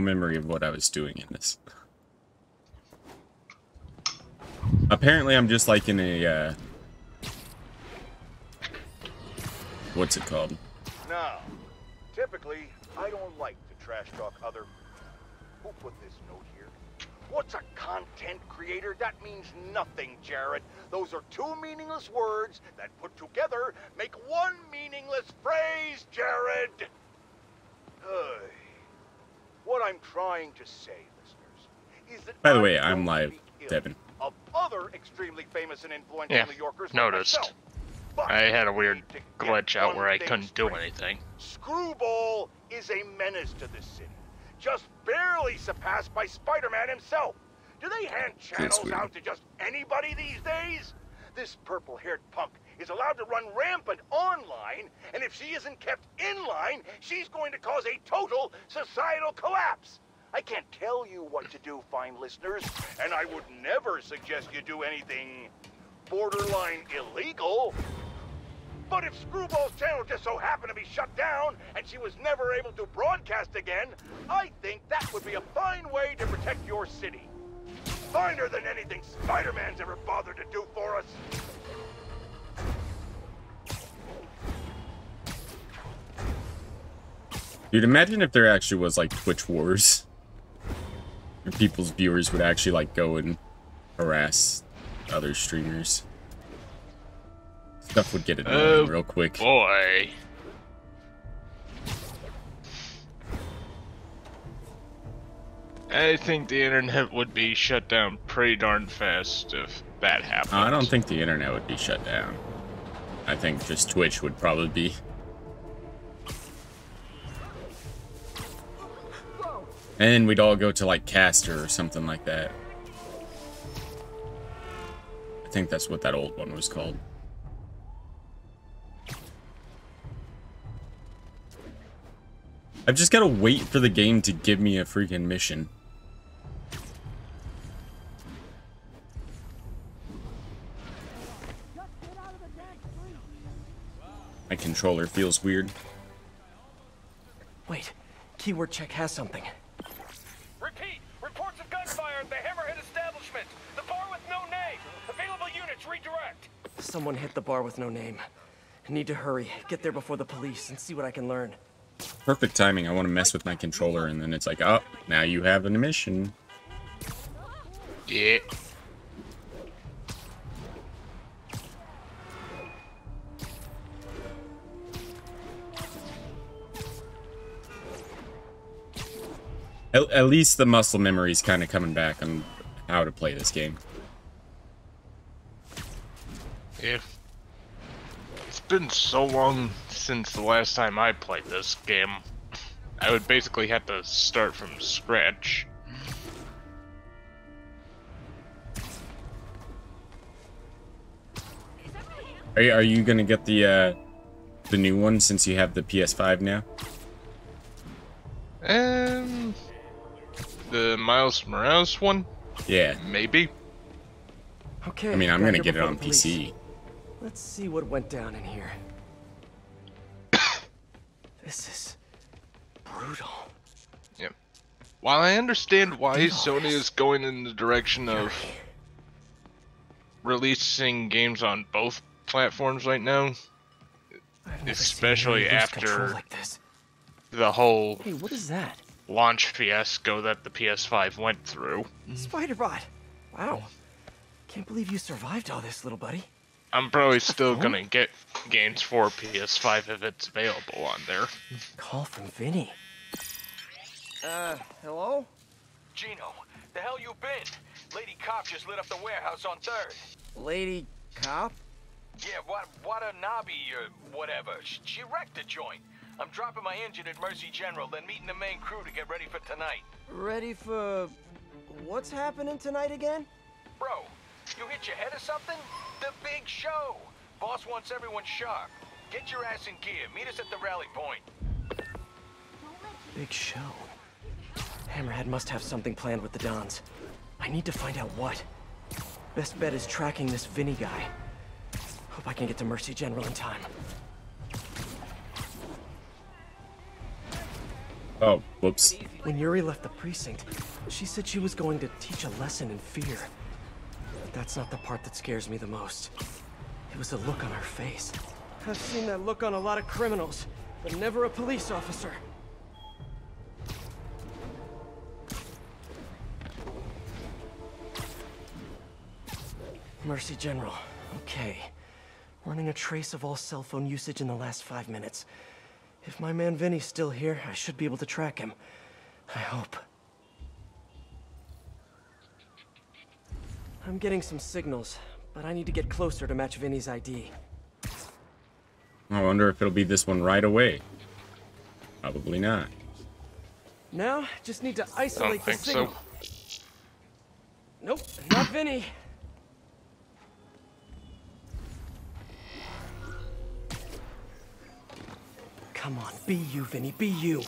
memory of what I was doing in this. Apparently, I'm just like in a, what's it called? Now, typically, I don't like to trash talk other... Who put this note here? What's a content creator? That means nothing, Jared. Those are two meaningless words that put together make one meaningless phrase, Jared! What I'm trying to say, listeners, is that By the way, I'm live, Devin. Of other extremely famous and influential New Yorkers like noticed. myself. But I had a weird we need to glitch get out where I one thing couldn't do straight. anything. Screwball is a menace to this city. Just barely surpassed by Spider-Man himself. Do they hand channels out to just anybody these days? This purple-haired punk is allowed to run rampant online, and if she isn't kept in line, she's going to cause a total societal collapse. I can't tell you what to do, fine listeners, and I would never suggest you do anything borderline illegal. But if Screwball's channel just so happened to be shut down and she was never able to broadcast again, I think that would be a fine way to protect your city. Finer than anything Spider-Man's ever bothered to do for us. Dude, imagine if there actually was like Twitch wars. Where people's viewers would actually like go and harass other streamers. Stuff would get annoying real quick. Boy. I think the internet would be shut down pretty darn fast if that happened. I don't think the internet would be shut down. I think just Twitch would probably be. And we'd all go to like Caster or something like that. I think that's what that old one was called. I've just got to wait for the game to give me a freaking mission. My controller feels weird. Wait, keyword check has something. Repeat, reports of gunfire at the Hammerhead establishment. The bar with no name. Available units redirect. Someone hit the bar with no name. Need to hurry, get there before the police, and see what I can learn. Perfect timing. I want to mess with my controller, and then it's like, oh, now you have a mission. Yeah. At least the muscle memory is kind of coming back on how to play this game. Yeah. It's been so long since the last time I played this game. I would basically have to start from scratch. Are you gonna get the new one since you have the PS5 now? The Miles Morales one? Yeah. Maybe. Okay. I mean, I'm got gonna here get it before on the police. PC. Let's see what went down in here. This is brutal. Yep. While I understand why Sony is going in the direction of releasing games on both platforms right now, especially after like this. the whole Hey, what is that? launch fiasco that the PS5 went through. Spider-Bot. Wow. Can't believe you survived all this, little buddy. I'm probably still gonna get games for PS5 if it's available on there. Call from Vinny. Hello? Gino, the hell you been? Lady Cop just lit up the warehouse on 3rd. Lady Cop? Yeah, Watanabe or whatever. She wrecked the joint. I'm dropping my engine at Mercy General, then meeting the main crew to get ready for tonight. Ready for... what's happening tonight again? Bro, you hit your head or something? The big show. Boss wants everyone sharp. Get your ass in gear. Meet us at the rally point. Big show. Hammerhead must have something planned with the Dons. I need to find out what. Best bet is tracking this Vinny guy. Hope I can get to Mercy General in time. Oh, whoops. When Yuri left the precinct, she said she was going to teach a lesson in fear. But that's not the part that scares me the most. It was the look on her face. I've seen that look on a lot of criminals, but never a police officer. Mercy General. Okay. Running a trace of all cell phone usage in the last 5 minutes. If my man Vinny's still here, I should be able to track him. I hope. I'm getting some signals, but I need to get closer to match Vinny's ID. I wonder if it'll be this one right away. Probably not. Now, just need to isolate the think signal. so. Nope, not Vinny. Come on, be you, Vinny, be you.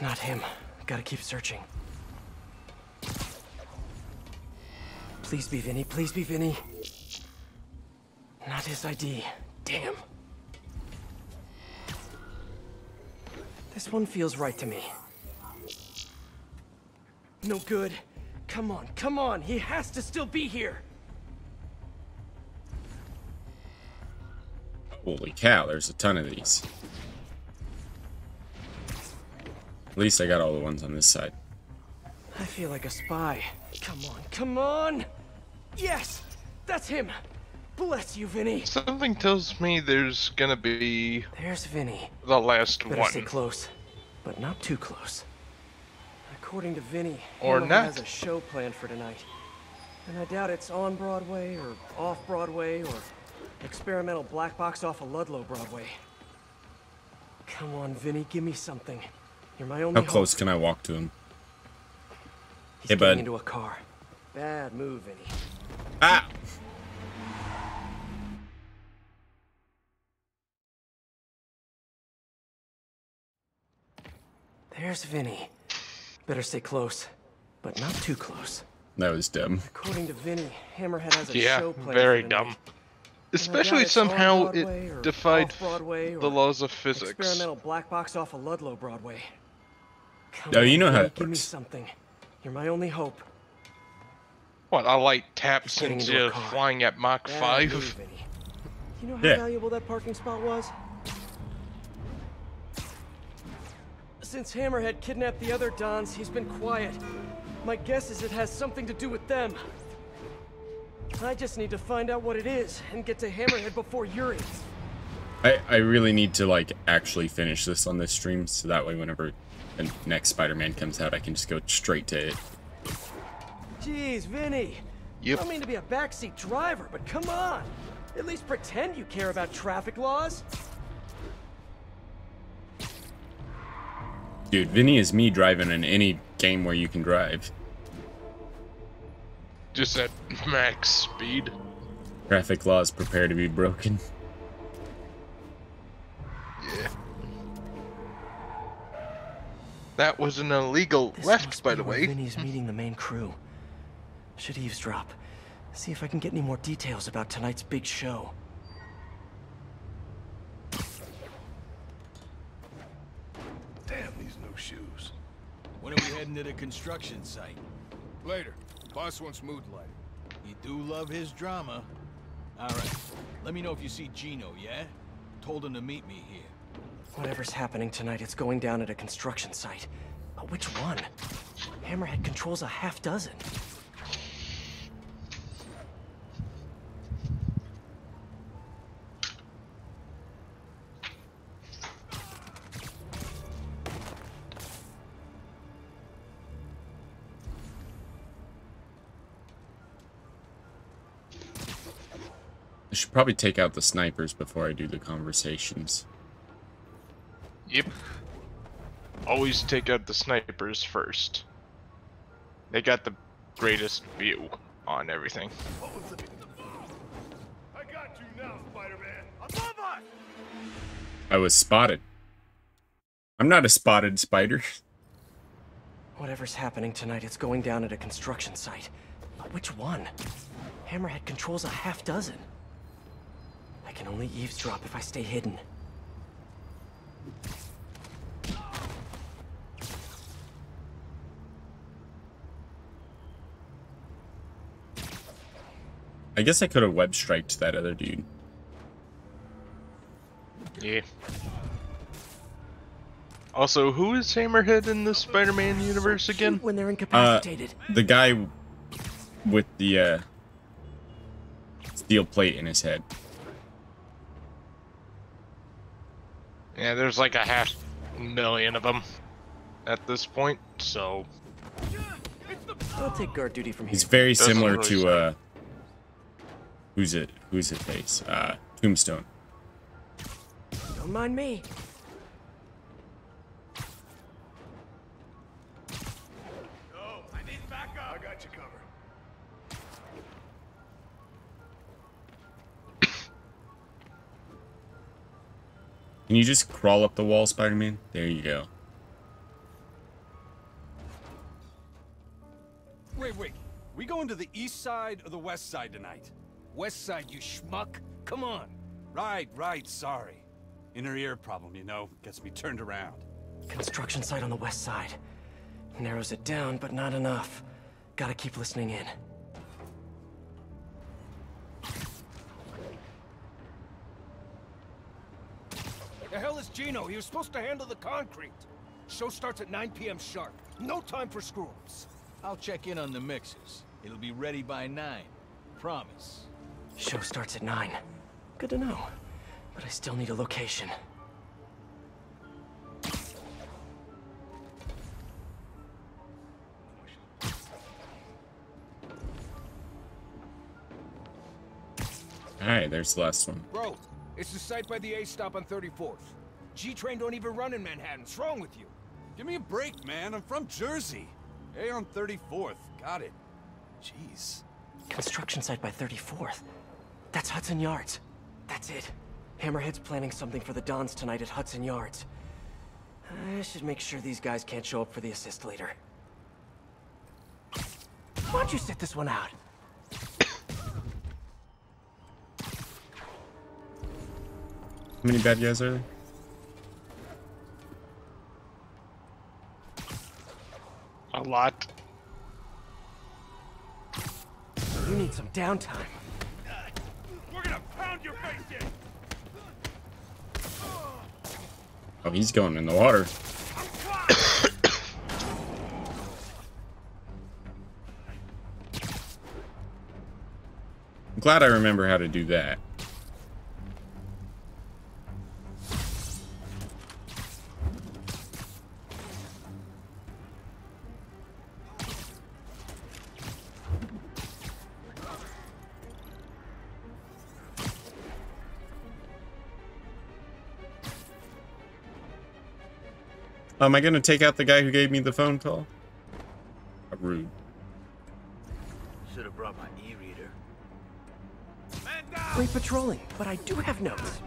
Not him. Gotta keep searching. Please be Vinny, please be Vinny. Not his ID. Damn. This one feels right to me. No good. Come on, come on. He has to still be here. Holy cow, there's a ton of these. At least I got all the ones on this side. I feel like a spy. Come on, come on! Yes! That's him! Bless you, Vinny! Something tells me there's gonna be There's Vinny. the last Better one. stay close, but not too close. According to Vinny, Or Hammerhead not. has a show planned for tonight. And I doubt it's on Broadway, or off Broadway, or experimental black box off of Ludlow Broadway. Come on, Vinny, give me something. You're my only How close hope. can I walk to him? He's Hey, getting bud. into a car. Bad move, Vinny. Ah! There's Vinny. Better stay close, but not too close. That was dumb. According to Vinny, Hammerhead has a Yeah, show planned very for tonight. dumb. Especially it's on somehow Broadway or it defied off Broadway the or laws of physics. Experimental black box off of Ludlow Broadway. Come Oh, you on, know how Vinny, it give me works. something. You're my only hope. What, a light tap He's getting sends into a you car. flying at Mach Bad 5? move, Vinny. You know how Yeah. valuable that parking spot was? Since Hammerhead kidnapped the other Dons, he's been quiet. My guess is it has something to do with them. I just need to find out what it is and get to Hammerhead before Yuri. I really need to, like, actually finish this on this stream, so that way whenever the next Spider-Man comes out, I can just go straight to it. Jeez, Vinny. Yep. I don't mean to be a backseat driver, but come on. At least pretend you care about traffic laws. Dude, Vinny is me driving in any game where you can drive. Just at max speed. Traffic laws prepare to be broken. Yeah. That was an illegal This left, must by be the where way. Vinny's meeting the main crew. Should eavesdrop. See if I can get any more details about tonight's big show. Damn these new shoes. When are we heading to the construction site? Later. Boss wants mood lighting. You do love his drama. All right. Let me know if you see Gino, yeah? Told him to meet me here. Whatever's happening tonight, it's going down at a construction site. But which one? Hammerhead controls a half dozen. I should probably take out the snipers before I do the conversations. Yep. Always take out the snipers first. They got the greatest view on everything. I got you now, Spider-Man. Above us! I was spotted. I'm not a spotted spider. Whatever's happening tonight, it's going down at a construction site. But which one? Hammerhead controls a half dozen. I can only eavesdrop if I stay hidden. I guess I could have web striked that other dude. Yeah. Also, who is Hammerhead in the Spider-Man universe again? When they're incapacitated. The guy with the steel plate in his head. Yeah, there's like a 500,000 of them at this point, so... I'll take guard duty from here. He's very Doesn't similar really to who's his face? Tombstone. Don't mind me. Oh, I need backup. I got you covered. Can you just crawl up the wall, Spider-Man? There you go. Wait. We going to the east side or the west side tonight? West side, you schmuck. Come on. Right, sorry. Inner ear problem, you know, gets me turned around. Construction site on the west side. Narrows it down, but not enough. Gotta keep listening in. The hell is Gino? He was supposed to handle the concrete. Show starts at 9 p.m. sharp. No time for screw-ups. I'll check in on the mixes. It'll be ready by 9. Promise. Show starts at 9. Good to know. But I still need a location. Alright, there's the last one. Bro, it's the site by the A stop on 34th. G-Train don't even run in Manhattan. What's wrong with you? Give me a break, man. I'm from Jersey. A on 34th. Got it. Jeez. Construction site by 34th. That's Hudson Yards. That's it. Hammerhead's planning something for the Dons tonight at Hudson Yards. I should make sure these guys can't show up for the assist later. Why don't you sit this one out? How many bad guys are there? A lot. You need some downtime. We're gonna pound your face in! Oh, he's going in the water. I'm glad I remember how to do that. Am I gonna take out the guy who gave me the phone call? Rude. Should have brought my e-reader. Great patrolling, but I do have notes.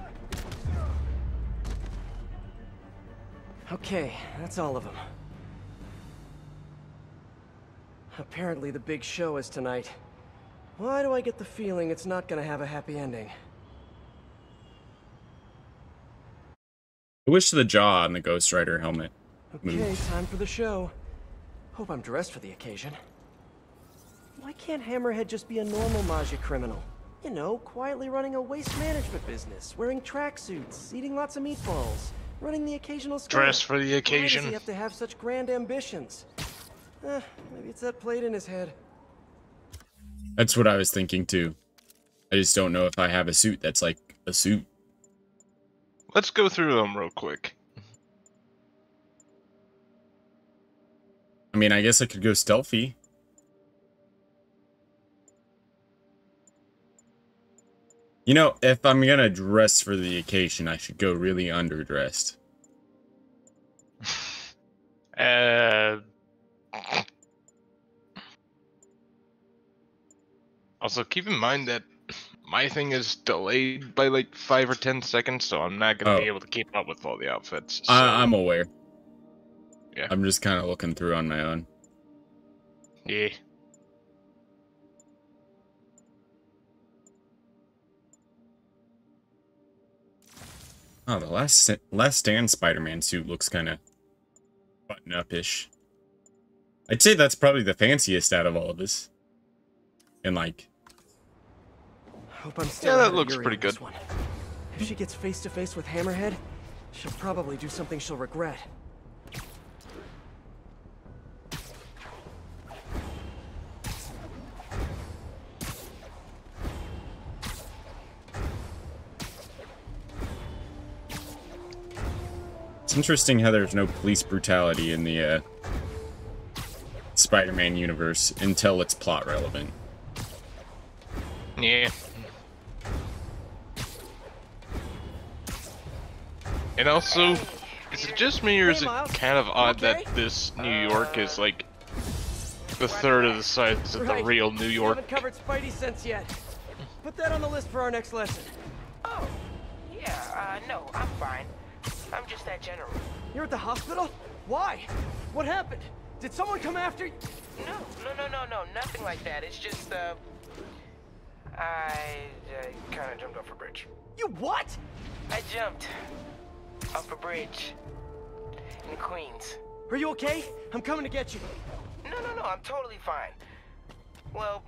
Okay, that's all of them. Apparently the big show is tonight. Why do I get the feeling it's not gonna have a happy ending? I wish the jaw on the Ghost Rider helmet Okay, moved. time for the show. Hope I'm dressed for the occasion. Why can't Hammerhead just be a normal Maggia criminal? You know, quietly running a waste management business, wearing tracksuits, eating lots of meatballs, running the occasional store. Dress for the Why occasion. does he have to have such grand ambitions? Maybe it's that plate in his head. That's what I was thinking too. I just don't know if I have a suit that's like a suit. Let's go through them real quick. I mean, I guess I could go stealthy. You know, if I'm gonna dress for the occasion, I should go really underdressed. Also, keep in mind that my thing is delayed by like 5 or 10 seconds, so I'm not gonna be able to keep up with all the outfits. So, I'm aware. Yeah. I'm just kind of looking through on my own. Yeah. Oh, the last Stand Spider-Man suit looks kind of button-up-ish. I'd say that's probably the fanciest out of all of this. And like Hope I'm still Yeah, that ahead of looks Yuri pretty on this good. one. If she gets face to face with Hammerhead, she'll probably do something she'll regret. It's interesting how there's no police brutality in the Spider-Man universe until it's plot relevant. Yeah. And also, is it just me or is it kind of odd that this New York is like the third of the size of the real New York? Haven't covered Spidey sense yet. Put that on the list for our next lesson. Oh, yeah, no, I'm fine. I'm just that general. You're at the hospital? Why? What happened? Did someone come after you? No, nothing like that. It's just, I kind of jumped off a bridge. You what? I jumped off a bridge in Queens. Are you okay? I'm coming to get you. No, I'm totally fine. Well,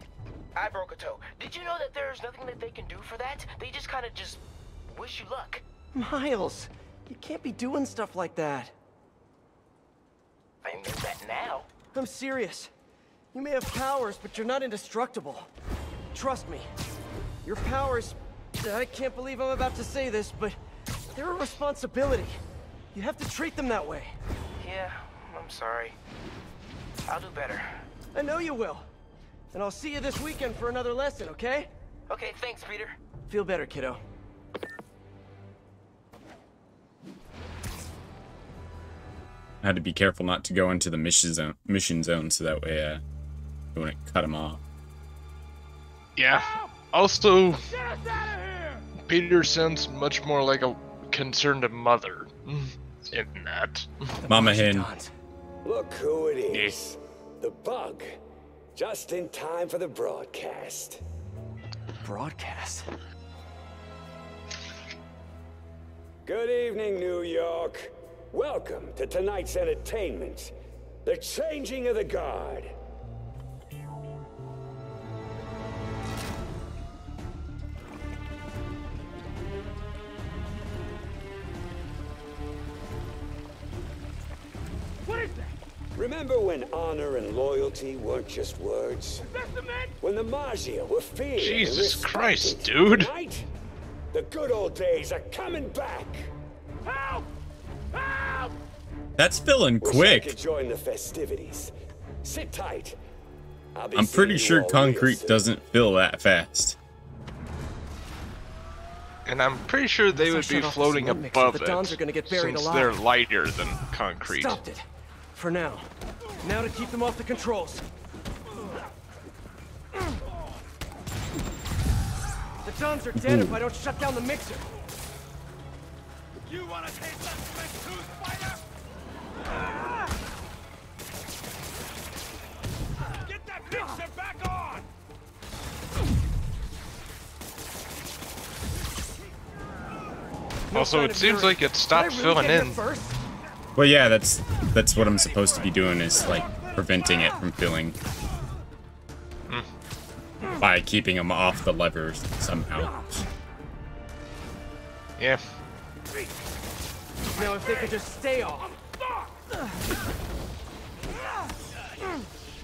I broke a toe. Did you know that there's nothing that they can do for that? They just kind of just wish you luck. Miles, you can't be doing stuff like that. I know that now. I'm serious. You may have powers, but you're not indestructible. Trust me. Your powers... I can't believe I'm about to say this, but they're a responsibility. You have to treat them that way. Yeah, I'm sorry. I'll do better. I know you will. And I'll see you this weekend for another lesson, okay? Okay, thanks, Peter. Feel better, kiddo. I had to be careful not to go into the mission zone so that way I wouldn't cut him off. Yeah. Also, Peter sounds much more like a concerned mother in that. Mama hen. Look who it is. The Bug. Just in time for the broadcast. Broadcast? Good evening, New York. Welcome to tonight's entertainment. The changing of the guard. What is that? Remember when honor and loyalty weren't just words? When the Maggia were feared and Jesus respected? Christ, dude. Tonight, the good old days are coming back. Help! Help! That's filling Wish I quick. could join the festivities. Sit tight. I'll be I'm pretty seeing sure you all real concrete soon. doesn't fill that fast. And I'm pretty sure they would be shut off the floating cement mixer, above the Dons are it, gonna get buried since alive. they're lighter than concrete. Stopped it. For now. Now to keep them off the controls. The Dons are dead if I don't shut down the mixer. You wanna taste that cement too, Spider? Get that mixer back on! Also, it seems like it stopped filling in. Well, yeah, that's what I'm supposed to be doing, is like preventing it from filling by keeping them off the levers somehow. Yeah. Now if they could just stay off.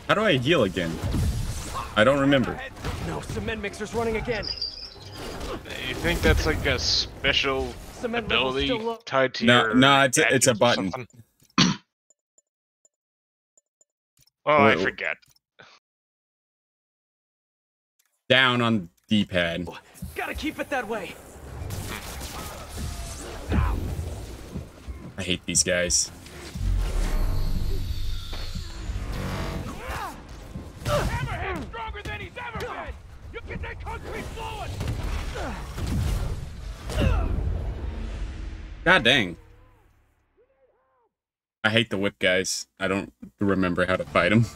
How do I heal again? I don't remember. No, cement mixer's running again. You think that's like a special Cement level's ability still low. tied to No, your no, it's a gadgets or button. something? Oh, I Whoa. forget. Down on D-pad. Gotta keep it that way. I hate these guys. Hammerhead's stronger than he's ever been! You get that concrete flowing! God dang. I hate the whip guys. I don't remember how to fight them.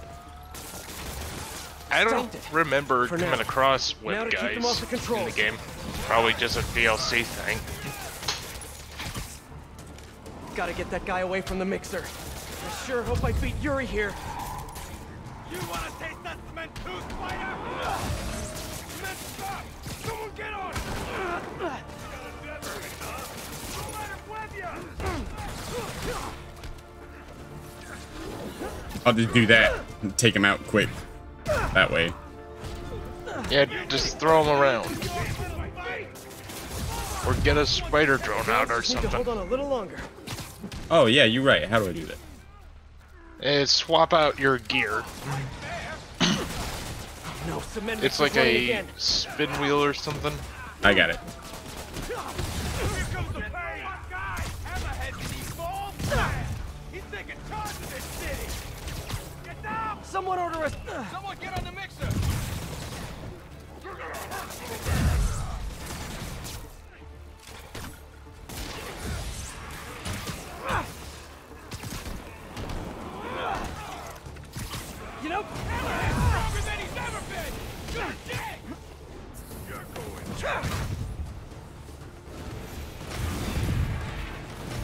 I don't remember For coming now. across Now whip to keep them off guys the in the controls. game. Probably just a DLC thing. Gotta get that guy away from the mixer. I sure hope I beat Yuri here. You wanna taste that cement too, Spider? Cement, stop! Someone get on it! I'll just do that and take him out quick. That way. Yeah, just throw them around. Or get a spider drone out or Need to something. hold on a little longer. Oh yeah, you're right. How do I do that? Swap out your gear. No, cement. It's like a spin wheel or something. I got it. Here comes the pain! Guys, Hammerhead, did he fall? He's taking charge of this city! Get down! Someone order us. Someone get on the mixer! You're gonna hurt little man! You know, Hammerhead's stronger than he's ever been! You're dead! You're going down!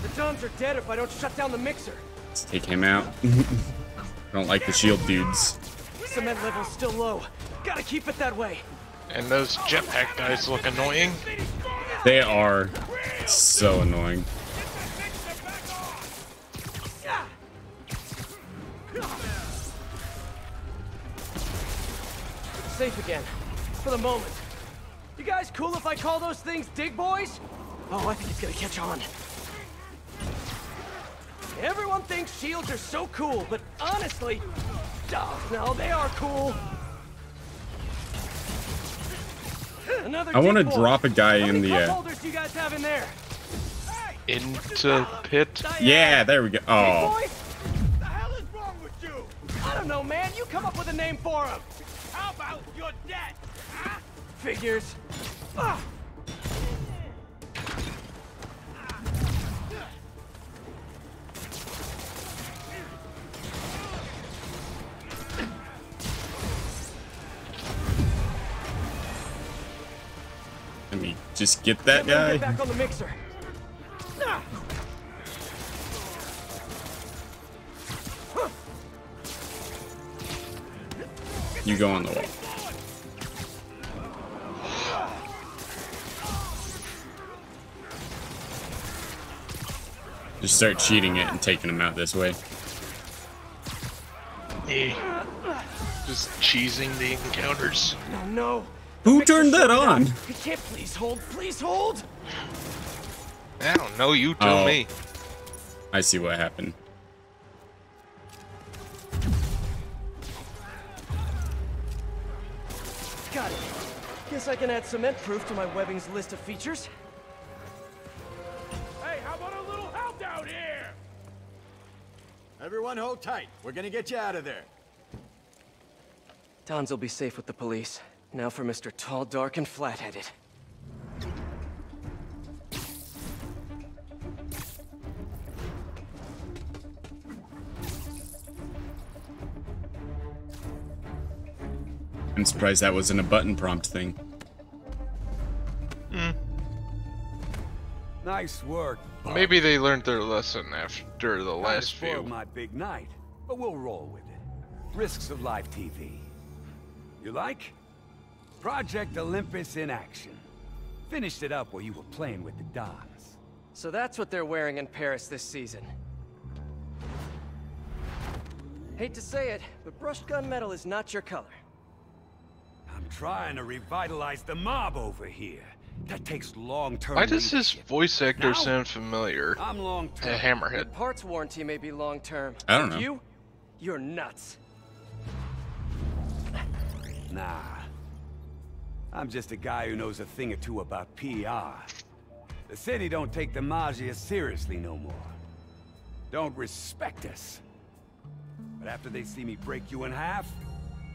the Dons are dead if I don't shut down the mixer. Let's take him out. I don't like the shield dudes. Cement level's still low. Gotta keep it that way. And those jetpack guys look annoying. They are so annoying. Safe again. For the moment. You guys cool if I call those things dig boys? Oh, I think it's gonna catch on. Everyone thinks shields are so cool, but honestly, no, they are cool. Another I want to dig boy. drop a guy How in many the. cup holders do you guys have in there? Into pit. Yeah, there we go. Dig Oh, boys? The hell is wrong with you? I don't know, man. You come up with a name for him. How about you're dead? Huh? Figures. Ah. let me just get that Get guy. back on the mixer. Ah. You go on the wall. Just start cheating it and taking him out this way. Yeah. Just cheesing the encounters. No, no. Who turned that on? You can't please hold. Please hold. I don't know, you tell Oh. me. I see what happened. Got it. Guess I can add cement proof to my webbing's list of features. Hey, how about a little help out here? Everyone hold tight. We're gonna get you out of there. Dons will be safe with the police. Now for Mr. Tall, Dark, and Flat-Headed. I'm surprised that wasn't a button prompt thing. Nice work. Maybe they learned their lesson after the last Spoiled few. my big night, but we'll roll with it. Risks of live TV. You like? Project Olympus in action. Finished it up while you were playing with the Dons. So that's what they're wearing in Paris this season. Hate to say it, but brushed gunmetal is not your color. I'm trying to revitalize the mob over here. That takes long-term Why does his leadership. voice actor Now, sound familiar? I'm A long-term. Hammerhead. Parts warranty may be long-term. I don't but know. You're nuts. Nah. I'm just a guy who knows a thing or two about PR. The city don't take the Maggia seriously no more. Don't respect us. But after they see me break you in half,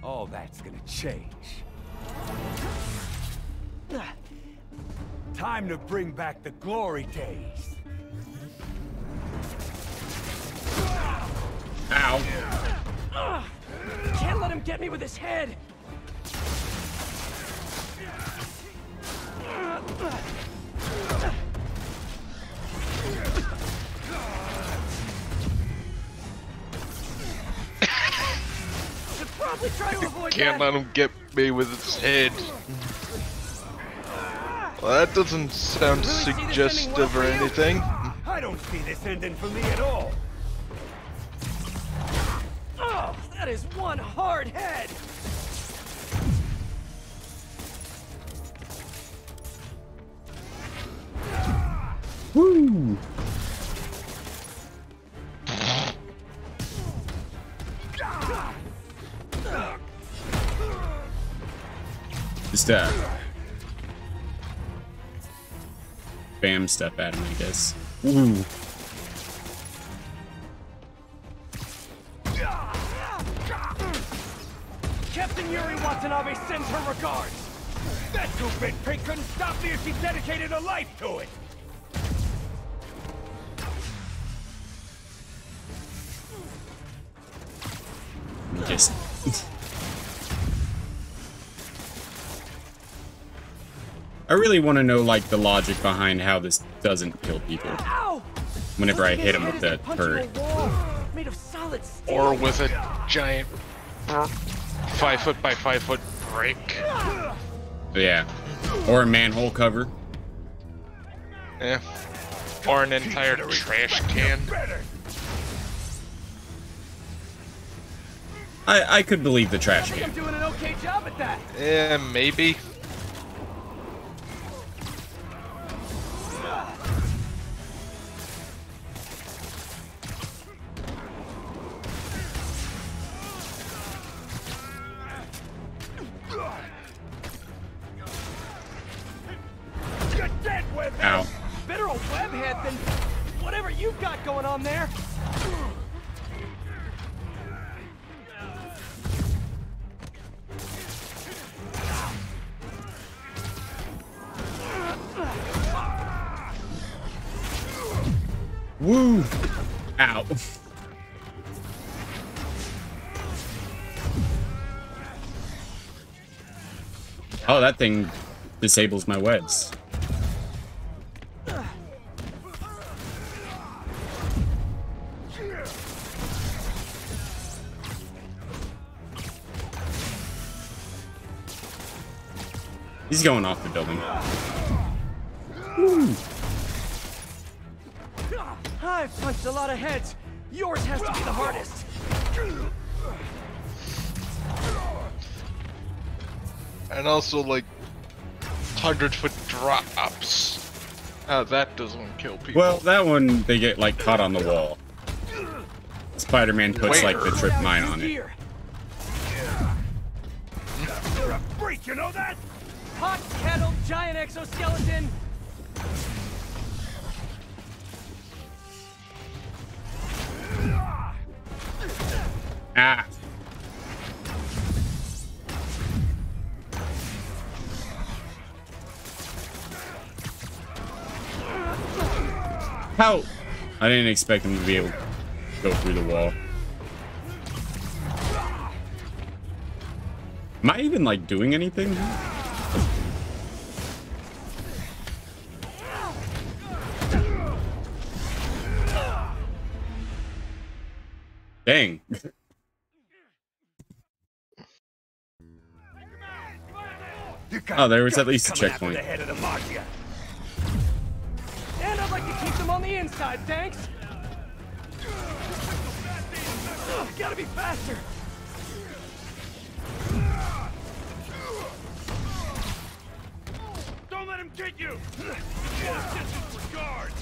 all that's gonna change. Time to bring back the glory days. Ow. Can't let him get me with his head. Should probably try to avoid Can't that. let him get me with his head. Well, that doesn't sound suggestive or anything. I don't see this ending for me at all. Oh, that is one hard head. Woo! Just bam step at him, I guess. Ooh. Captain Yuri Watanabe sends her regards. That two-bit pig couldn't stop me if she dedicated her life to it. Just I really want to know, like, the logic behind how this doesn't kill people. Whenever I hit him with that turret. Made of solid steel. Or with a giant 5 foot by 5 foot brick. Yeah. Or a manhole cover. Yeah. Or an entire trash can. I could believe the trash I think can. I'm doing an okay job at that. Yeah, maybe. Ow. Better a webhead than whatever you've got going on there. Woo! Ow. Oh, that thing disables my webs. He's going off the building. Woo. I've punched a lot of heads. Yours has to be the hardest. And also, like, 100-foot drops. That doesn't kill people. Well, that one, they get, like, caught on the wall. Spider-Man puts, like, the trip mine on it. You're a freak, you know that? Hot kettle, giant exoskeleton. Ah. How? I didn't expect him to be able to go through the wall. Am I even, like, doing anything? Dang. Oh, there was at least a checkpoint. And I'd like to keep them on the inside, thanks. Gotta be faster. Don't let him get you! Distance for guards!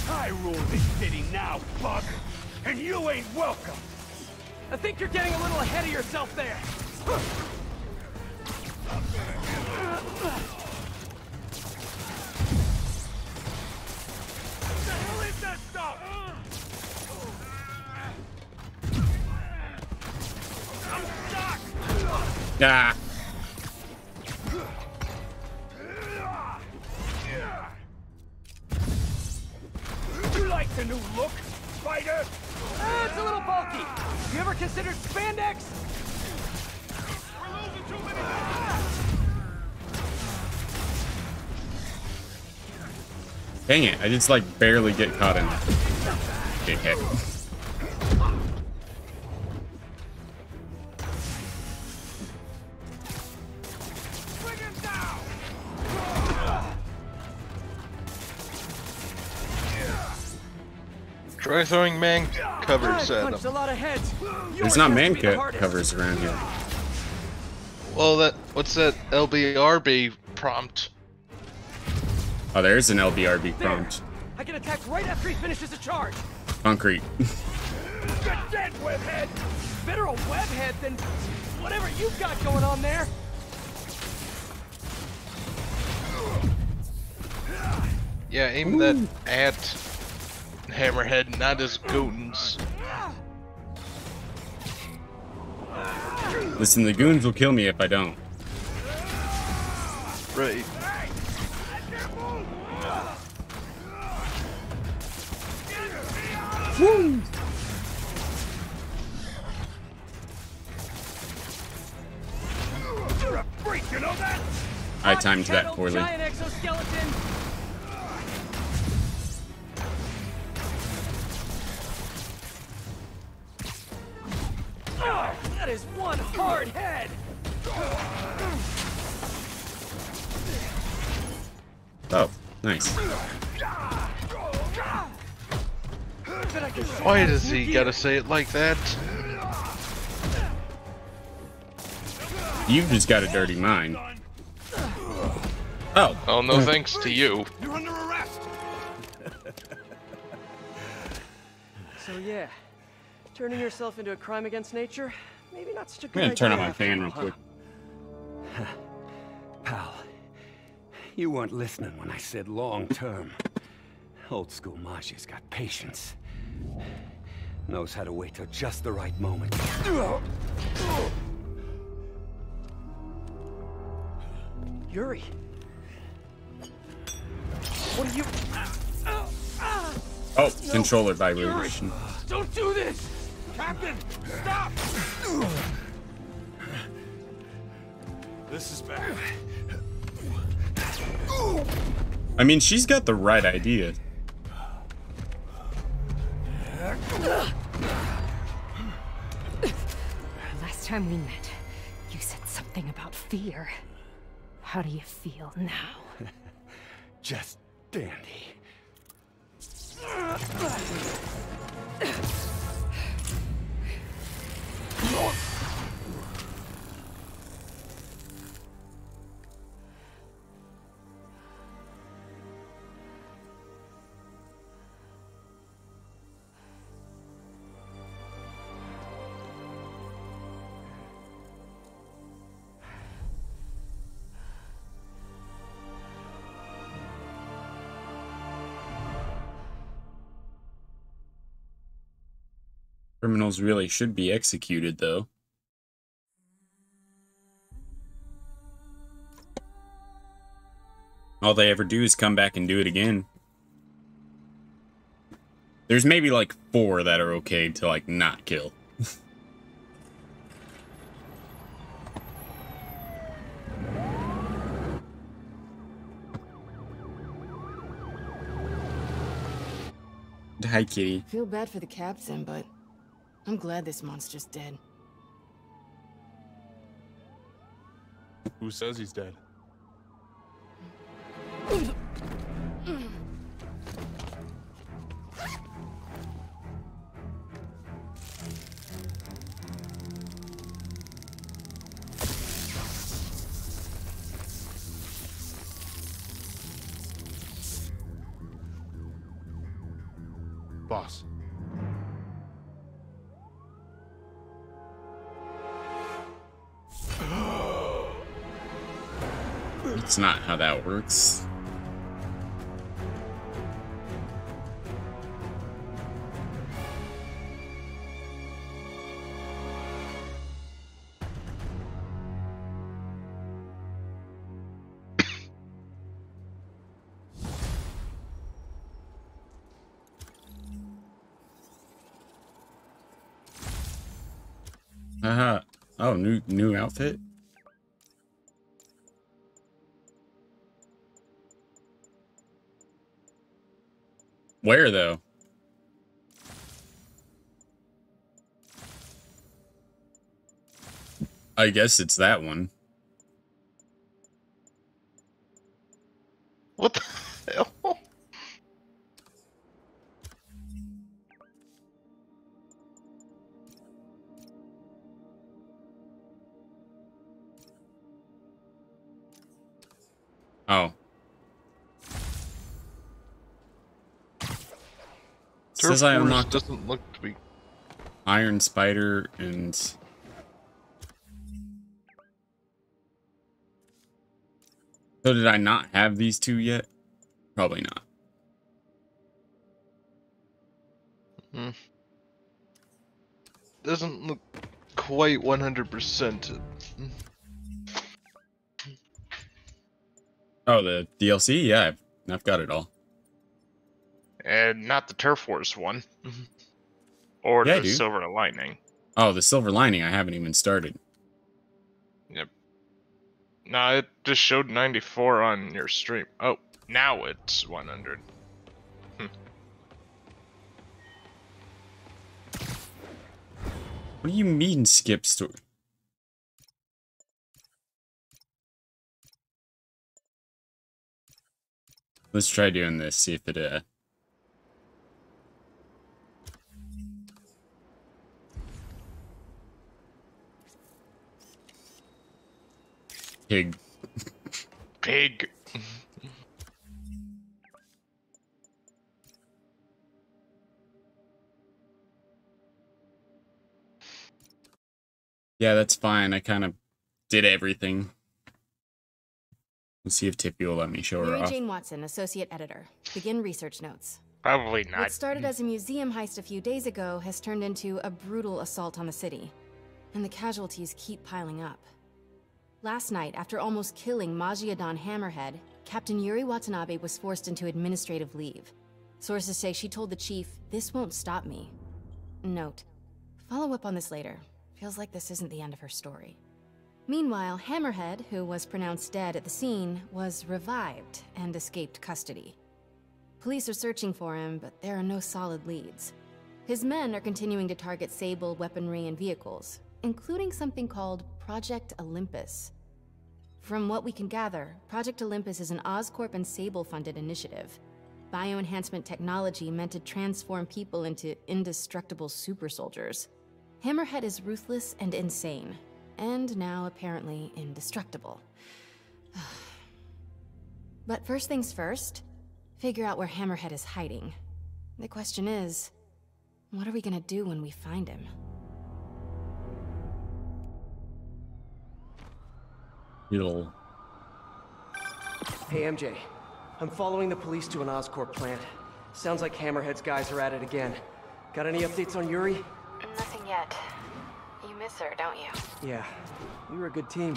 I rule this city now, bug! And you ain't welcome! I think you're getting a little ahead of yourself there. What the hell is that stuff? I'm stuck! Ah. You like the new look, Spider? It's a little bulky. You ever considered spandex? We're losing too many. Dang it, I just, like, barely get caught in that. Dickhead. Try throwing man covers at punched a them. lot of heads. There's not man covers around here. Well, what's that LBRB prompt? Oh, there's an LBRB prompt. I can attack right after he finishes the charge. Concrete. You're dead, webhead. Better a webhead than whatever you've got going on there. Yeah, aim that at Hammerhead, not his goons. Listen, the goons will kill me if I don't. Right. Woo! You're a freak, you know that? I timed that poorly. Giant exoskeleton. That is one hard head. Oh, nice. Why does he gotta say it like that? You've just got a dirty mind. Oh. Oh, no thanks to you. You're under arrest. So yeah, turning yourself into a crime against nature, maybe not such a good I'm gonna turn on idea my fan real after quick. Pal, you weren't listening when I said long term. Old school Majia's got patience. Knows how to wait till just the right moment. Yuri. What are you... Oh, controller vibration. Don't do this! Captain, stop! This is bad. I mean, she's got the right idea. Last time we met, you said something about fear. How do you feel now? Just dandy. Criminals really should be executed, though. All they ever do is come back and do it again. There's maybe like 4 that are okay to like not kill. Hi, kitty. Feel bad for the captain, but I'm glad this monster's dead. Who says he's dead? Boss. It's not how that works. Haha. Oh, new outfit? Where, though? I guess it's that one. What the hell? Oh. Says I unlocked doesn't look to be Iron Spider and so did I not have these two yet? Probably not. Doesn't look quite 100%. Oh, the DLC? Yeah, I've got it all. And not the Turf Wars one. Or Yeah, the Silver Lightning. Oh, the Silver Lining I haven't even started. Yep. No, it just showed 94 on your stream. Oh, now it's 100. What do you mean skip story? Let's try doing this, see if it Pig. Pig. Yeah, that's fine. I kind of did everything. Let's see if Tippy will let me show her Mary off. Jane Watson, Associate Editor. Begin research notes. Probably not. What started as a museum heist a few days ago has turned into a brutal assault on the city. And the casualties keep piling up. Last night, after almost killing Majidon Hammerhead, Captain Yuri Watanabe was forced into administrative leave. Sources say she told the chief, "This won't stop me." Note, follow up on this later. Feels like this isn't the end of her story. Meanwhile, Hammerhead, who was pronounced dead at the scene, was revived and escaped custody. Police are searching for him, but there are no solid leads. His men are continuing to target Sable weaponry and vehicles, including something called Project Olympus. From what we can gather, Project Olympus is an Oscorp and Sable-funded initiative. Bioenhancement technology meant to transform people into indestructible super soldiers. Hammerhead is ruthless and insane, and now apparently indestructible. But first things first, figure out where Hammerhead is hiding. The question is, what are we gonna do when we find him? It'll... Hey, MJ. I'm following the police to an Oscorp plant. Sounds like Hammerhead's guys are at it again. Got any updates on Yuri? Nothing yet. You miss her, don't you? Yeah. We were a good team.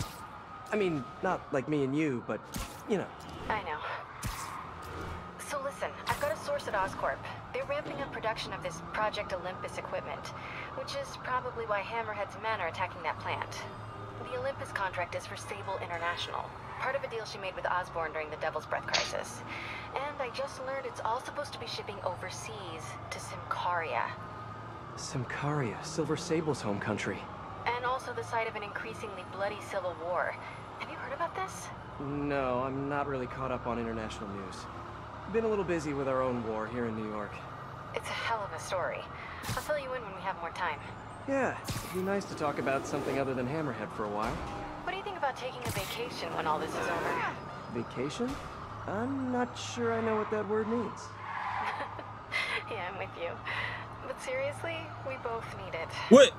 I mean, not like me and you, but, you know. I know. So listen, I've got a source at Oscorp. They're ramping up production of this Project Olympus equipment, which is probably why Hammerhead's men are attacking that plant. The Olympus contract is for Sable International, part of a deal she made with Osborn during the Devil's Breath crisis. And I just learned it's all supposed to be shipping overseas to Symkaria. Symkaria, Silver Sable's home country. And also the site of an increasingly bloody civil war. Have you heard about this? No, I'm not really caught up on international news. Been a little busy with our own war here in New York. It's a hell of a story. I'll fill you in when we have more time. Yeah, it'd be nice to talk about something other than Hammerhead for a while. What do you think about taking a vacation when all this is over? Vacation? I'm not sure I know what that word means. Yeah, I'm with you. But seriously, we both need it. What?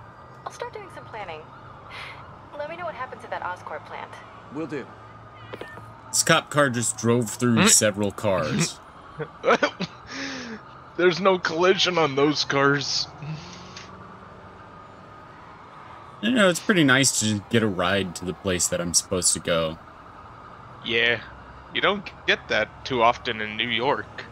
I'll start doing some planning. Let me know what happens at that Oscorp plant. Will do. This cop car just drove through several cars. There's no collision on those cars. You know, it's pretty nice to just get a ride to the place that I'm supposed to go. Yeah, you don't get that too often in New York.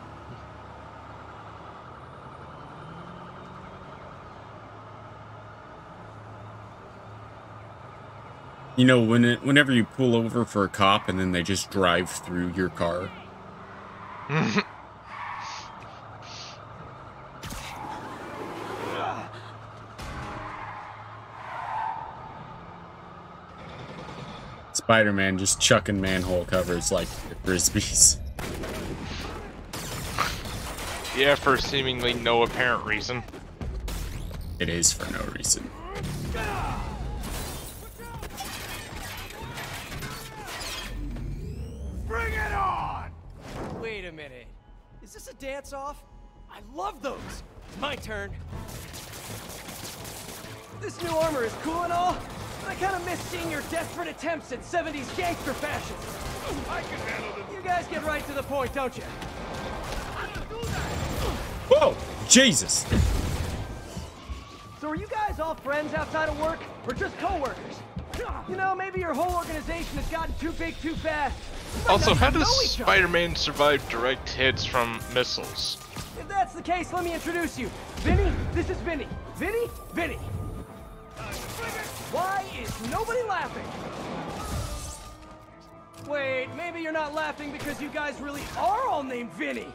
You know, whenever you pull over for a cop and then they just drive through your car. Spider-Man just chucking manhole covers like frisbees. Yeah, for seemingly no apparent reason. It is for no reason. Bring it on! Wait a minute. Is this a dance-off? I love those. My turn. This new armor is cool and all, but I kind of miss seeing your desperate attempts at 70s gangster fashion. I can handle this. You guys get right to the point, don't you? Whoa! Jesus! So are you guys all friends outside of work, or just co-workers? You know, maybe your whole organization has gotten too big too fast. Also, how does Spider-Man survive direct hits from missiles? If that's the case, let me introduce you. Vinny, this is Vinny. Vinny, Vinny. Why is nobody laughing? Wait, maybe you're not laughing because you guys really are all named Vinny.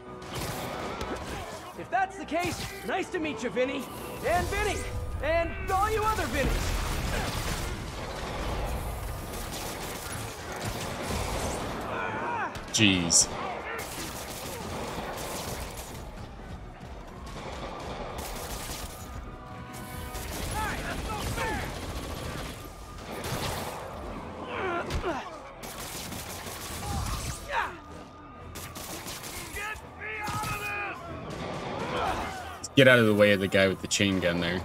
If that's the case, nice to meet you, Vinny. And Vinny. And all you other Vinnies. Jeez. Get out of the way of the guy with the chain gun there.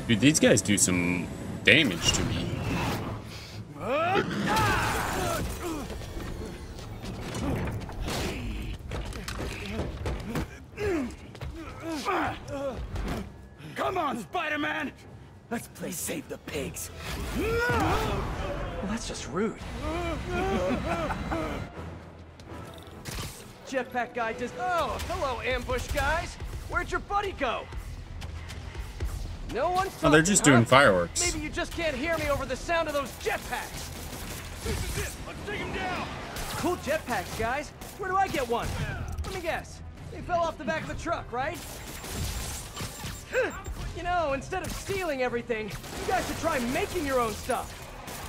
Dude, these guys do some damage to me. Come on, Spider-Man! Let's play Save the Pigs. Well, that's just rude. Jetpack guy just... Oh, hello, ambush guys. Where'd your buddy go? No one's talking, Oh, they're just doing fireworks. Maybe you just can't hear me over the sound of those jetpacks. This is it. Let's take him down. Cool jetpacks, guys. Where do I get one? Let me guess. They fell off the back of the truck, right? You know, instead of stealing everything, you guys should try making your own stuff.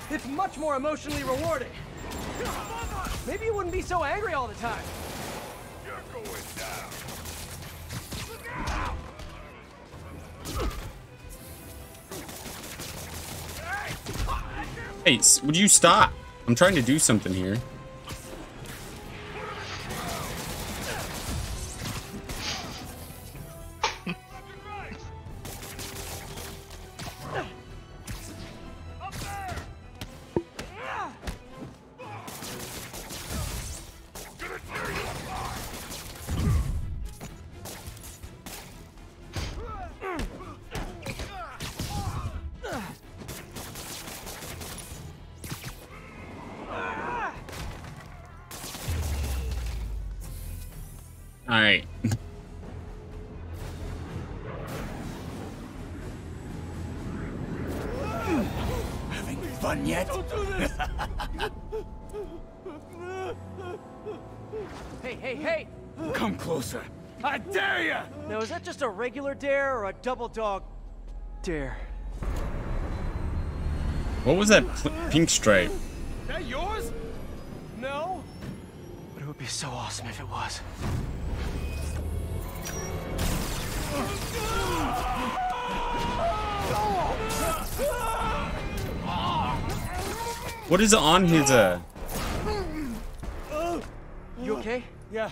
It's much more emotionally rewarding. Maybe you wouldn't be so angry all the time. You're going down. Hey, would you stop? I'm trying to do something here. Alright. Having fun yet? Don't do this! Hey! Come closer. I dare ya! Now, is that just a regular dare or a double dog dare? What was that pink stripe? That yours? No. But it would be so awesome if it was. What is on his You okay? Yeah.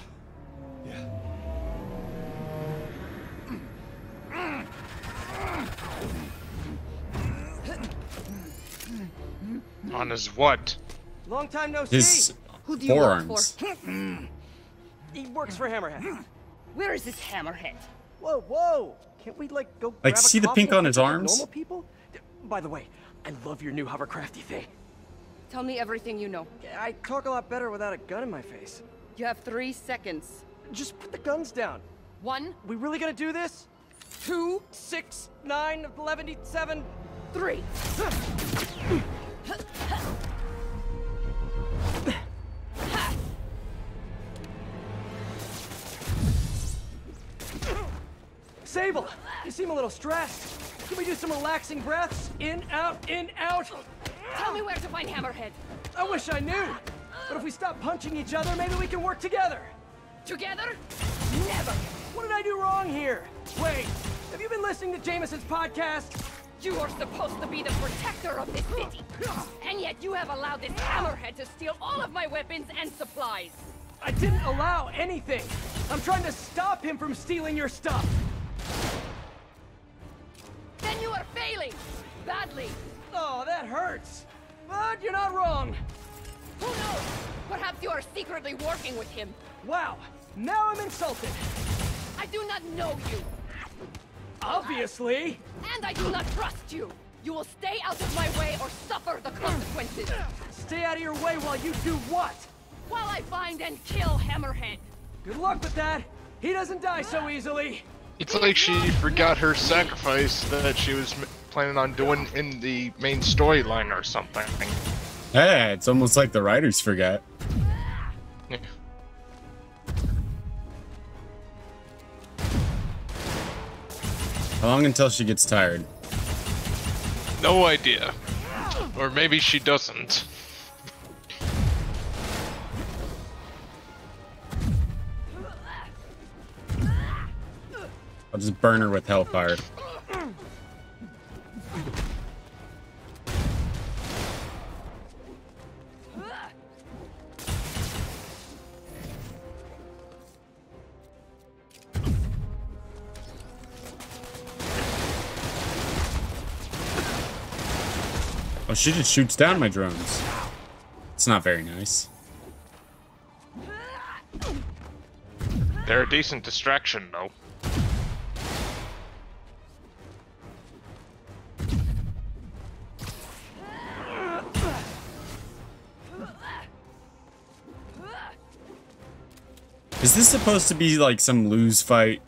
On his what? Long time no see. his Who do you work forearms? for? He works for Hammerhead. Where is this hammerhead? Whoa! Can't we like go Like, grab a see the coffee pink and on his talk like arms? Normal people? By the way, I love your new hovercrafty thing. Tell me everything you know. I talk a lot better without a gun in my face. You have 3 seconds. Just put the guns down. 1, We really gonna do this? 2, 6, 9, 11, 7. 3. Sable, you seem a little stressed. Can we do some relaxing breaths? In, out, in, out. Tell me where to find Hammerhead. I wish I knew. But if we stop punching each other, maybe we can work together. Together? Never. What did I do wrong here? Wait, have you been listening to Jameson's podcast? You are supposed to be the protector of this city. And yet you have allowed this Hammerhead to steal all of my weapons and supplies. I didn't allow anything. I'm trying to stop him from stealing your stuff. Then you are failing. Badly. Oh, that hurts. But you're not wrong. Who knows? Perhaps you are secretly working with him. Wow, now I'm insulted. I do not know you. Obviously. And I do not trust you. You will stay out of my way or suffer the consequences. Stay out of your way while you do what? While I find and kill Hammerhead. Good luck with that. He doesn't die so easily. It's like she forgot her sacrifice that she was planning on doing in the main storyline or something. Yeah, it's almost like the writers forgot. Yeah. How long until she gets tired? No idea. Or maybe she doesn't. I'll just burn her with hellfire. Oh, she just shoots down my drones. It's not very nice. They're a decent distraction, though. Is this supposed to be like some lose fight?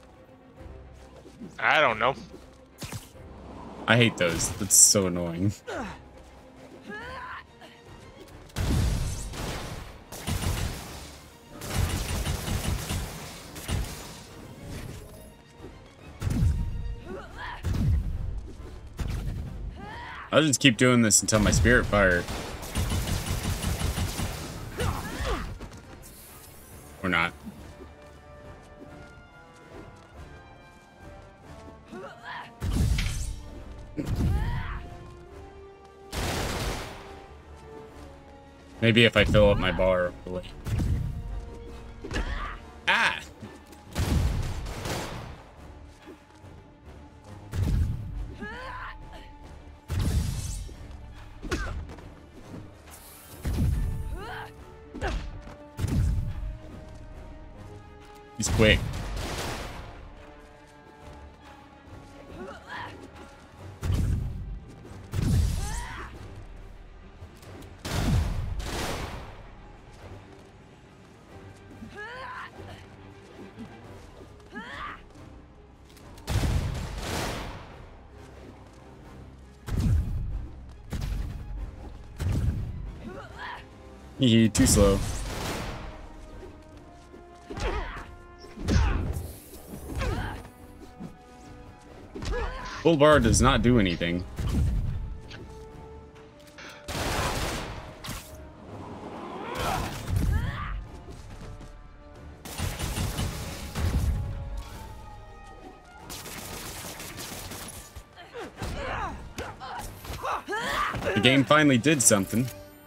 I don't know. I hate those. That's so annoying. I'll just keep doing this until my spirit fire. Or not. Maybe if I fill up my bar. Ah! He's quick. Too slow. Full bar does not do anything. The game finally did something.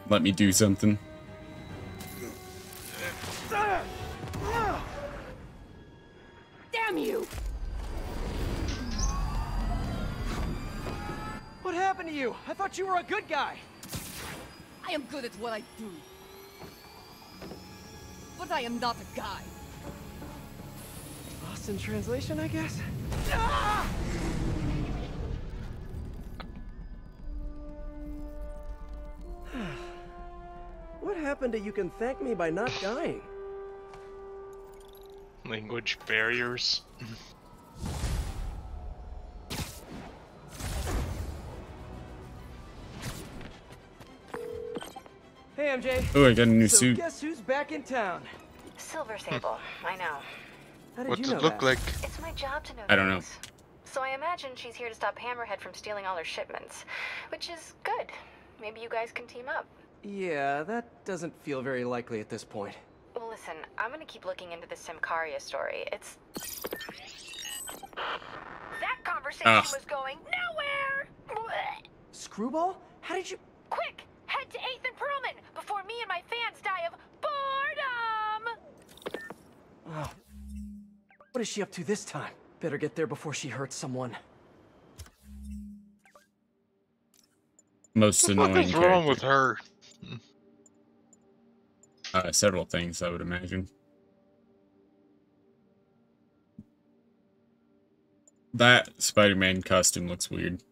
Let me do something. Damn you! What happened to you? I thought you were a good guy. I am good at what I do. But I am not a guy. Lost in translation, I guess? What happened to you can thank me by not dying? Language barriers. Hey, MJ. Oh, I got a new So suit. guess who's back in town? Silver Sable, I know. How did What's you know it look that? like? It's my job to know I don't know. things. So I imagine she's here to stop Hammerhead from stealing all her shipments. Which is good. Maybe you guys can team up. Yeah, that doesn't feel very likely at this point. Well, listen, I'm gonna keep looking into the Symkaria story. It's... That conversation was going nowhere! Blech. Screwball? How did you... Quick! Head to 8th and Perlman before me and my fans die of boredom! Oh. What is she up to this time? Better get there before she hurts someone. Most annoying What's wrong with her? Several things, I would imagine. That Spider-Man costume looks weird.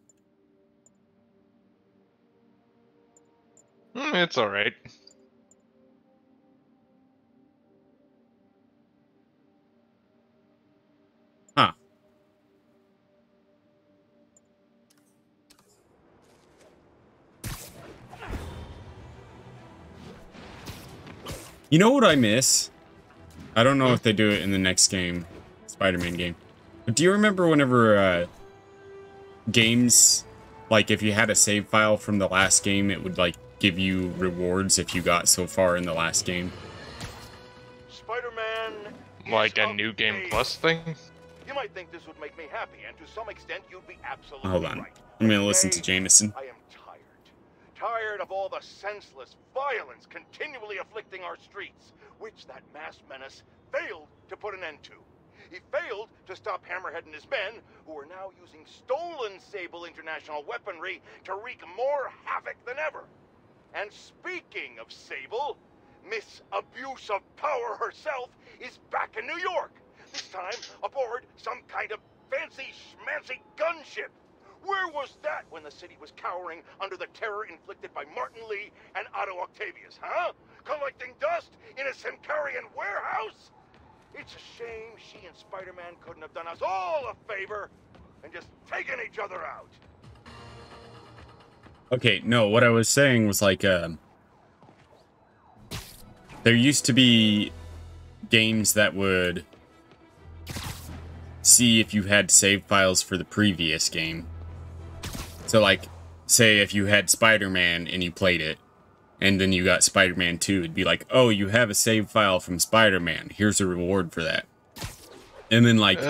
It's alright. Huh. You know what I miss? I don't know if they do it in the next game, Spider-Man game. But do you remember whenever games, like if you had a save file from the last game, it would like give you rewards if you got so far in the last game? Spider-Man, like a new game plus thing? You might think this would make me happy, and to some extent you'd be absolutely Hold on. right. I'm gonna listen to Jameson. I am tired of all the senseless violence continually afflicting our streets, which that masked menace failed to put an end to. He failed to stop Hammerhead and his men, who are now using stolen Sable International weaponry to wreak more havoc than ever. And speaking of Sable, Miss Abuse of Power herself is back in New York, this time aboard some kind of fancy schmancy gunship. Where was that when the city was cowering under the terror inflicted by Martin Lee and Otto Octavius, huh? Collecting dust in a Symkarian warehouse? It's a shame she and Spider-Man couldn't have done us all a favor and just taken each other out. Okay, no, what I was saying was like, there used to be games that would see if you had save files for the previous game. So like, say if you had Spider-Man and you played it, and then you got Spider-Man 2, it'd be like, oh, you have a save file from Spider-Man. Here's a reward for that. And then like,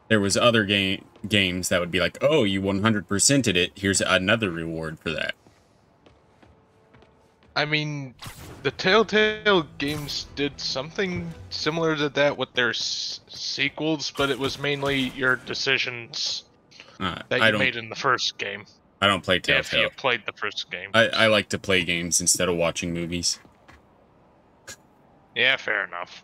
there was other games that would be like, oh, you 100%ed it. Here's another reward for that. I mean, the Telltale games did something similar to that with their sequels, but it was mainly your decisions that you made in the first game. I don't play Telltale. If you played the first game. I like to play games instead of watching movies. Yeah, fair enough.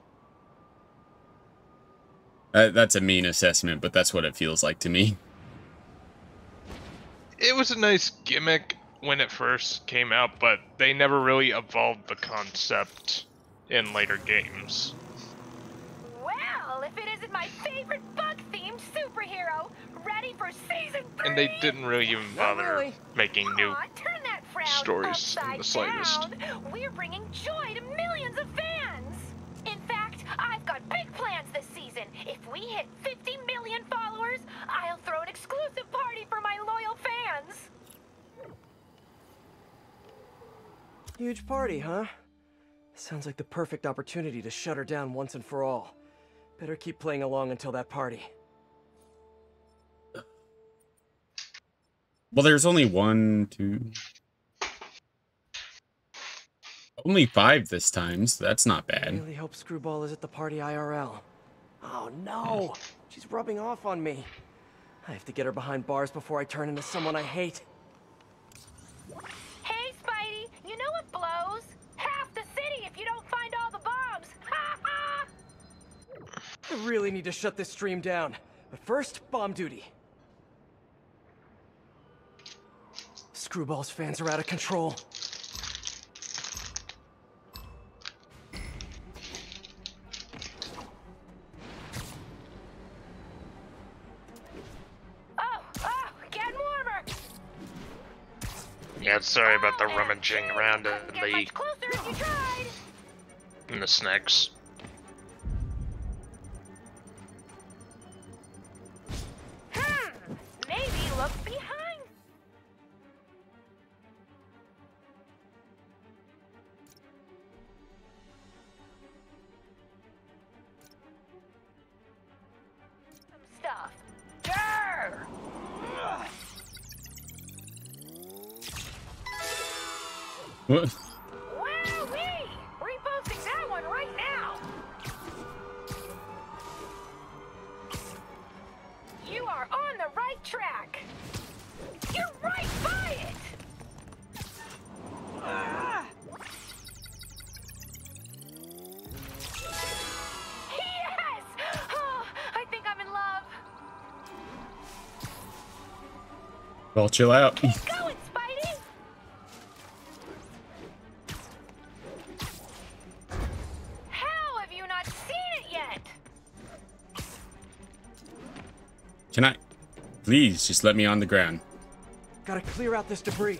That's a mean assessment, but that's what it feels like to me. It was a nice gimmick when it first came out, but they never really evolved the concept in later games. Well, if it isn't my favorite bug-themed superhero, ready for season 3! And they didn't really even bother making new turn that frown stories in the slightest. down. We're bringing joy to millions of fans! In fact, I've got big plans this season. If we hit 50 million followers, I'll throw an exclusive party for my loyal fans! Huge party, huh? Sounds like the perfect opportunity to shut her down once and for all. Better keep playing along until that party. Well, there's only 1, 2... Only 5 this time, so that's not bad. I really hope Screwball is at the party IRL. Oh no! She's rubbing off on me. I have to get her behind bars before I turn into someone I hate. Hey, Spidey, you know what blows? Half the city if you don't find all the bombs! Ha ha! I really need to shut this stream down. But first, bomb duty. Screwball's fans are out of control. Getting warmer! Yeah, sorry about the rummaging around in the snacks. look behind. Stuff. Grr! What? Wowee! Reposting that one right now. You are on the right track. You're right by it. Yes! Oh, I think I'm in love. Well, chill out. Keep going, Spidey. How have you not seen it yet? Can I? Please, just let me on the ground. Gotta clear out this debris.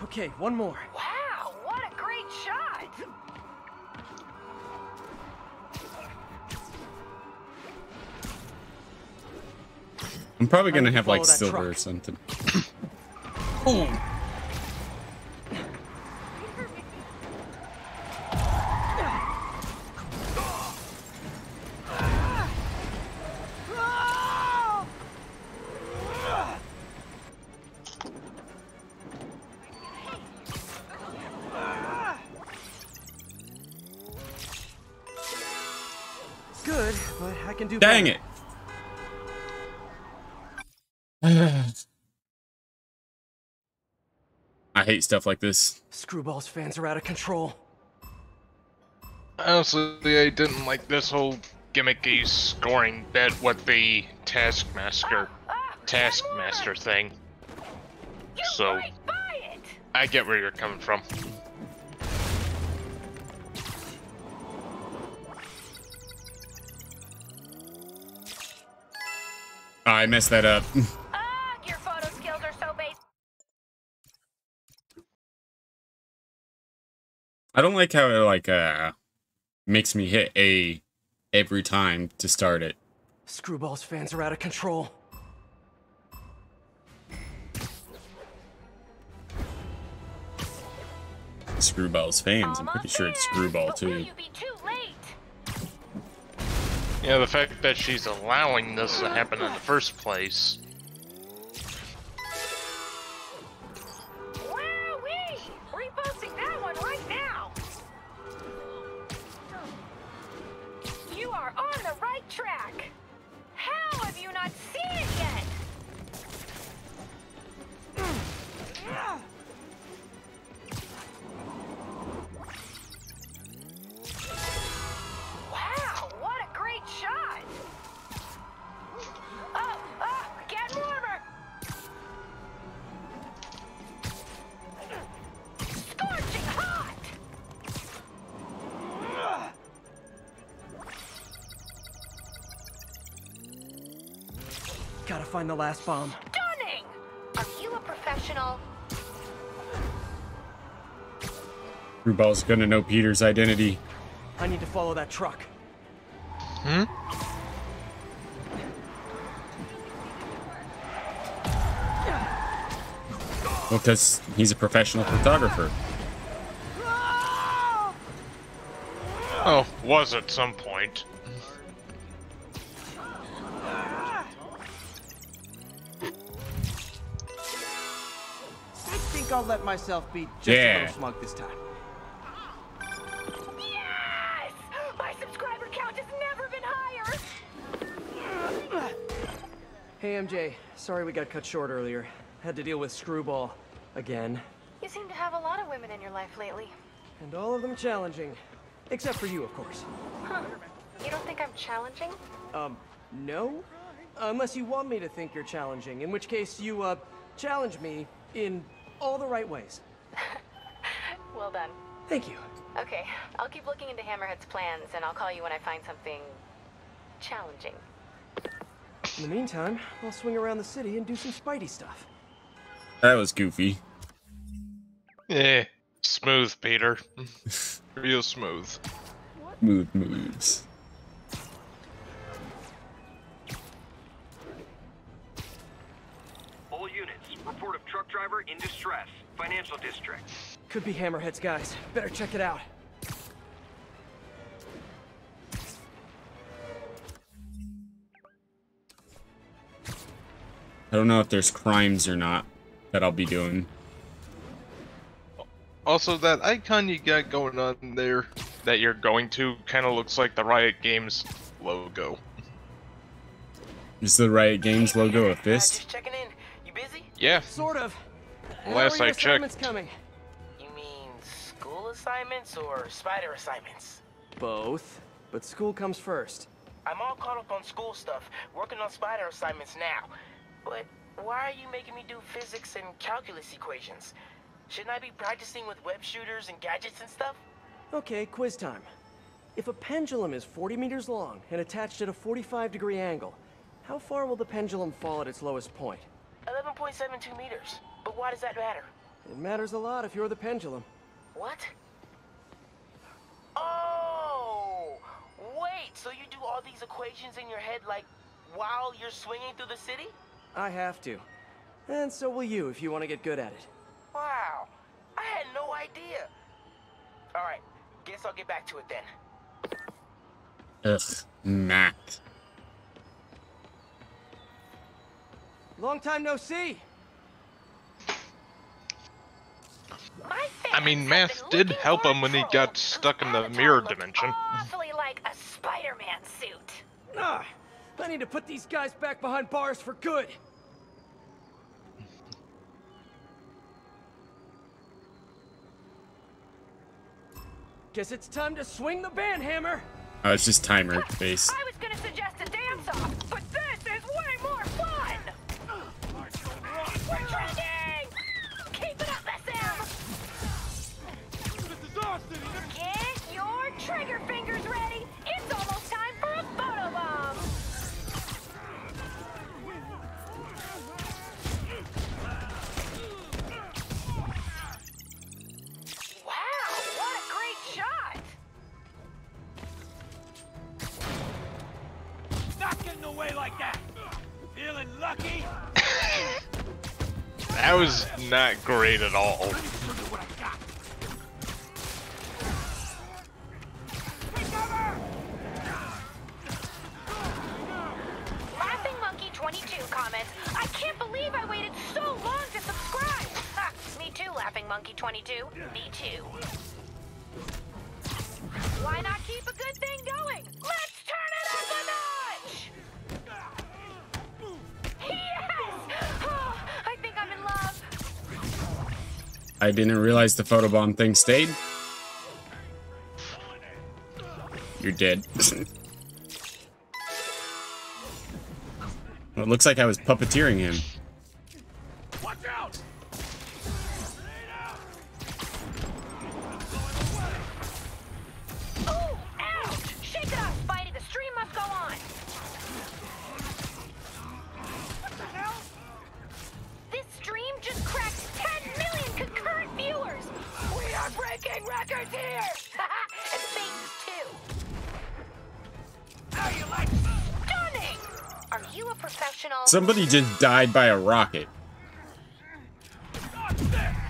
Okay, one more. Wow, what a great shot! I'm probably gonna have like follow that silver truck. or something. Oh. Good, but I can do Dang better. it. I hate stuff like this. Screwball's fans are out of control. Honestly, I didn't like this whole gimmicky scoring bit with the Taskmaster thing. So, I get where you're coming from. I messed that up. Your photo skills are so basic. I don't like how it like makes me hit A every time to start it. Screwball's fans are out of control. Screwball's fans. I'm pretty sure it's Screwball too. Yeah, the fact that she's allowing this to happen in the first place. Wowee! Reposting that one right now. You are on the right track. How have you not seen it yet? Wow, what a great shot! Get warmer! Scorching hot! Gotta find the last bomb. Stunning! Are you a professional? Screwball's gonna know Peter's identity. I need to follow that truck. Hmm? Well, because he's a professional photographer. Oh, was at some point. I think I'll let myself be just a little smug this time. Yes! My subscriber count has never been higher! Hey MJ, sorry we got cut short earlier. Had to deal with Screwball. Again. You seem to have a lot of women in your life lately. And all of them challenging. Except for you, of course. Huh. You don't think I'm challenging? No? Unless you want me to think you're challenging, in which case you, challenge me in all the right ways. Well done. Thank you. Okay, I'll keep looking into Hammerhead's plans, and I'll call you when I find something challenging. In the meantime, I'll swing around the city and do some Spidey stuff. That was goofy. Yeah. Smooth, Peter. Real smooth. Smooth moves. All units, report of truck driver in distress. Financial district. Could be Hammerhead's guys. Better check it out. I don't know if there's crimes or not that I'll be doing. Also, that icon you got going on there that you're going to kind of looks like the Riot Games logo. Is the Riot Games logo a fist? Just checking in. You busy? Yeah. Sort of. Last How are I your assignments checked. coming? You mean school assignments or spider assignments? Both, but school comes first. I'm all caught up on school stuff, working on spider assignments now. But why are you making me do physics and calculus equations? Shouldn't I be practicing with web shooters and gadgets and stuff? Okay, quiz time. If a pendulum is 40 meters long and attached at a 45-degree angle, how far will the pendulum fall at its lowest point? 11.72 meters. But why does that matter? It matters a lot if you're the pendulum. What? Oh! Wait, so you do all these equations in your head like while you're swinging through the city? I have to. And so will you if you want to get good at it. Wow, I had no idea. All right, guess I'll get back to it then. Ugh, Mac. Long time no see. I mean, math did help him when he got stuck in the mirror dimension. Awfully like a Spider-Man suit. Ah, I need to put these guys back behind bars for good. Guess it's time to swing the band hammer. Oh, it's just timer based. I was gonna suggest a dance-off, but this is way more fun! We're trending! Keep it up, SM! Get your trigger fingers ready! It's almost time for a photobomb! Wow, what a great shot! Not getting away like that. Feeling lucky? That was not great at all. Laughing Monkey 22 comments, I can't believe I waited so long to subscribe! Ha, me too, Laughing Monkey 22. Me too. Why not keep a good thing going? Let's turn it up a notch! Yes! Oh, I think I'm in love. I didn't realize the photobomb thing stayed. You're dead. Well, it looks like I was puppeteering him. Watch out! Oh, ouch! Shake it off, Spidey. The stream must go on. What the hell? This stream just cracked 10 million concurrent viewers. We are breaking records here. And Satan's too. How you like? Stunning. Are you a professional? Somebody just died by a rocket.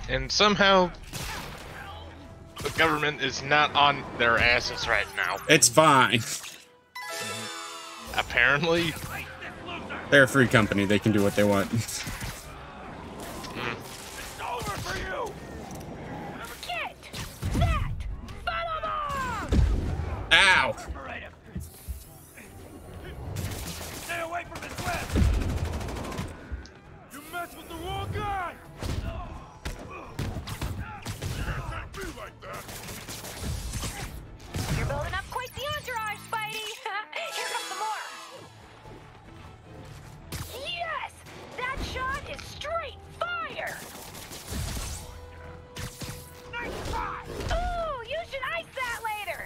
And somehow, the government is not on their asses right now. It's fine. Apparently. They're a free company. They can do what they want. It's over for you! Get that photobomb! Ow! Stay away from his web! You mess with the wrong guy! You're building up quite the entourage, Spidey. Here comes some more. Yes! That shot is straight fire! Nice shot! Ooh, you should ice that later!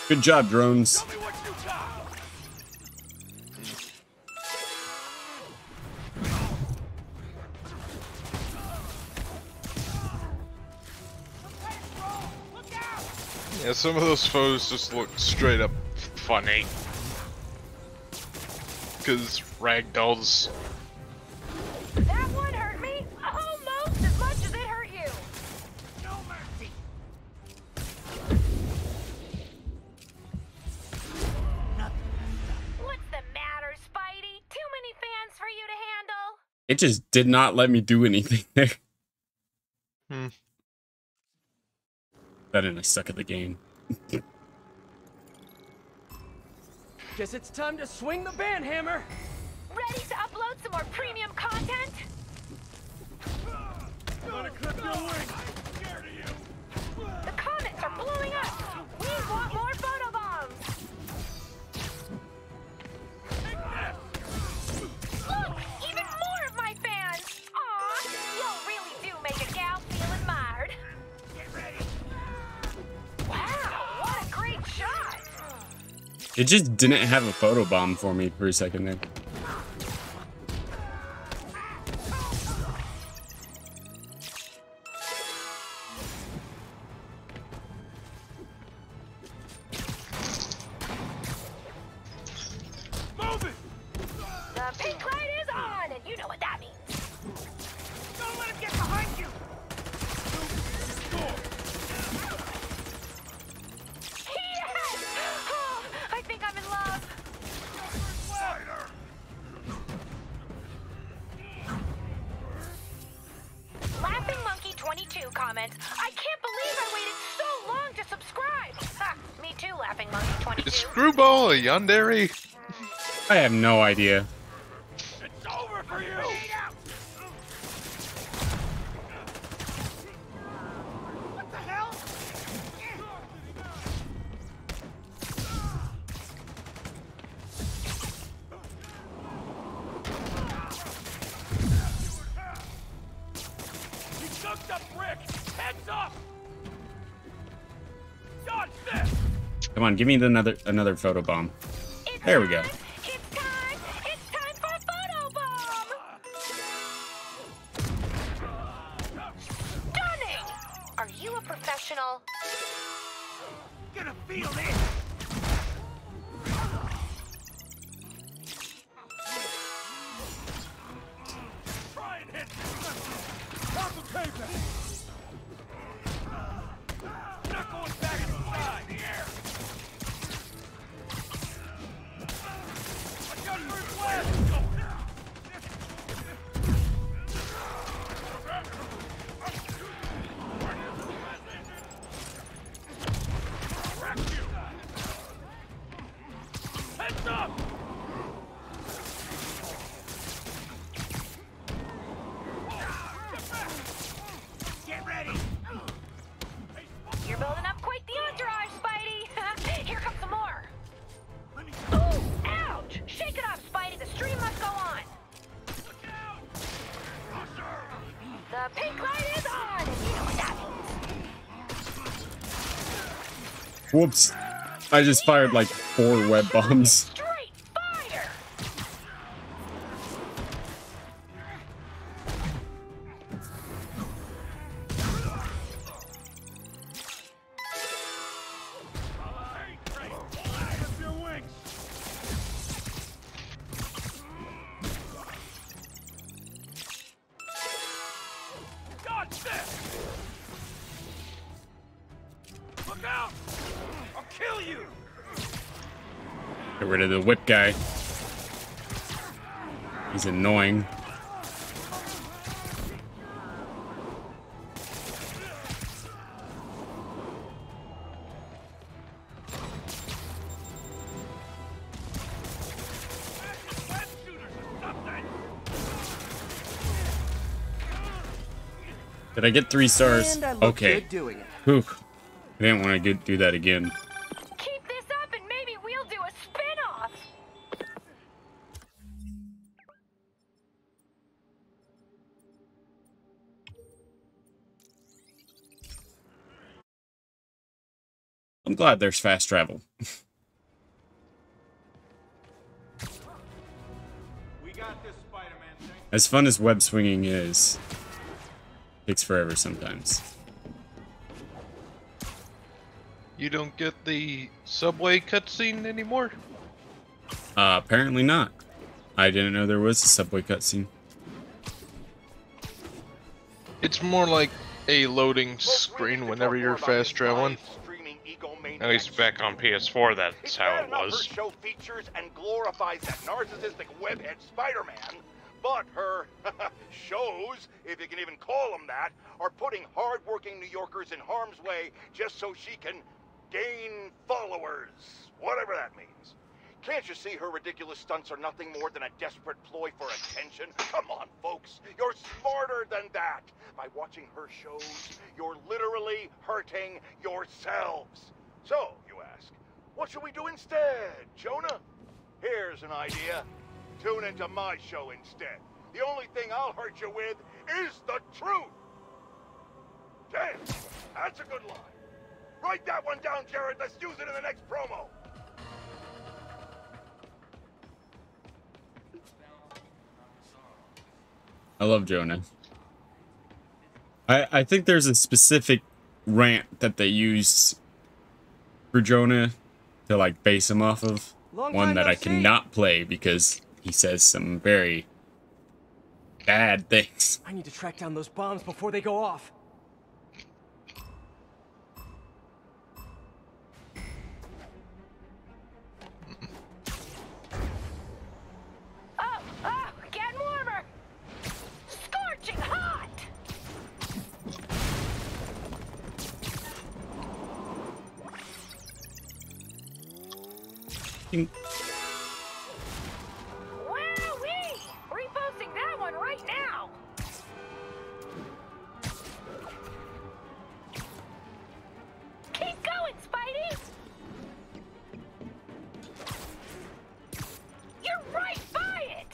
Good job, drones. Yeah, some of those foes just look straight up funny. Because ragdolls. That one hurt me almost as much as it hurt you. No mercy. What's the matter, Spidey? Too many fans for you to handle? It just did not let me do anything there. That and I suck at the game. Guess it's time to swing the ban hammer. Ready to upload some more premium content? Gotta clip your wings. I'm scared of you. The comments are blowing up. We want more photobombs. Look, even more of my fans. Aw, y'all really do make a gal feel admired. Get ready. Wow, what a great shot. It just didn't have a photobomb for me for a second there. Move it! The pink light is on, and you know what that means. Don't let him get behind you. Yes! Oh, I think I'm in love. Laughing Monkey 22 comments, I can't believe I waited so long to subscribe. Ha, me too, Laughing Monkey 22. Is Screwball a yandere? I have no idea. It's over for you. What the hell? He chucked a brick. Heads up. Dodge this. Come on, give me another photobomb. There we go. It's time! It's time for photobomb! Stunning! Are you a professional? Gonna feel it. Try and hit me. Pop a paper. Not going back inside the air. I got first blast. Go. Heads up! Get ready! You're building up quite the entourage, Spidey! Here comes some more! Ooh! Ouch! Shake it off, Spidey! The stream must go on! The pink light is on! And you know what that means! Whoops. I just fired like 4 web bombs. Straight fire! Your wings. Dodge this! Look out! I'll kill you! Get rid of the whip guy. He's annoying. Did I get 3 stars? And I look Okay. good doing it. Whew. I didn't want to do that again. I'm glad there's fast travel. We got this, Spider-Man. As fun as web swinging is, it takes forever sometimes. You don't get the subway cutscene anymore? Apparently not. I didn't know there was a subway cutscene. It's more like a loading screen whenever you're fast traveling. At least back on PS4, that's how it was. Her show features and glorifies that narcissistic webhead Spider-Man, but her shows, if you can even call them that, are putting hard-working New Yorkers in harm's way just so she can gain followers, whatever that means. Can't you see her ridiculous stunts are nothing more than a desperate ploy for attention? Come on, folks, you're smarter than that. By watching her shows, you're literally hurting yourselves. So, you ask, what should we do instead, Jonah? Here's an idea. Tune into my show instead. The only thing I'll hurt you with is the truth. Damn, that's a good line. Write that one down, Jared. Let's use it in the next promo. I love Jonah. I think there's a specific rant that they use for Jonah to like base him off of. One that I cannot play because he says some very bad things. I need to track down those bombs before they go off. Getting warmer. Scorching hot. Wowee! Reposting that one right now. Keep going, Spidey. You're right by it.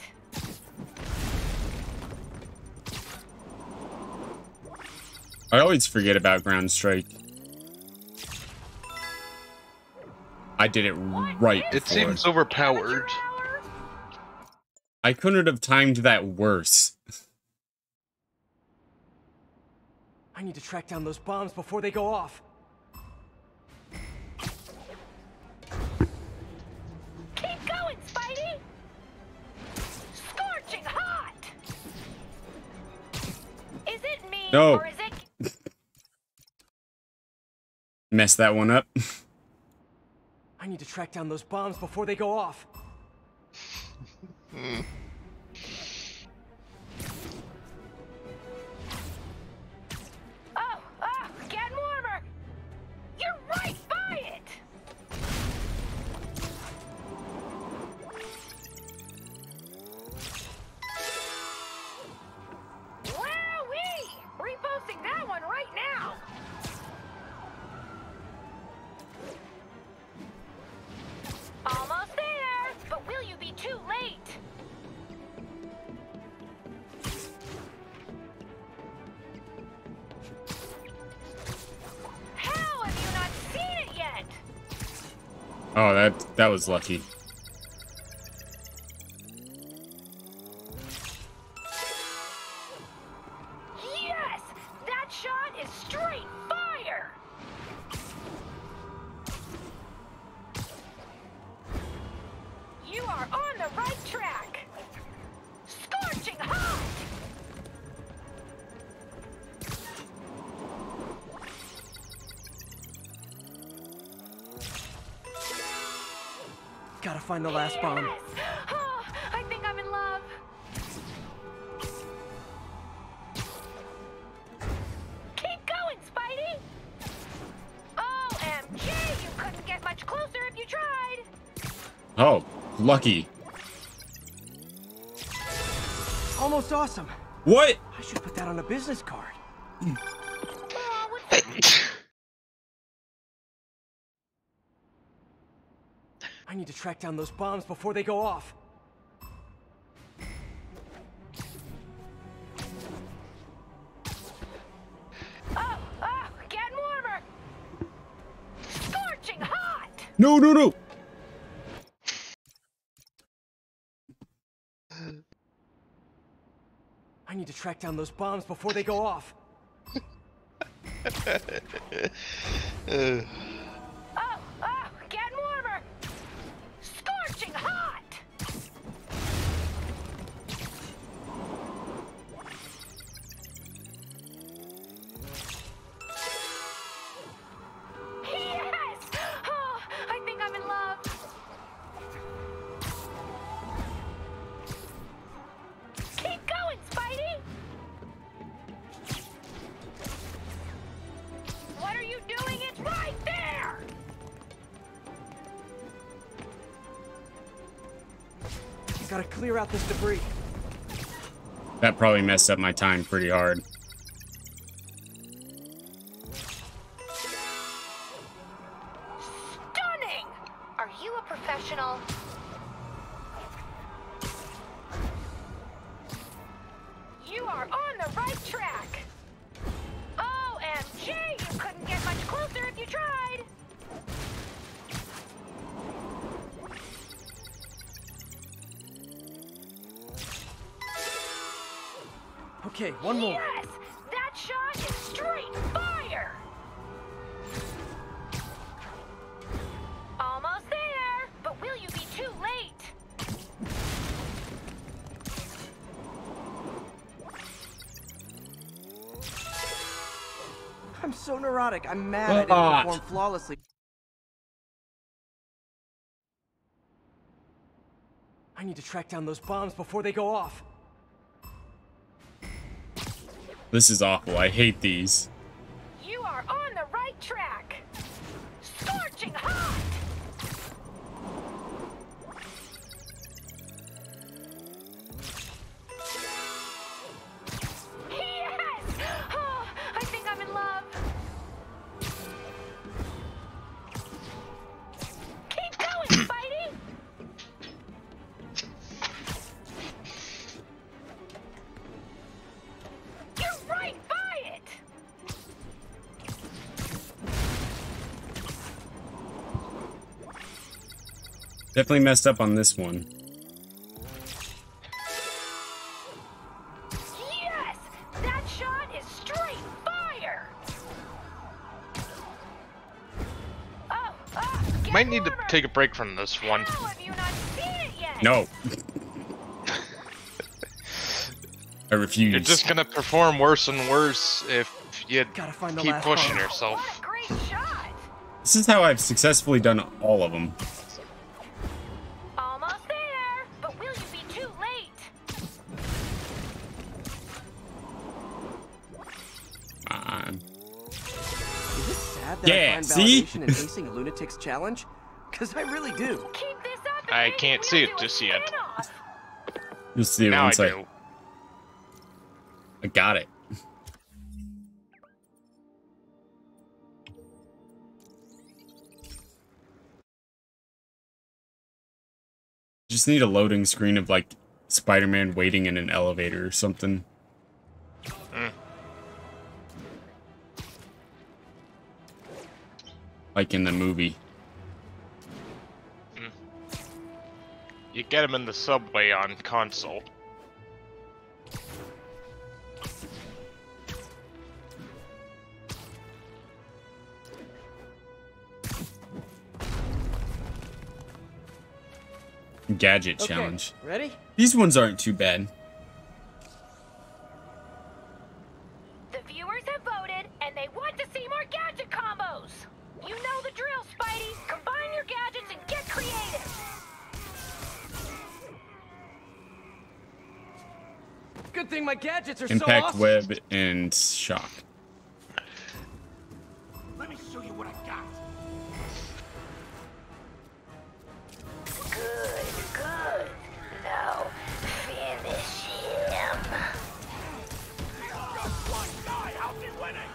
I always forget about Ground Strike. I did it right before. It seems overpowered. I couldn't have timed that worse. I need to track down those bombs before they go off. Keep going, Spidey. Scorching hot. Is it me No. or is it... Messed that one up. I need to track down those bombs before they go off. Getting warmer. You're right by it. Wowee! Reposting that one right now. Almost there, but will you be too late? How have you not seen it yet? Oh, that was lucky. Yes! That shot is straight fire! You are on the right track! Scorching hot! Gotta find the last bomb. Yes! Oh, I think I'm in love. Keep going, Spidey! OMG, you couldn't get much closer if you tried! Oh, lucky. Almost awesome. What? I should put that on a business card. I need to track down those bombs before they go off. Getting warmer. No, no, no! I need to track down those bombs before they go off. Oh, getting warmer. Scorching hot. Yes! Oh, I think I'm in love. Keep going, Spidey. What are you doing? It's right there! You gotta clear out this debris. That probably messed up my time pretty hard. Stunning! Are you a professional? You are on the right track. OMG, you couldn't get much closer if you tried. Okay, one more. Yes! That shot is straight fire! Almost there, but will you be too late? I'm so neurotic. I'm mad I didn't perform flawlessly. I need to track down those bombs before they go off. This is awful. I hate these. You are on the right track. Scorching hot! Yes! Oh, I think I'm in love. Keep going, Spidey! You're right by it! Definitely messed up on this one. Yes! That shot is straight fire! Oh, Might need to take a break from this one. how have you not seen it yet? No. I refuse. You're just gonna perform worse and worse if you keep pushing yourself. What a great shot! This is how I've successfully done all of them. Almost there, but will you be too late? Is it sad that Yeah, I find see? validation in acing a lunatic's challenge? Because I really do. Keep this up. I can't see it just yet. You'll see it Now once I do. I got it. Just need a loading screen of like Spider-Man waiting in an elevator or something. Like in the movie. You get him in the subway on console. Gadget Okay, challenge. ready? These ones aren't too bad. The viewers have voted, and they want to see more gadget combos. You know the drill, Spidey. Combine your gadgets and get creative. Good thing my gadgets are Impact, so awesome. web, and shock. Let me show you what I got. Good. Now, finish him. Just one guy out there winning.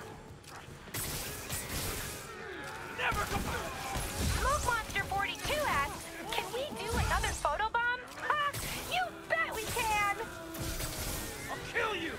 Never Smoke Monster 42 asks, can we do another photobomb? Ha! You bet we can! I'll kill you.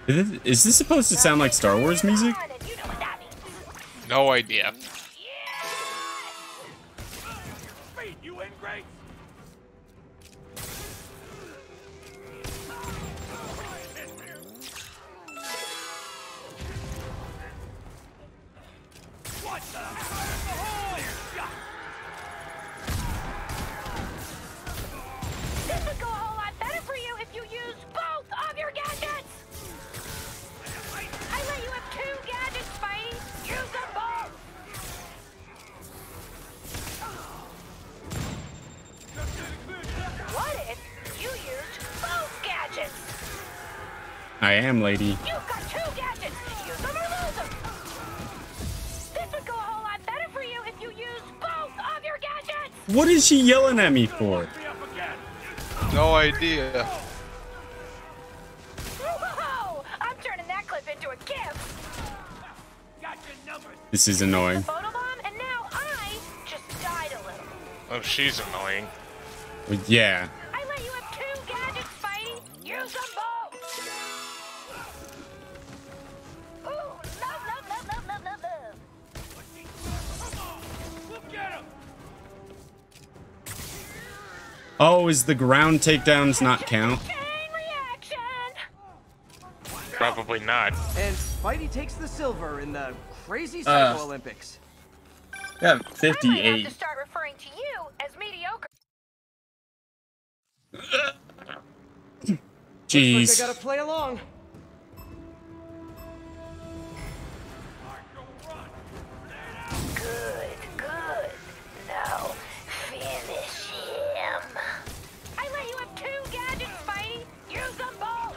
Is this supposed to sound like Star Wars music? No idea. You in, Grace? What the? This would go a whole lot better for you if you use both of your gadgets! I let you have 2 gadgets, Spidey! Use them both! What if you used both gadgets? I am, lady. You've got 2 gadgets! Use them or lose them! This would go a whole lot better for you if you used both of your gadgets! What is she yelling at me for? No idea. Whoa! I'm turning that clip into a GIF! This is annoying. Photobomb, and now I just died a little. Oh, she's annoying. Well, yeah. I let you have 2 gadgets, Spidey! Use them both! Ooh, love, love, love, love, love, love, love! Look at him! Oh, is the ground takedowns not count? Probably not. And Spidey takes the silver in the crazy Psycho Olympics. Yeah, I might have 58. to start referring to you as mediocre. Jeez. Looks like I gotta play along. Good, good. Now, finish him. I let you have 2 gadgets, Spidey. Use them both.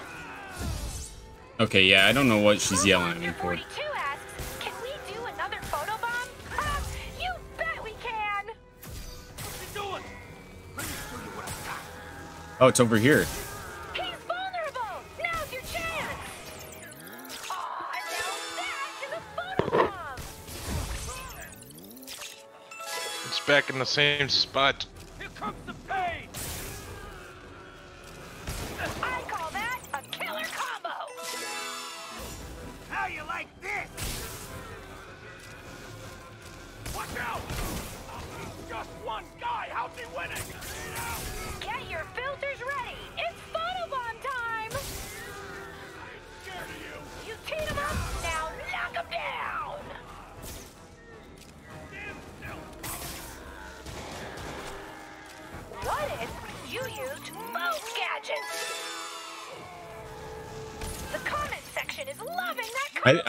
Okay, yeah, I don't know what she's yelling at me for. 42 asks, can we do another photobomb? You bet we can. What's he doing? Let me show you what I got. Oh, it's over here. He's vulnerable. Now's your chance. Oh, and now that is a photobomb. It's back in the same spot. Here comes the pain! I call that a killer combo. How you like this? Watch out! Just one guy! How's he winning? Get your filters ready. It's photobomb time. I ain't scared of you! You teed him up. Now knock him down. Damn self! What if you used both gadgets? The comment section is loving that combo.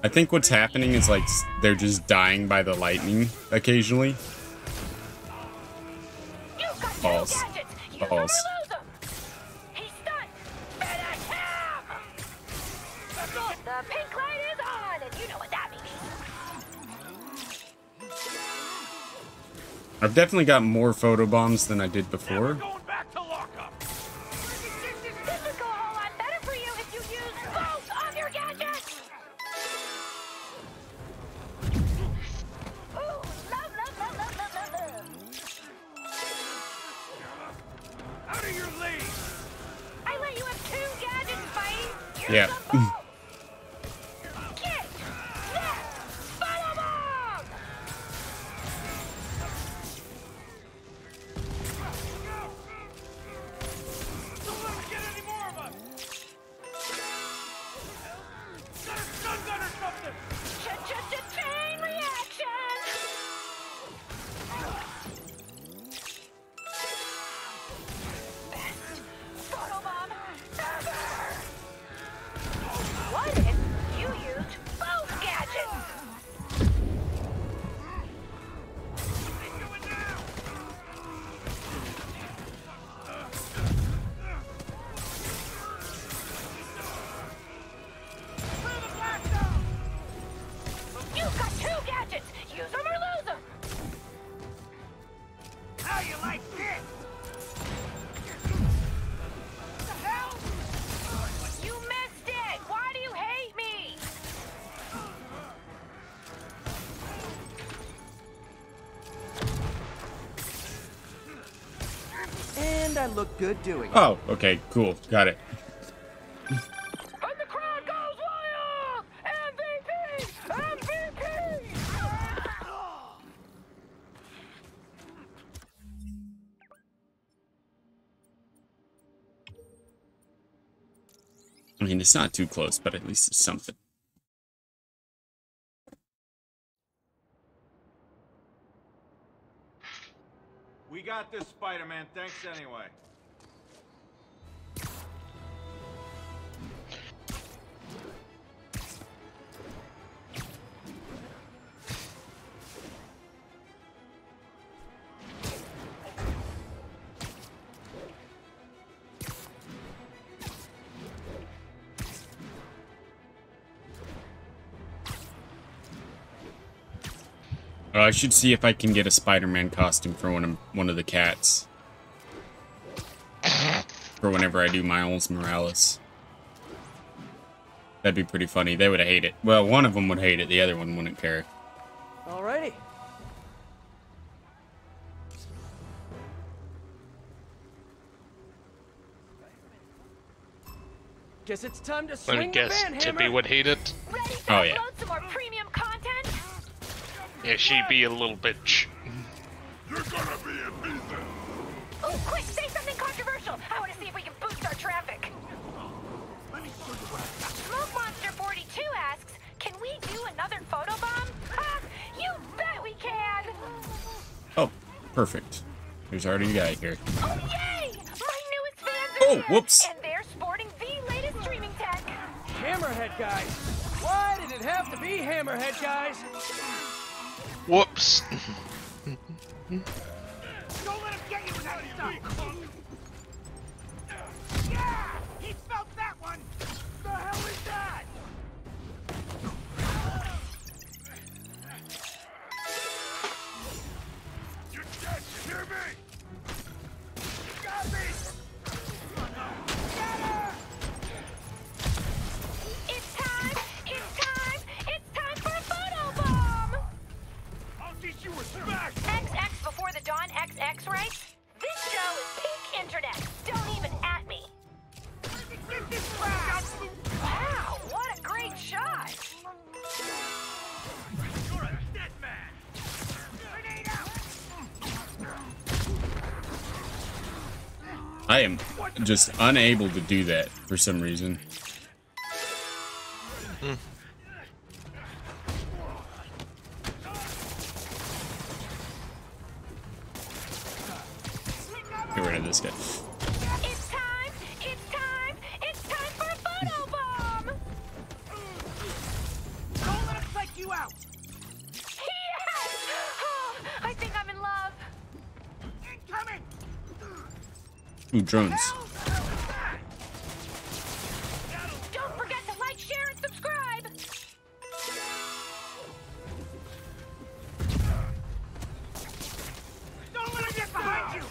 I think what's happening is like they're just dying by the lightning occasionally. You've got 2 Balls. gadgets. Use them or Balls. lose them. He's stunned. Finish him. The pink light is on, and you know what that means. I've definitely got more photobombs than I did before. Going back to lockup! This would go a whole lot better for you if you used both of your gadgets. Ooh, love, love, love, love, love, love, love. Out of your league! I let you have 2 gadgets, Spidey. Use Yeah. them both. Get that photobomb! Don't let him get any more of us! Got a stun gun or something! Chain reaction! Best photobomb ever! What if you used both gadgets? You've got 2 gadgets! Use them or lose them! How you like this? What the hell? You missed it! Why do you hate me? And I look good doing it. Oh, okay, cool. Got it. I mean, it's not too close, but at least it's something. We got this, Spider-Man. Thanks anyway. I should see if I can get a Spider-Man costume for one of the cats. For whenever I do Miles Morales. That'd be pretty funny. They would hate it. Well, one of them would hate it. The other one wouldn't care. Alrighty. Guess it's time to swing Let me guess, the van Tippy hammer. would hate it. Oh yeah. Some more premium content? Yeah, she'd be a little bitch. You're gonna be in me then. Oh, quick, say something controversial. I want to see if we can boost our traffic. Smoke Monster 42 asks, can we do another photobomb? Ha! You bet we can! Oh, perfect. There's already a guy here. Oh, yay! My newest fans are Oh, here, whoops. and they're sporting the latest streaming tech. Hammerhead guys. Why did it have to be Hammerhead guys? Whoops. Don't let him get you with that stuff! Yeah! He felt that one! The hell is that? You're dead, you hear me? You got me! Get her! It's time! It's time! It's time for a photobomb! I'll teach you respect! XX before the dawn XX, right? This show is peak internet. Don't even at me. Get this crap! Wow, what a great shot! You're a dead man! Grenade out! I am just unable to do that for some reason. Get rid of this guy. It's time! It's time! It's time for a photobomb! Don't let him psych you out! Yes! Oh, I think I'm in love. Incoming! Ooh, drones. Don't forget to like, share, and subscribe! Don't let him get behind you!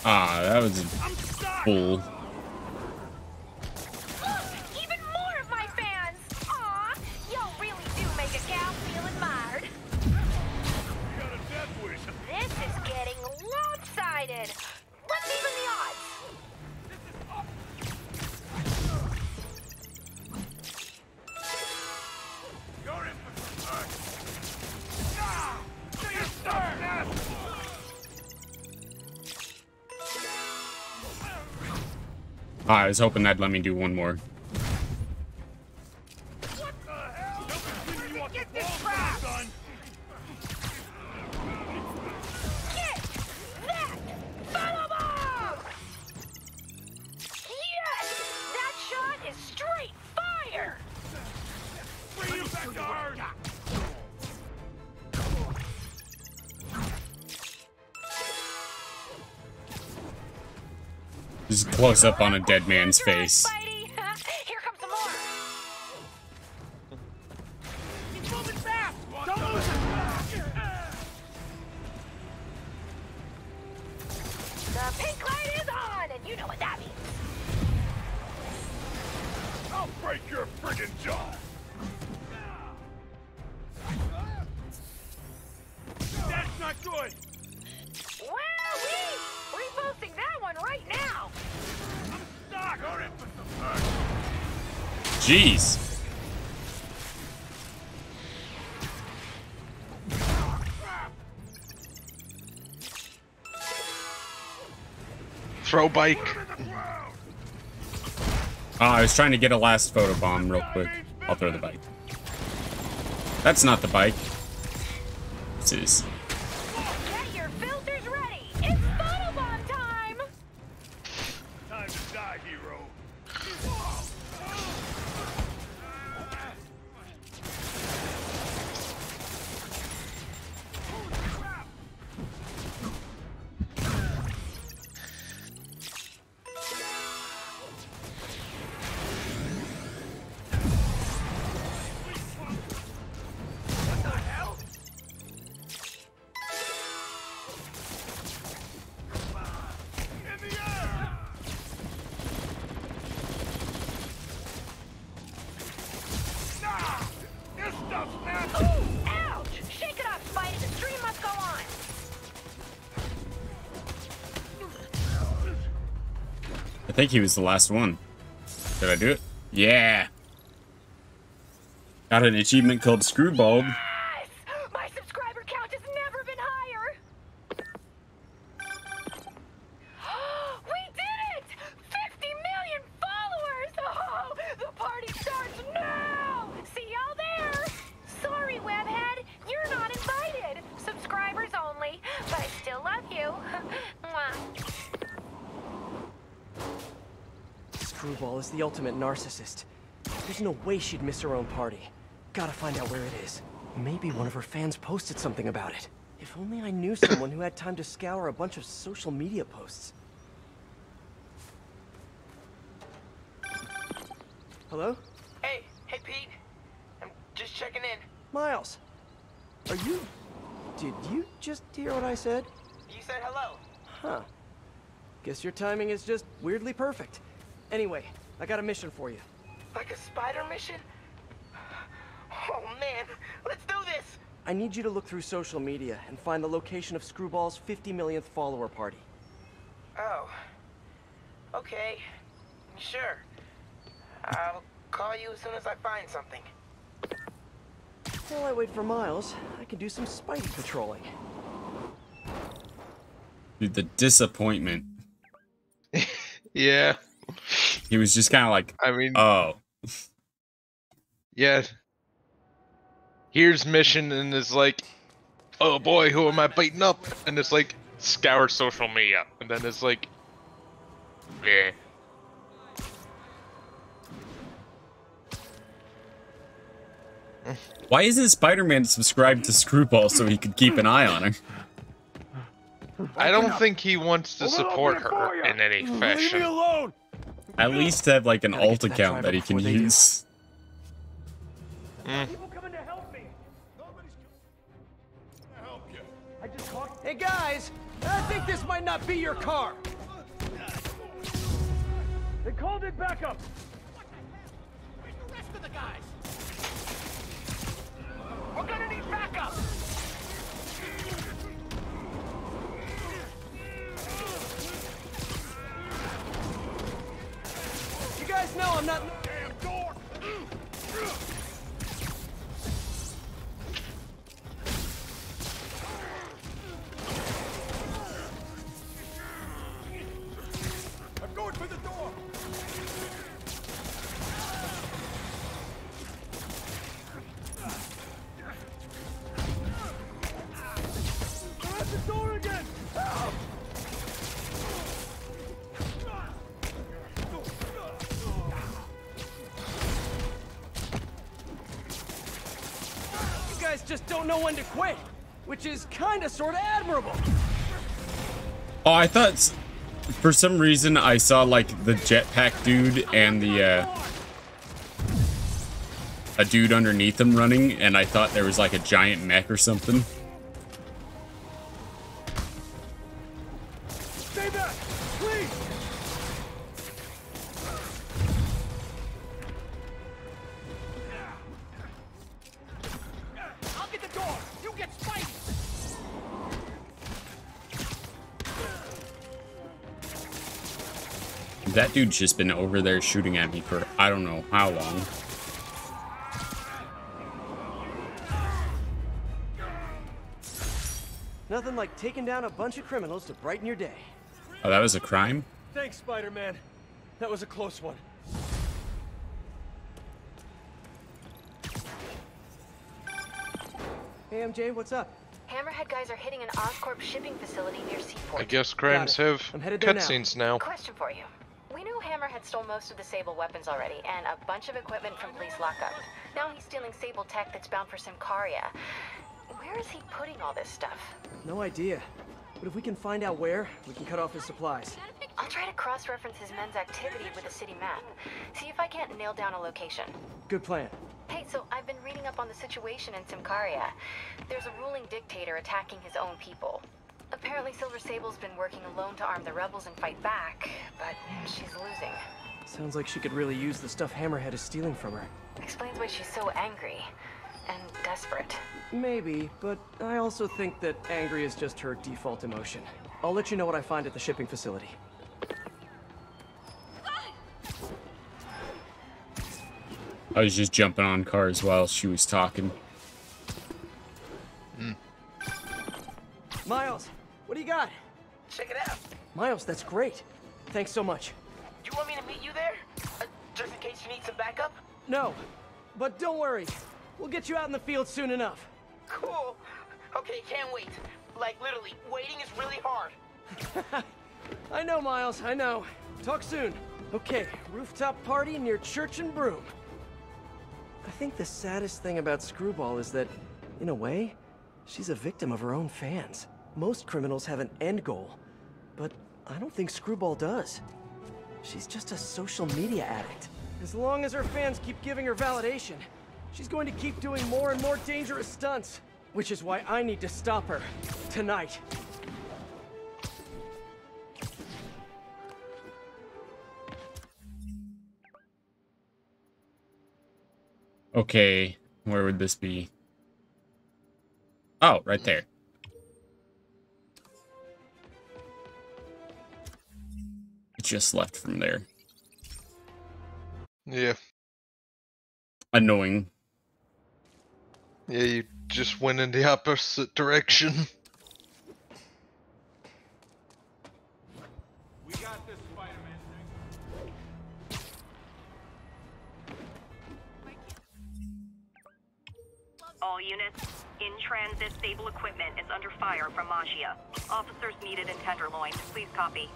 Ah, that was a fool. Even more of my fans! Aw, y'all really do make a gal feel admired. You got a death wish. This is getting lopsided. Let's even the odds. You're in for some hurt. Ah! Do your stuff, Ness! I was hoping that'd let me do one more. What the hell? Where did you get this crap? Son? Get that photobomb! Yes! That shot is straight fire! Bring you back to Earth! Just close up on a dead man's face. Spidey! Here comes some more! He's moving fast! Don't lose him! The pink light is on, and you know what that means. I'll break your friggin' jaw! That's not good! Wowee! Reposting that one right now! I'm stuck! You're in for some hurt! Jeez. Throw bike. I was trying to get a last photo bomb real quick. I'll throw the bike. That's not the bike. This is. Get your filters ready. It's photobomb time. Time to die, hero. I think he was the last one. Did I do it? Yeah. Got an achievement called Screwball. Yes! My subscriber count has never been higher. We did it! 50 million followers! Oh, the party starts now! See y'all there! Sorry, Webhead, you're not invited. Subscribers only, but I still love you. Mwah. Screwball is the ultimate narcissist. There's no way she'd miss her own party. Gotta find out where it is. Maybe one of her fans posted something about it. If only I knew someone who had time to scour a bunch of social media posts. Hello? Hey Pete. I'm just checking in. Miles! Are you... Did you just hear what I said? You said hello. Huh. Guess your timing is just weirdly perfect. Anyway, I got a mission for you. Like a spider mission? Oh man, let's do this! I need you to look through social media and find the location of Screwball's 50 millionth follower party. Oh. Okay. Sure. I'll call you as soon as I find something. While I wait for Miles, I can do some Spidey patrolling. Dude, the disappointment. Yeah. He was just kind of like, I mean, oh. Yeah. Here's mission, and it's like, oh boy, who am I beating up? And it's like, scour social media. And then it's like, yeah. Why isn't Spider-Man subscribed to Screwball so he could keep an eye on her? I don't think he wants to support her in any fashion. Leave me alone! At least have like an alt account that he can use. People coming to help me. Nobody's coming to help you. I just called. Hey guys, I think this might not be your car. They called it backup. Where's the rest of the guys? We're gonna need backup. You guys know I'm not. Damn door. I'm going for the door. They're at the door again. Help! You guys just don't know when to quit, which is kinda sorta admirable. Oh, I thought for some reason I saw like the jetpack dude and the a dude underneath him running, and I thought there was like a giant mech or something. Stay back, please. I'll get the door. You get Spidey. That dude's just been over there shooting at me for I don't know how long. Nothing like taking down a bunch of criminals to brighten your day. Oh, that was a crime? Thanks, Spider-Man. That was a close one. Hey, MJ, what's up? Hammerhead guys are hitting an Oscorp shipping facility near Seaport. I guess crimes have cutscenes now. Question for you. We know Hammerhead stole most of the Sable weapons already, and a bunch of equipment from police lockup. Now he's stealing Sable tech that's bound for Symkaria. Where is he putting all this stuff? No idea. But if we can find out where, we can cut off his supplies. I'll try to cross-reference his men's activity with the city map. See if I can't nail down a location. Good plan. Hey, so I've been reading up on the situation in Symkaria. There's a ruling dictator attacking his own people. Apparently Silver Sable's been working alone to arm the rebels and fight back, but she's losing. Sounds like she could really use the stuff Hammerhead is stealing from her. Explains why she's so angry and desperate. Maybe, but I also think that angry is just her default emotion. I'll let you know what I find at the shipping facility. I was just jumping on cars while she was talking. Miles, what do you got? Check it out. Miles, that's great. Thanks so much. Do you want me to meet you there? Just in case you need some backup? No, but don't worry. We'll get you out in the field soon enough. Cool. Okay, can't wait. Like, literally, waiting is really hard. I know, Miles, I know. Talk soon. Okay, rooftop party near Church and Broom. I think the saddest thing about Screwball is that, in a way, she's a victim of her own fans. Most criminals have an end goal, but I don't think Screwball does. She's just a social media addict. As long as her fans keep giving her validation, she's going to keep doing more and more dangerous stunts. Which is why I need to stop her. Tonight. Okay, where would this be? Oh, right there. Just left from there. Yeah. Annoying. Yeah, you just went in the opposite direction. We got this, Spider-Man thing. All units, in-transit Sable equipment is under fire from Magia. Officers needed in Tenderloin. Please copy.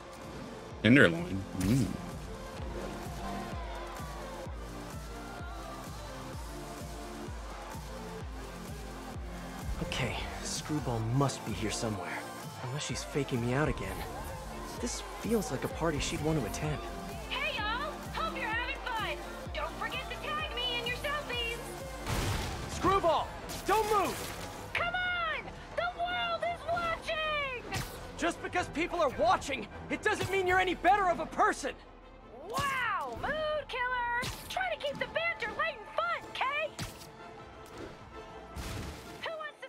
Tenderloin? Mm. Okay, Screwball must be here somewhere. Unless she's faking me out again. This feels like a party she'd want to attend. Hey y'all! Hope you're having fun! Don't forget to tag me in your selfies! Screwball! Don't move! Come on! The world is watching! Just because people are watching, it doesn't mean you're any better of a person! Wow! Mood killer! Try to keep the banter light and fun, Kay! Who wants to...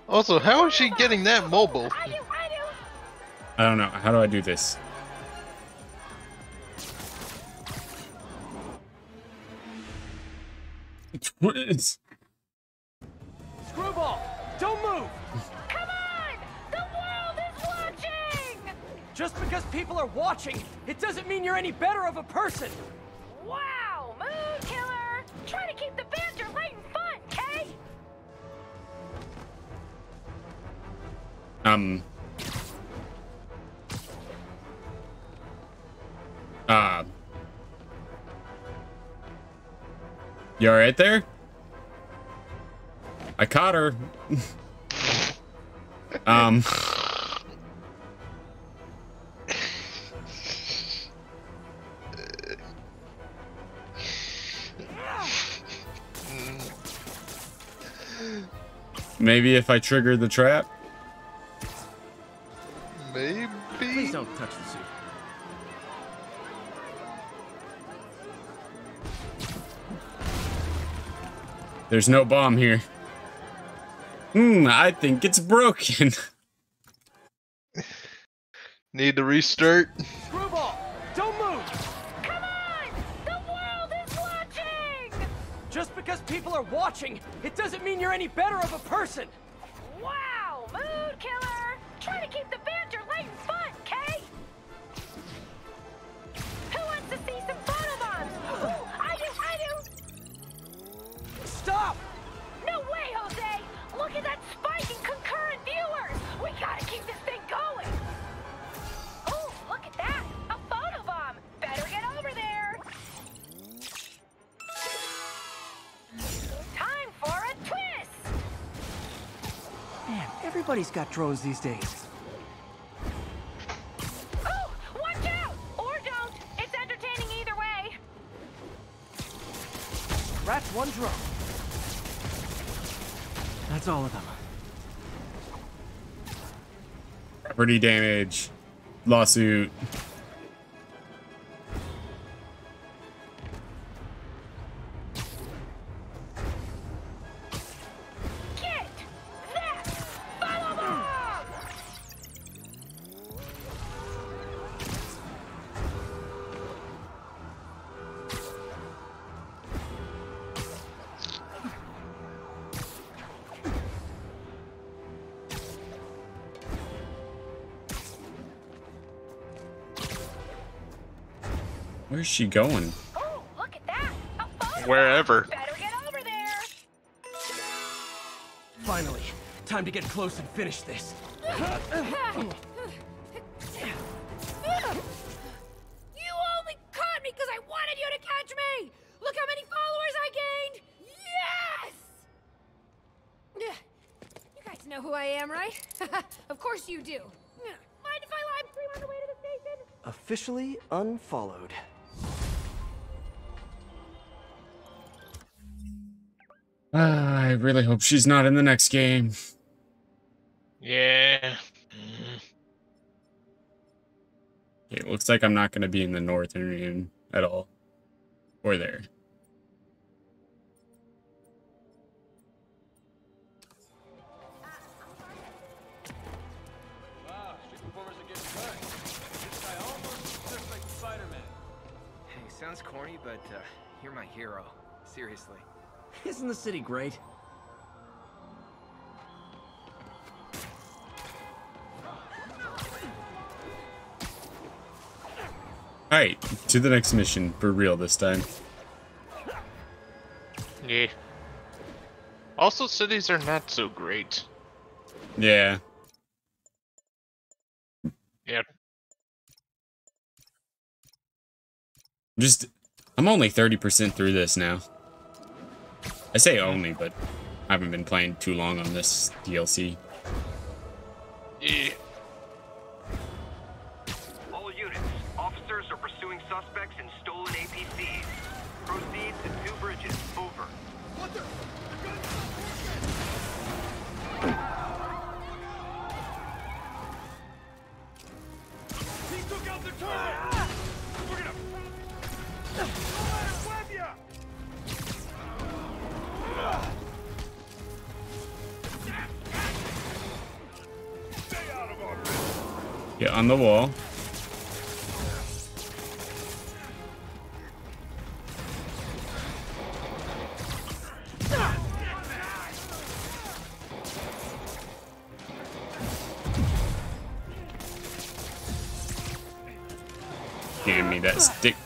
Also, how is she getting that mobile? I don't know. How do I do this? What is... Screwball! Don't move! Come on! The world is watching! Just because people are watching, it doesn't mean you're any better of a person! Wow! Mood killer! Try to keep the banter light and fun, Kay! You alright there? I caught her. Maybe if I trigger the trap? Maybe? Please don't touch the suit. There's no bomb here. I think it's broken. Need to restart? Screwball! Don't move! Come on! The world is watching! Just because people are watching, it doesn't mean you're any better of a person! Wow! Mood killer! Try to keep the banter light and fun, Kay! Who wants to see some photobombs? Everybody's got drones these days. Oh, watch out! Or don't. It's entertaining either way. That's one drone. That's all of them. Property damage. Lawsuit. Where's she going? Oh, look at that! Wherever. Better get over there. Finally, time to get close and finish this. You only caught me because I wanted you to catch me! Look how many followers I gained! Yes! You guys know who I am, right? Of course you do. Mind if I live stream on the way to the station? Officially unfollowed. I really hope she's not in the next game. Yeah. It looks like I'm not going to be in the northern region at all. Or there. Wow, street performers are getting cut. This guy almost looks like Spider-Man. Hey, sounds corny, but you're my hero. Seriously. Isn't the city great? Alright, to the next mission, for real this time. Yeah. Also, cities are not so great. Yeah. Yeah. I'm only 30% through this now. I say only, but I haven't been playing too long on this DLC. Yeah. All units, officers are pursuing suspects in stolen APCs. Proceed to 2 bridges. Over. What the? He took out the turret! We're gonna... Web ya! Stay out of our business! Get on the wall. Give me that stick.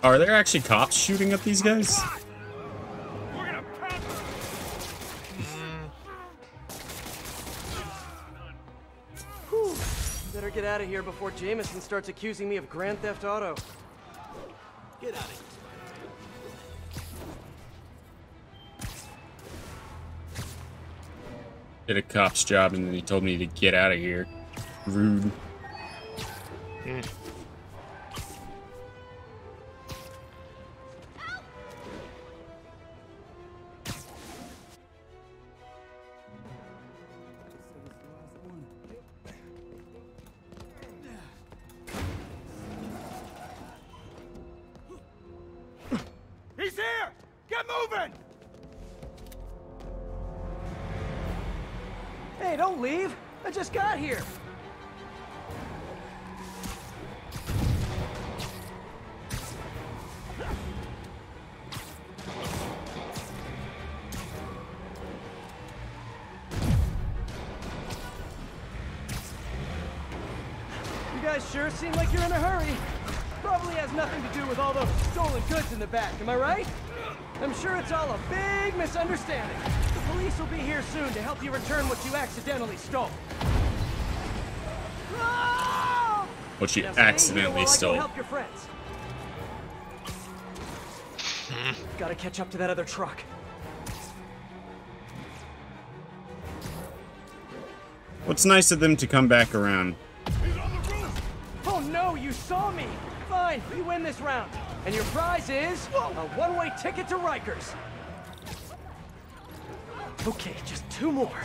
Are there actually cops shooting at these guys? Whew. Better get out of here before Jameson starts accusing me of Grand Theft Auto. Get out of here. Did a cop's job and then he told me to get out of here. Rude. He's here! Get moving! Hey, don't leave! I just got here! You guys sure seem like you're in a hurry. Probably has nothing to do with all those stolen goods in the back, am I right? I'm sure it's all a big misunderstanding. The police will be here soon to help you return what you accidentally stole. What she Now stay accidentally here while I stole. go help your friends. Gotta catch up to that other truck. What's nice of them to come back around. Oh no, you saw me! Fine, you win this round. And your prize is a one-way ticket to Rikers. Okay, just 2 more.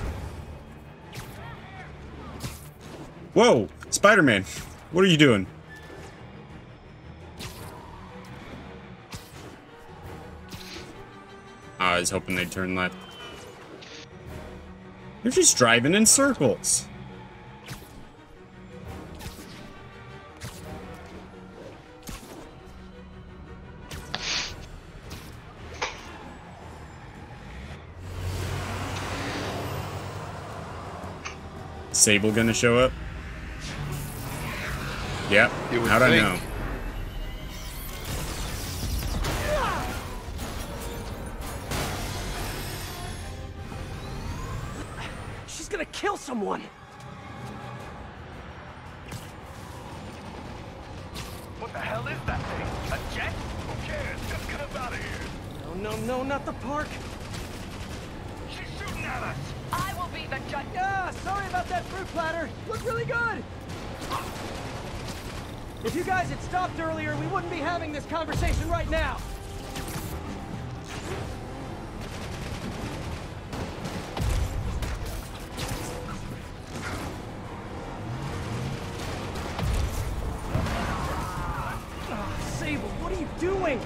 Whoa! Spider-Man! What are you doing? I was hoping they'd turn left. They're just driving in circles. Sable gonna show up? Yep. How'd I know? She's gonna kill someone. What the hell is that thing? A jet? Who cares? Just get us out of here. No, no, no, not the park. She's shooting at us. I will be the judge. Ah, sorry about that fruit platter. Looked really good. If you guys had stopped earlier, we wouldn't be having this conversation right now. Sable, what are you doing?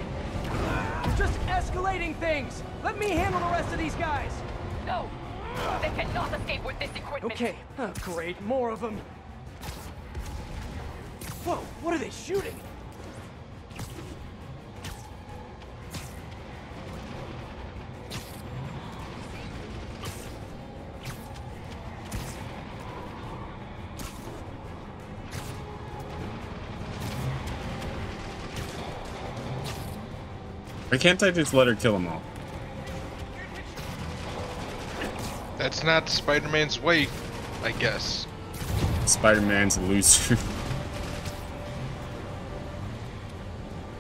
You're just escalating things. Let me handle the rest of these guys. No, they cannot escape with this equipment. Okay. Oh, great. More of them. Whoa, what are they shooting? Why can't I just let her kill them all? That's not Spider-Man's way, I guess. Spider-Man's a loser.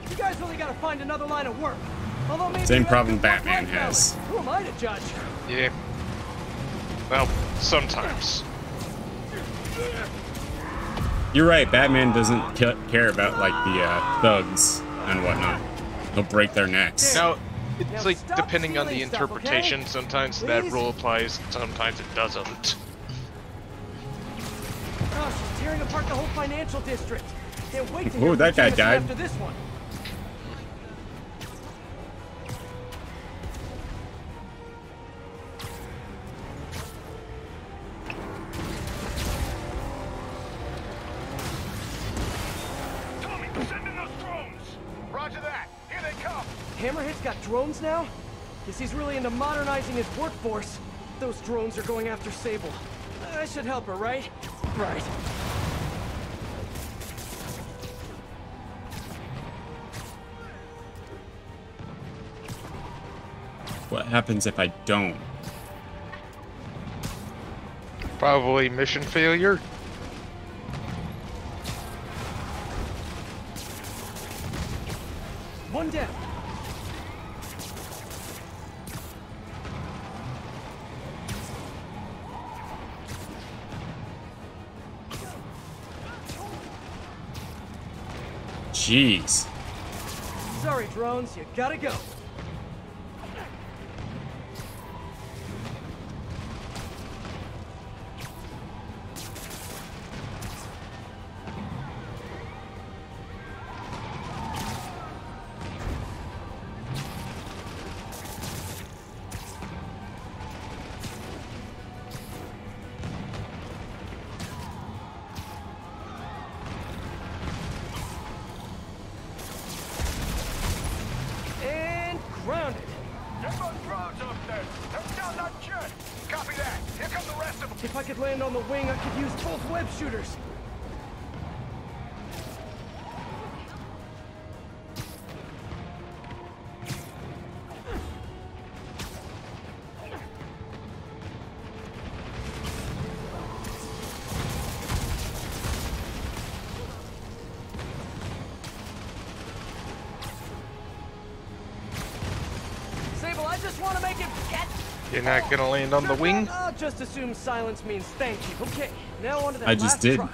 You guys really gotta find another line of work. Although maybe Same you have problem good Batman work-life has. balance. Who am I to judge? Yeah. Well, sometimes. You're right, Batman doesn't care about, like, the thugs and whatnot. They'll break their necks. Now, it's like, depending on the interpretation, sometimes that rule applies, sometimes it doesn't. Oh, she's tearing apart the whole financial district. Can't wait to hear Ooh, what that guy she has died. after this one. Tommy, send in those drones. Roger that. Here they come. Hammerhead's got drones now? Guess he's really into modernizing his workforce. Those drones are going after Sable. I should help her, right? Right. What happens if I don't? Probably mission failure. One down. Jeez. Sorry, drones, you gotta go. And grounded. Get those drones up there. Take down that jet. Copy that. Here come the rest of them. If I could land on the wing, I could use both web shooters. just want to make him get... You're not gonna land on the wing? I'll just assume silence means thank you. Okay, now onto that I just last did. truck.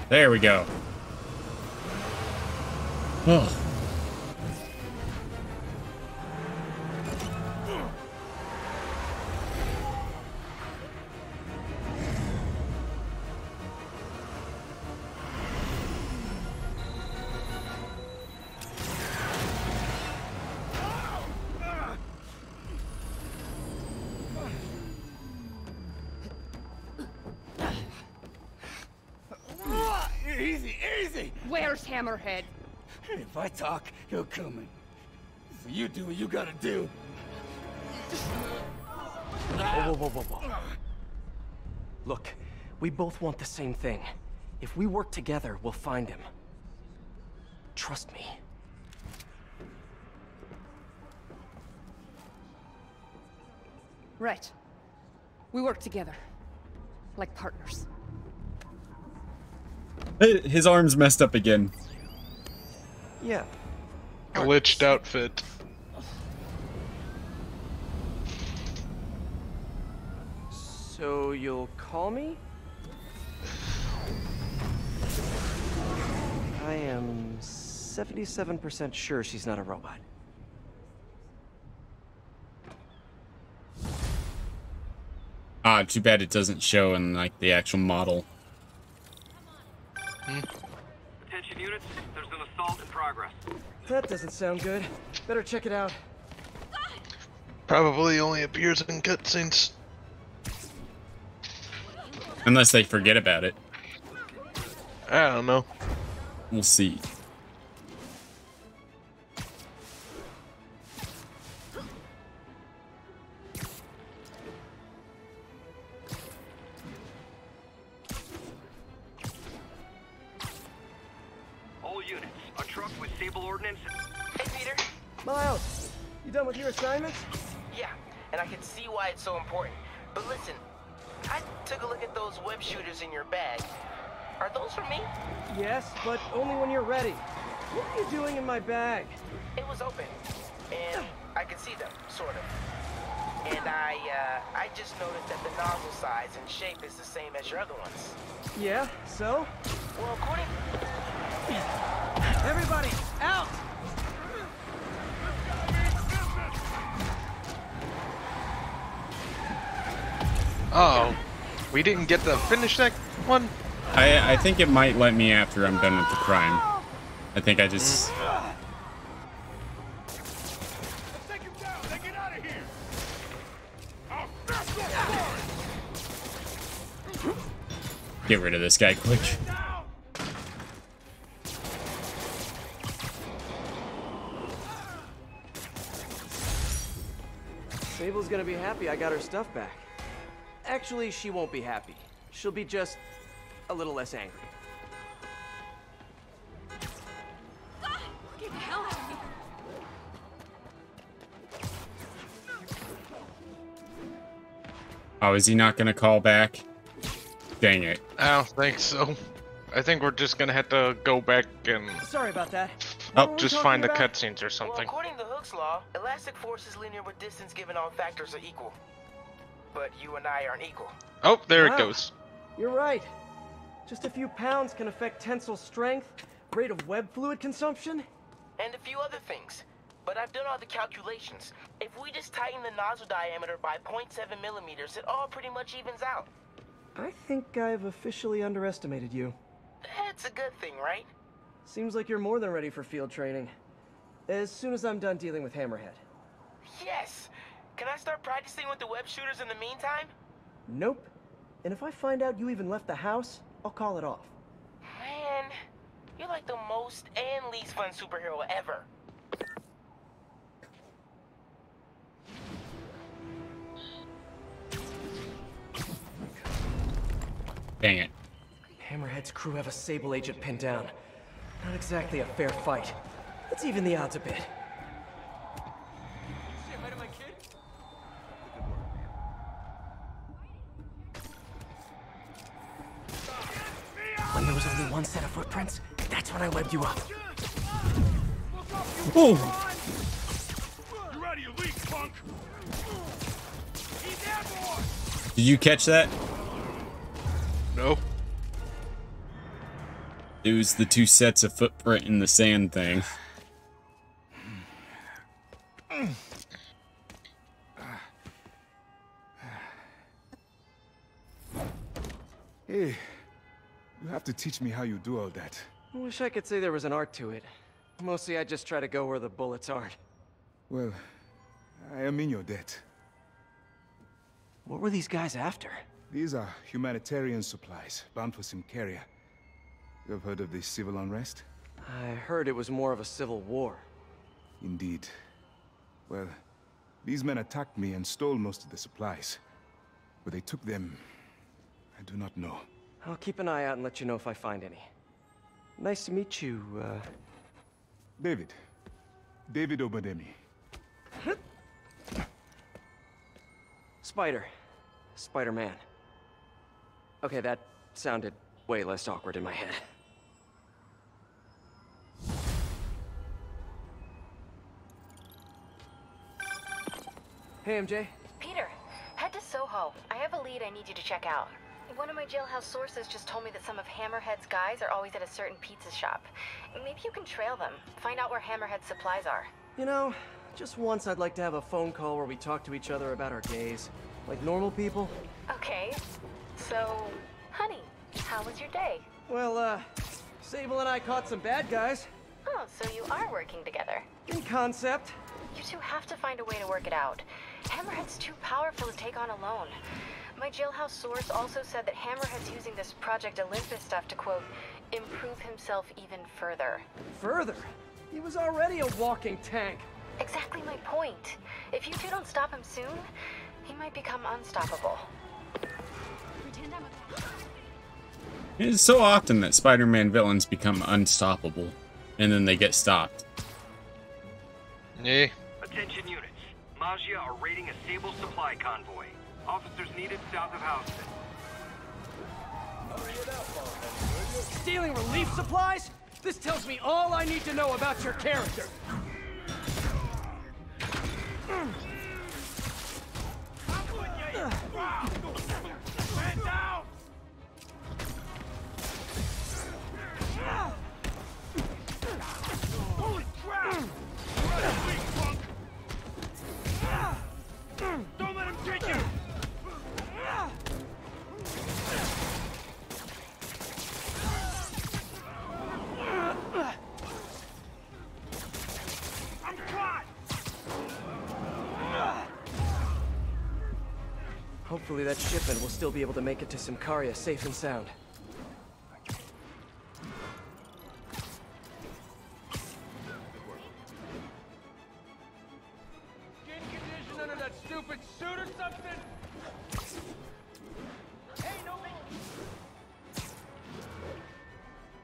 There we go. Oh. Easy, easy! Where's Hammerhead? If I talk, he'll come in. So you do what you gotta do. Whoa, whoa, whoa, whoa. Look, we both want the same thing. If we work together, we'll find him. Trust me. Right. We work together. Like partners. His arm's messed up again. Yeah. Glitched outfit. So you'll call me? I am 77% sure she's not a robot. Ah, too bad it doesn't show in like the actual model. Attention units, there's an assault in progress. That doesn't sound good. Better check it out. Probably only appears in cutscenes. Unless they forget about it. I don't know. We'll see. All units, a truck with stable ordnance. Hey, Peter. Miles, you done with your assignments? Yeah, and I can see why it's so important. But listen, I took a look at those web shooters in your bag. Are those for me? Yes, but only when you're ready. What are you doing in my bag? It was open, and I could see them, sort of. And I just noticed that the nozzle size and shape is the same as your other ones. Yeah, so? Well, according... Everybody, out! Oh, we didn't get to finish that one? I think it might let me after I'm done with the crime. I think I just... Take him down! They get out of here! Get rid of this guy quick. Sable's gonna be happy I got her stuff back. Actually, she won't be happy. She'll be just a little less angry. Get the hell out of here! Oh, is he not gonna call back? Dang it. I don't think so. I think we're just gonna have to go back and... Sorry about that. Oh, just find the cutscenes or something. Well, according to Hooke's law, elastic force is linear with distance given all factors are equal. But you and I aren't equal. Oh, there Wow. it goes. You're right. Just a few pounds can affect tensile strength, rate of web fluid consumption, And a few other things. But I've done all the calculations. If we just tighten the nozzle diameter by 0.7 millimeters, it all pretty much evens out. I think I've officially underestimated you. That's a good thing, right? Seems like you're more than ready for field training. As soon as I'm done dealing with Hammerhead. Yes! Can I start practicing with the web shooters in the meantime? Nope. And if I find out you even left the house, I'll call it off. Man, you're like the most and least fun superhero ever. Dang it. Hammerhead's crew have a Sable agent pinned down. Not exactly a fair fight. Let's even the odds a bit. Say hi to my kid? When there was only one set of footprints, that's when I webbed you up. Oh! You're out of your league, punk! He's airborne! Did you catch that? No. It was the 2 sets of footprint in the sand thing. Hey, you have to teach me how you do all that. I wish I could say there was an art to it. Mostly I just try to go where the bullets aren't. Well, I am in your debt. What were these guys after? These are humanitarian supplies, bound for Symkaria. You have heard of the civil unrest? I heard it was more of a civil war. Indeed. Well, these men attacked me and stole most of the supplies. Where they took them, I do not know. I'll keep an eye out and let you know if I find any. Nice to meet you, David. David Obademi. Spider. Spider-Man. Okay, that sounded way less awkward in my head. Hey, MJ. Peter, head to Soho. I have a lead I need you to check out. One of my jailhouse sources just told me that some of Hammerhead's guys are always at a certain pizza shop. Maybe you can trail them, find out where Hammerhead's supplies are. You know, just once I'd like to have a phone call where we talk to each other about our days. Like normal people. Okay. So, honey, how was your day? Well, Sable and I caught some bad guys. Oh, so you are working together. In concept. You two have to find a way to work it out. Hammerhead's too powerful to take on alone. My jailhouse source also said that Hammerhead's using this Project Olympus stuff to, quote, improve himself even further. Further? He was already a walking tank. Exactly my point. If you two don't stop him soon, he might become unstoppable. It's so often that Spider-Man villains become unstoppable, and then they get stopped. Yeah. Attention units. Magia are raiding a Sable supply convoy. Officers needed south of Houston. Stealing relief supplies? This tells me all I need to know about your character. Man down! Holy crap! You're out of league, punk! Don't let him get you! I'm caught! Hopefully that shipment will still be able to make it to Symkaria safe and sound. Skin condition under that stupid suit or something? Hey, no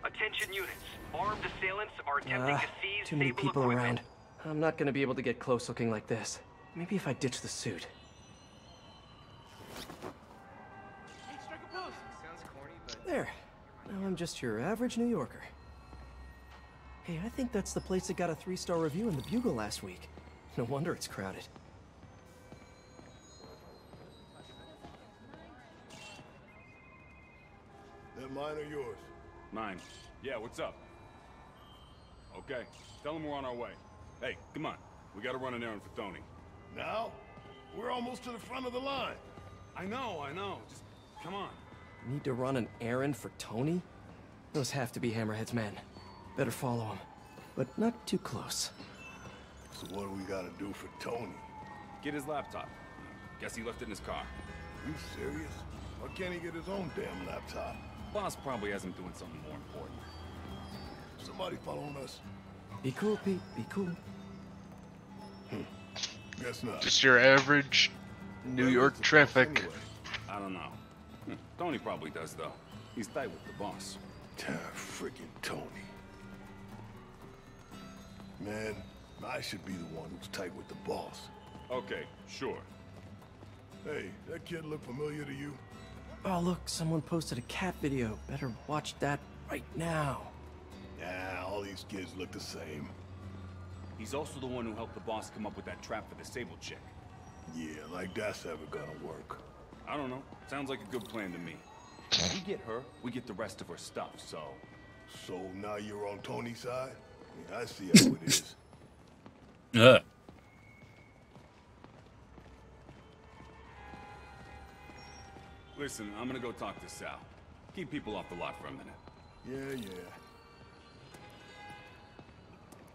Attention units. Armed assailants are attempting to seize Too many Sable people equipment. around. I'm not gonna be able to get close looking like this. Maybe if I ditch the suit. Sounds corny, but There. Now I'm just your average New Yorker. Hey, I think that's the place that got a 3-star review in the Bugle last week. No wonder it's crowded. That mine or yours? Mine. Yeah, what's up? Okay, tell him we're on our way. Hey, come on. We gotta run an errand for Tony. Now? We're almost to the front of the line. I know. Just come on. Need to run an errand for Tony? Those have to be Hammerhead's men. Better follow him. But not too close. So what do we gotta do for Tony? Get his laptop. Guess he left it in his car. You serious? Why can't he get his own damn laptop? Boss probably has him doing something more important. Somebody following us? Be cool, Pete. Be cool. Guess not. Just your average New York traffic. I don't know. Tony probably does, though. He's tight with the boss. Freaking Tony. Man, I should be the one who's tight with the boss. Okay, sure. Hey, that kid look familiar to you? Oh, look, someone posted a cat video. Better watch that right now. Nah, all these kids look the same. He's also the one who helped the boss come up with that trap for the Sable chick. Yeah, like that's ever gonna work. I don't know. Sounds like a good plan to me. We get her, we get the rest of her stuff, so... So now you're on Tony's side? Yeah, I see how it is. Listen, I'm gonna go talk to Sal. Keep people off the lot for a minute.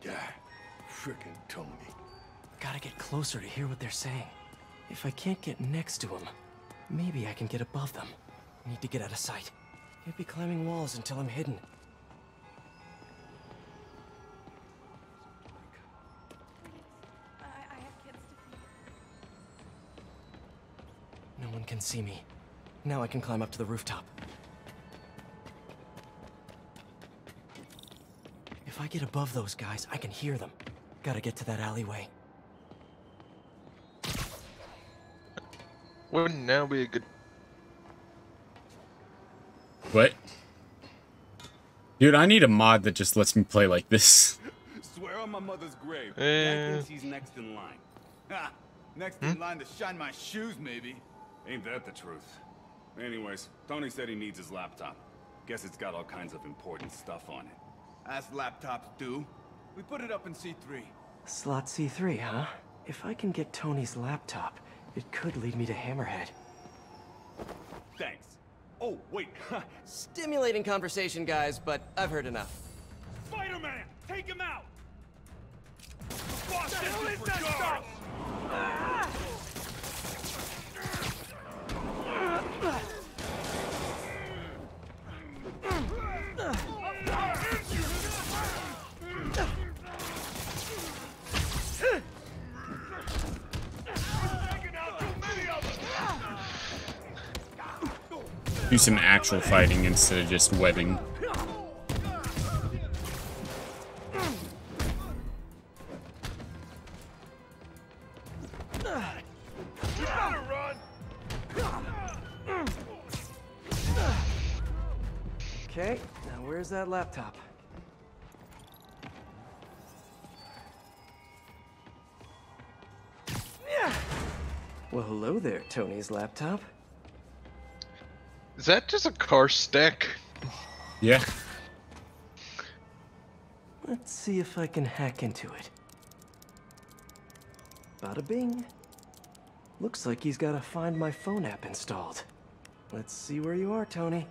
Yeah, frickin' Tony. Gotta get closer to hear what they're saying. If I can't get next to them, maybe I can get above them. Need to get out of sight. Can't be climbing walls until I'm hidden. I have kids to feed. No one can see me. Now I can climb up to the rooftop. If I get above those guys, I can hear them. Gotta get to that alleyway. Wouldn't now be a good... What? Dude, I need a mod that just lets me play like this. Swear on my mother's grave. Eh. That thinks he's next in line. Ha! Next in line to shine my shoes, maybe. Ain't that the truth? Anyways, Tony said he needs his laptop. Guess it's got all kinds of important stuff on it. As laptops do. We put it up in C3. Slot C3, huh? If I can get Tony's laptop, it could lead me to Hammerhead. Thanks. Oh, wait. Stimulating conversation, guys, but I've heard enough. Spider-Man! Take him out! Boss, this is for yours! Do some actual fighting instead of just webbing. Okay, now where's that laptop? Well, hello there, Tony's laptop. Is that just a car stack? Yeah. Let's see if I can hack into it. Bada bing. Looks like he's got a Find My Phone app installed. Let's see where you are, Tony.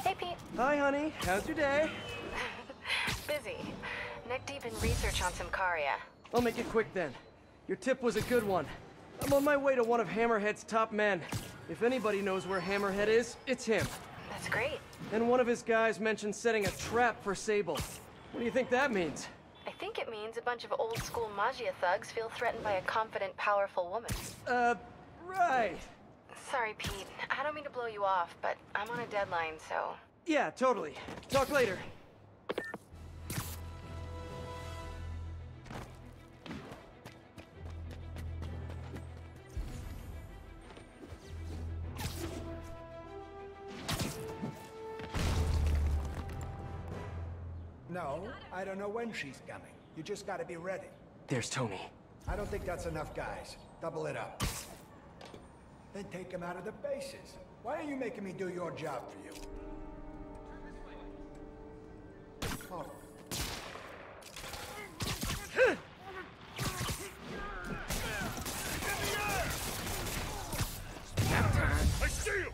Hey, Pete. Hi, honey. How's your day? Busy. Neck deep in research on Simcaria. I'll make it quick then. Your tip was a good one. I'm on my way to one of Hammerhead's top men. If anybody knows where Hammerhead is, it's him. That's great. And one of his guys mentioned setting a trap for Sable. What do you think that means? I think it means a bunch of old-school Magia thugs feel threatened by a confident, powerful woman. Right. Sorry, Pete. I don't mean to blow you off, but I'm on a deadline, so... Yeah, totally. Talk later. No, I don't know when she's coming. You just gotta be ready. There's Tony. I don't think that's enough, guys. Double it up. Then take him out of the bases. Why are you making me do your job for you? Oh. I see you!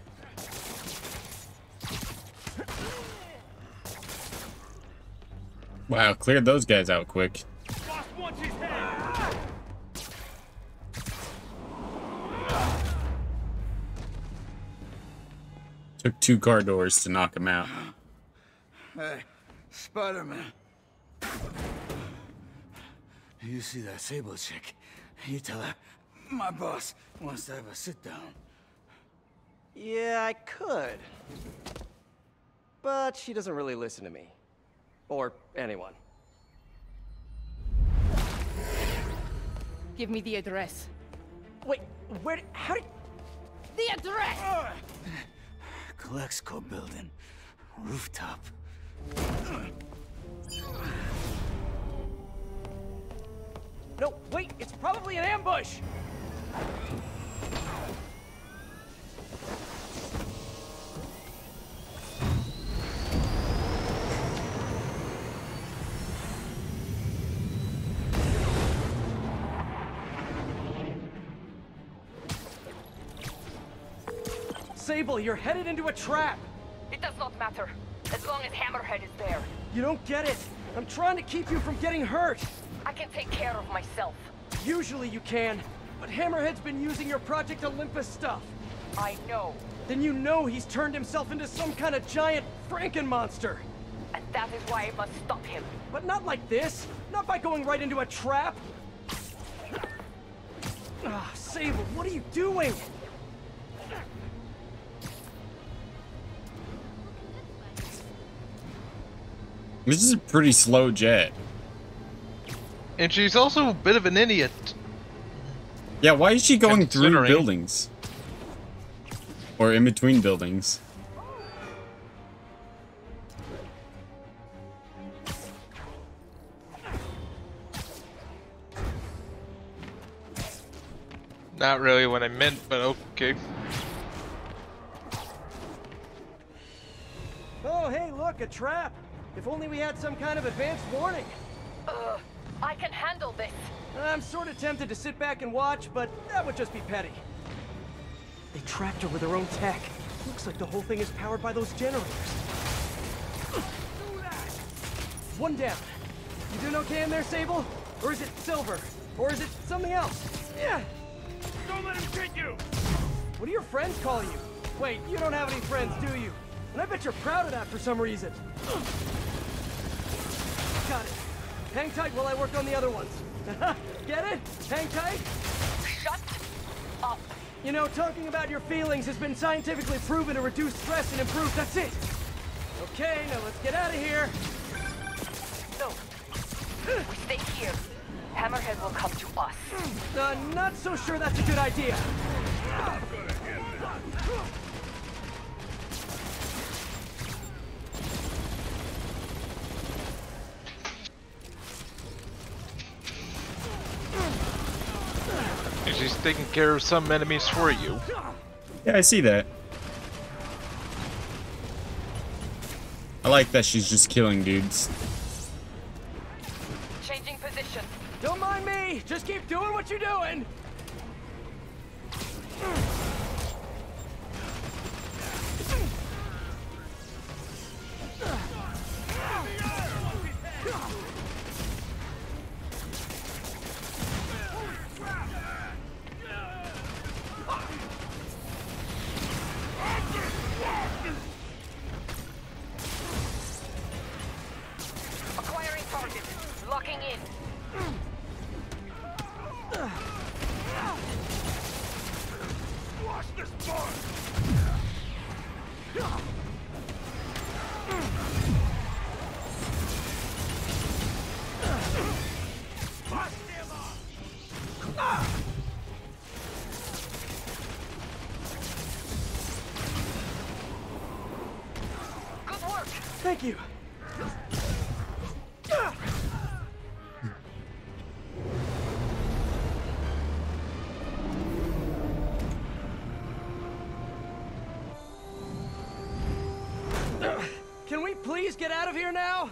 Wow, cleared those guys out quick. Boss wants his head! Took 2 car doors to knock him out. Hey, Spider-Man. You see that Sable chick? You tell her my boss wants to have a sit down. Yeah, I could. But she doesn't really listen to me. Or anyone. Give me the address. Wait, how did... The address! Colexco building. Rooftop. No, wait, it's probably an ambush! Sable, you're headed into a trap! It does not matter, as long as Hammerhead is there. You don't get it! I'm trying to keep you from getting hurt! I can take care of myself. Usually you can, but Hammerhead's been using your Project Olympus stuff. I know. Then you know he's turned himself into some kind of giant Frankenmonster. And that is why I must stop him. But not like this! Not by going right into a trap! Ah, Sable, what are you doing? This is a pretty slow jet. And she's also a bit of an idiot. Yeah, why is she going through buildings? Or in between buildings? Not really what I meant, but okay. Oh, hey, look, a trap! If only we had some kind of advanced warning. I can handle this. I'm sort of tempted to sit back and watch, but that would just be petty. They tracked her with their own tech. Looks like the whole thing is powered by those generators. One down. You doing okay in there, Sable? Or is it Silver? Or is it something else? Yeah. Don't let him get you! What do your friends call you? Wait, you don't have any friends, do you? And I bet you're proud of that for some reason. Got it. Hang tight while I work on the other ones. Get it? Hang tight? Shut up. You know, talking about your feelings has been scientifically proven to reduce stress and improve... That's it! Okay, now let's get out of here. No. We stay here. Hammerhead will come to us. Not so sure that's a good idea. She's taking care of some enemies for you. Yeah, I see that. I like that she's just killing dudes. Changing position. Don't mind me! Just keep doing what you're doing! Acquiring target. Locking in. Watch this bar! Good work. Thank you. Can we please get out of here now?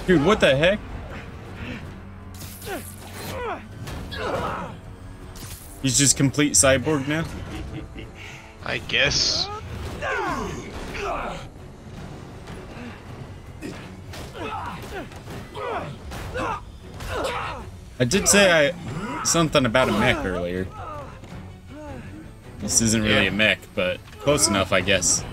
Dude, what the heck? He's just complete cyborg now? I guess. I did say something about a mech earlier. This isn't really a mech, but close enough, I guess.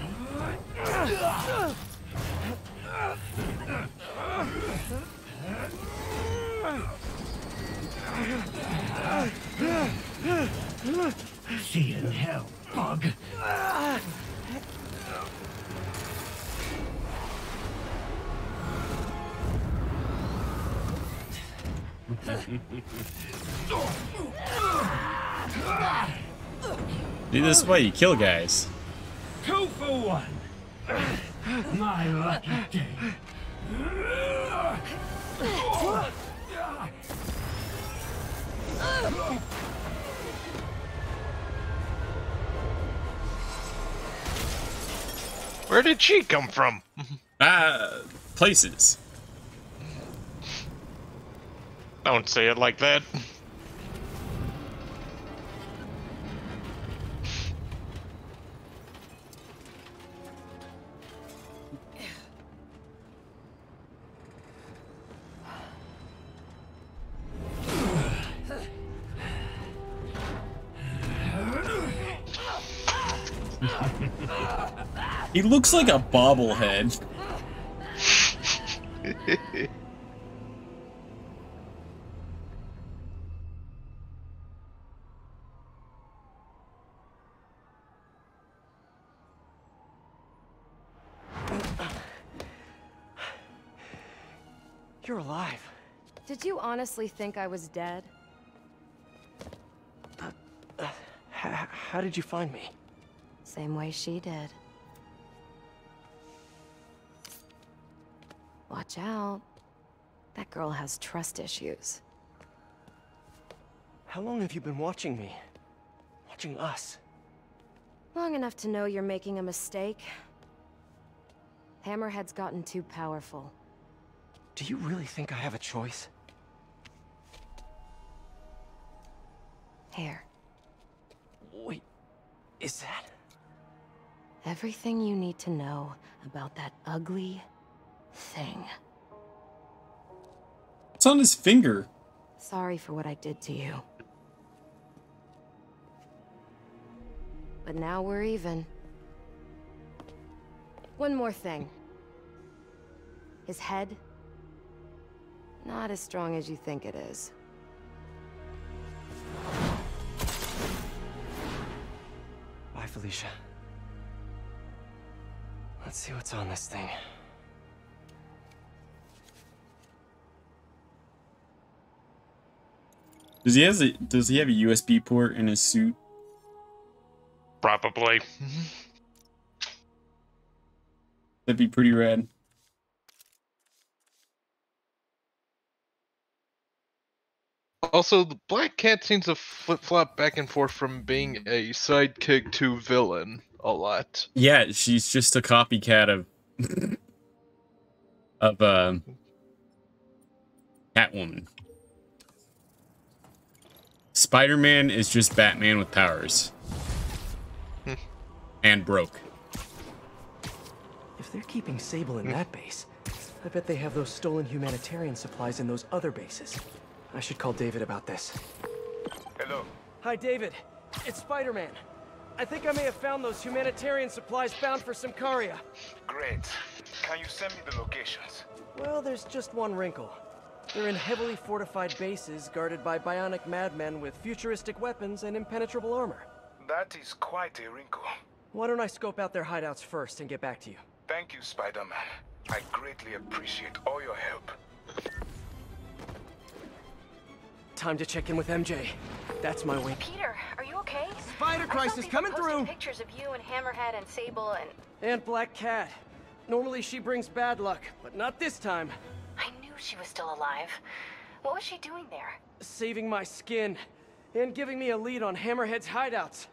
See you in hell, bug. See, this is why you kill guys. 2 for 1. My lucky day. Where did she come from? Places. Don't say it like that. He looks like a bobblehead. You're alive. Did you honestly think I was dead? How did you find me? Same way she did. Watch out. That girl has trust issues. How long have you been watching me? Watching us? Long enough to know you're making a mistake. Hammerhead's gotten too powerful. Do you really think I have a choice? Here. Wait, is that? Everything you need to know about that ugly thing. It's on his finger. Sorry for what I did to you. But now we're even. One more thing. His head, not as strong as you think it is. Bye, Felicia. Let's see what's on this thing. Does he have a USB port in his suit? Probably. That'd be pretty rad. Also, the Black Cat seems to flip-flop back and forth from being a sidekick to villain a lot. Yeah, she's just a copycat of Catwoman. Spider-Man is just Batman with powers. And broke. If they're keeping Sable in that base, I bet they have those stolen humanitarian supplies in those other bases. I should call David about this. Hello. Hi, David. It's Spider-Man. I think I may have found those humanitarian supplies bound for Symkaria. Great. Can you send me the locations? Well, there's just one wrinkle. They're in heavily fortified bases guarded by bionic madmen with futuristic weapons and impenetrable armor. That is quite a wrinkle. Why don't I scope out their hideouts first and get back to you? Thank you, Spider-Man. I greatly appreciate all your help. Time to check in with MJ. That's my wink. Peter, are you okay? Spider crisis coming through! Pictures of you and Hammerhead and Sable and... And Black Cat. Normally she brings bad luck, but not this time. I knew she was still alive. What was she doing there? Saving my skin. And giving me a lead on Hammerhead's hideouts.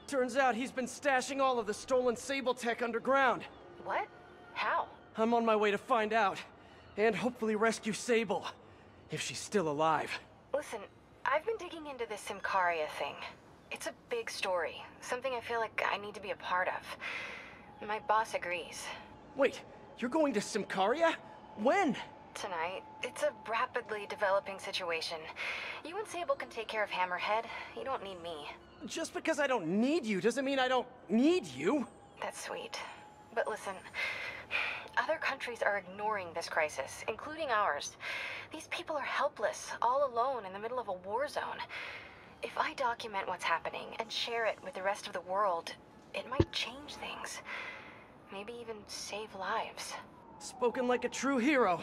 Turns out he's been stashing all of the stolen Sable tech underground. What? How? I'm on my way to find out. And hopefully rescue Sable. If she's still alive. Listen, I've been digging into this Symkaria thing. It's a big story. Something I feel like I need to be a part of. My boss agrees. Wait, you're going to Symkaria? When? Tonight. It's a rapidly developing situation. You and Sable can take care of Hammerhead. You don't need me. Just because I don't need you doesn't mean I don't need you. That's sweet. But listen, Other countries are ignoring this crisis, including ours. These people are helpless, all alone in the middle of a war zone. If I document what's happening and share it with the rest of the world, it might change things. Maybe even save lives. Spoken like a true hero.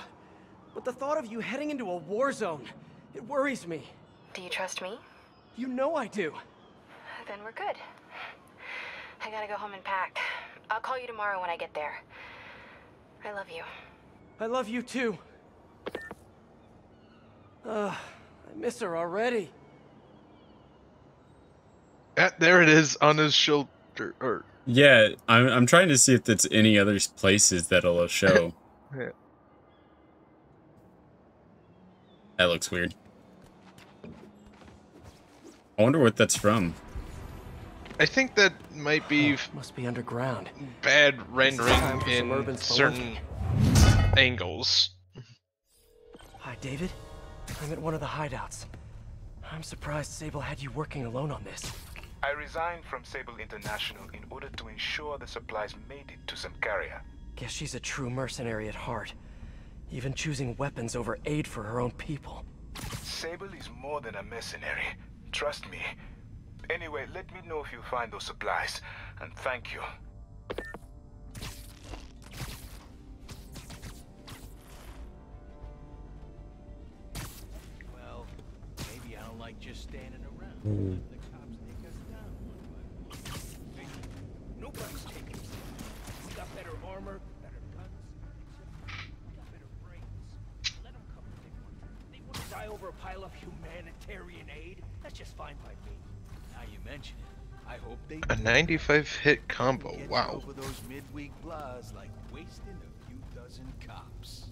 But the thought of you heading into a war zone, it worries me. Do you trust me? You know I do. Then we're good. I gotta go home and pack. I'll call you tomorrow when I get there. I love you. I love you too. I miss her already. There it is on his shoulder. Yeah, I'm trying to see if there's any other places that'll show. Yeah. That looks weird. I wonder what that's from. I think that might be must be underground. Bad rendering in certain angles. Hi, David. I'm at one of the hideouts. I'm surprised Sable had you working alone on this. I resigned from Sable International in order to ensure the supplies made it to some carrier. Guess she's a true mercenary at heart. Even choosing weapons over aid for her own people. Sable is more than a mercenary. Trust me. Anyway, let me know if you find those supplies, and thank you. Well, maybe I don't like just standing around. Mm. The cops take us down one by one. Hey, nobody's taking us down. We got better armor, better guns, we got better brains. Let them come if they want to. They want to die over a pile of humanitarian aid? That's just fine by me. Now you mention it. I hope they A 95 hit combo. Wow. over those midweek blahs like wasting a few dozen cops.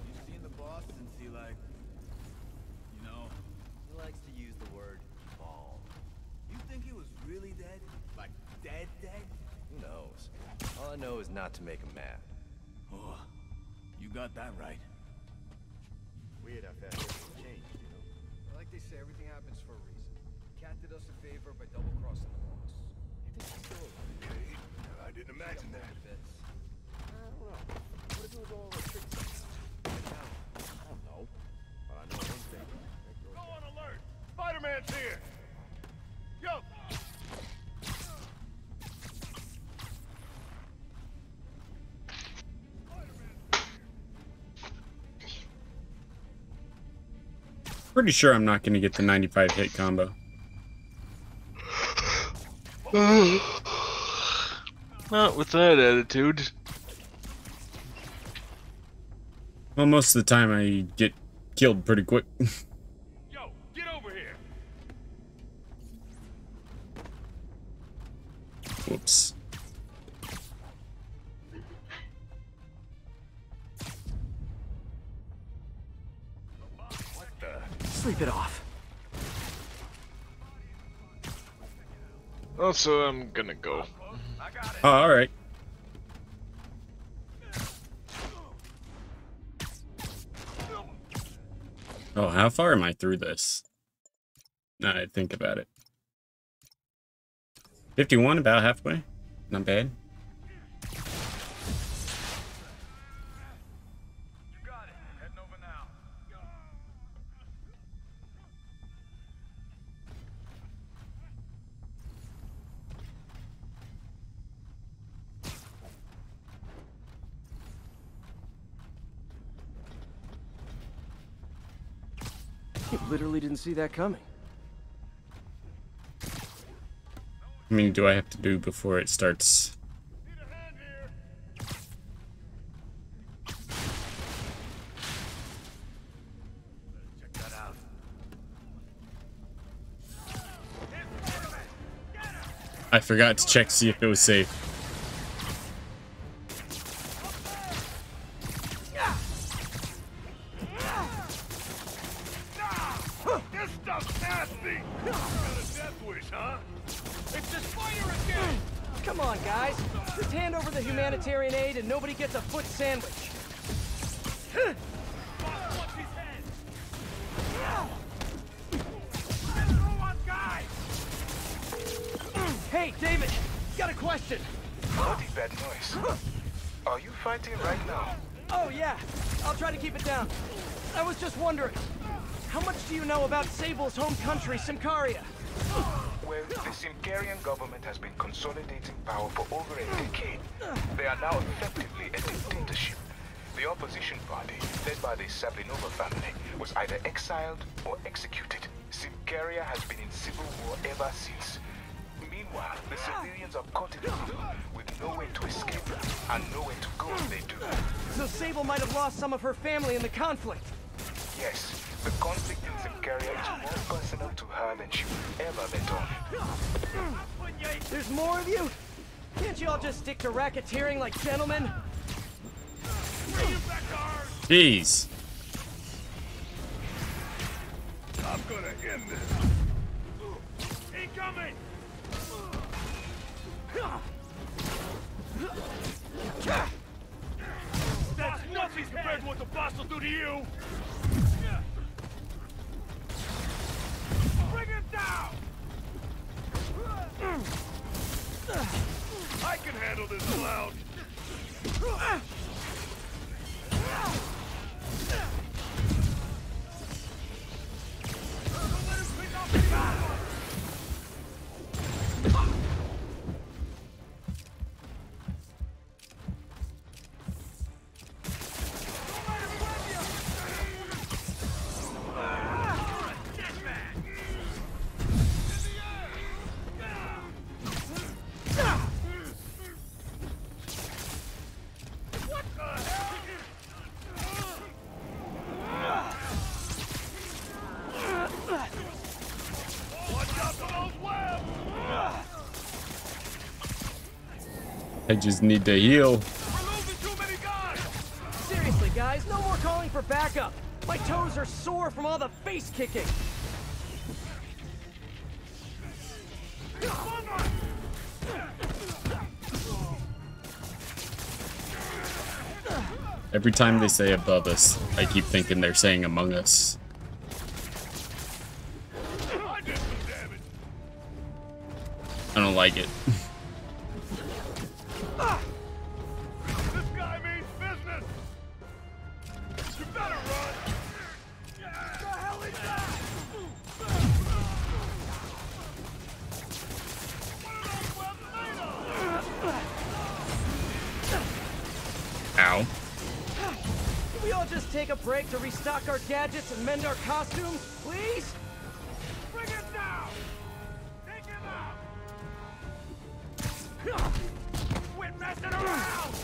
You seen the boss since he like, you know, he likes to use the word fall. You think he was really dead? Like dead? Who knows? All I know is not to make him mad. Oh, you got that right. Weird how fast everything changed, you know? Like they say, everything happens for a reason. Cat did us a favor by double-crossing the boss. You think he's still alive? Okay, I didn't imagine that. I don't know. What if it was all a trick somehow? I don't know. But I know one thing. Go on alert! Spider-Man's here! Yo! Pretty sure I'm not going to get the 95 hit combo. Not with that attitude. Well, most of the time I get killed pretty quick. Yo, get over here! Whoops. Sleep it off. Also, I'm gonna go. Oh, alright. Oh, how far am I through this? Now I think about it. 51, about halfway. Not bad. You literally didn't see that coming. I mean, do I have to do before it starts? Check that out. I forgot to check to see if it was safe. This stuff's nasty! Got a death wish, huh? It's the spider again! Come on, guys. Just hand over the humanitarian aid and nobody gets a foot sandwich. Watch his head! Hey, David, got a question. Bloody bad noise. Are you fighting right now? Oh, yeah. I'll try to keep it down. I was just wondering, how much do you know about Sable's home country, Symkaria? Well, the Symkarian government has been consolidating power for over a decade. They are now effectively a dictatorship. The opposition party, led by the Sablinova family, was either exiled or executed. Symkaria has been in civil war ever since. Meanwhile, the civilians are caught in the middle, with nowhere to escape and nowhere to go if they do. So Sable might have lost some of her family in the conflict. Yes, the conflict in Symkaria is more personal to her than she will ever let on. There's more of you? Can't you all just stick to racketeering like gentlemen? Jeez. I'm gonna end this. Incoming! That's nothing compared to what the boss will do to you! Bring him down! I can handle this clown! I just need to heal. Seriously, guys, no more calling for backup. My toes are sore from all the face kicking. Every time they say above us, I keep thinking they're saying among us. I don't like it. This guy means business! You better run! The hell is that? Ow. Can we all just take a break to restock our gadgets and mend our costumes, please? Bring him down! Take him out! Quit messing around!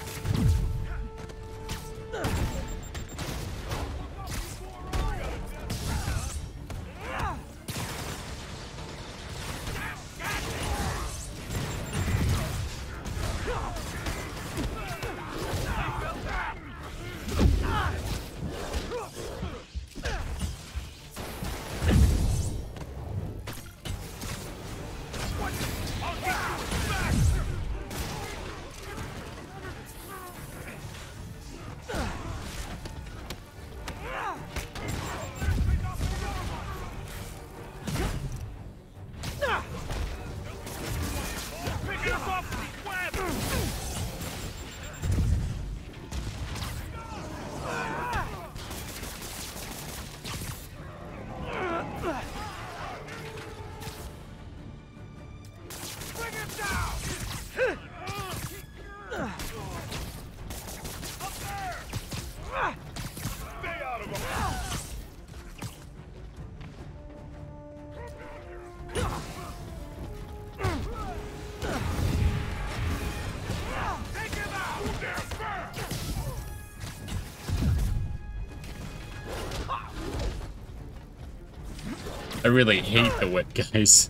I really hate the whip guys.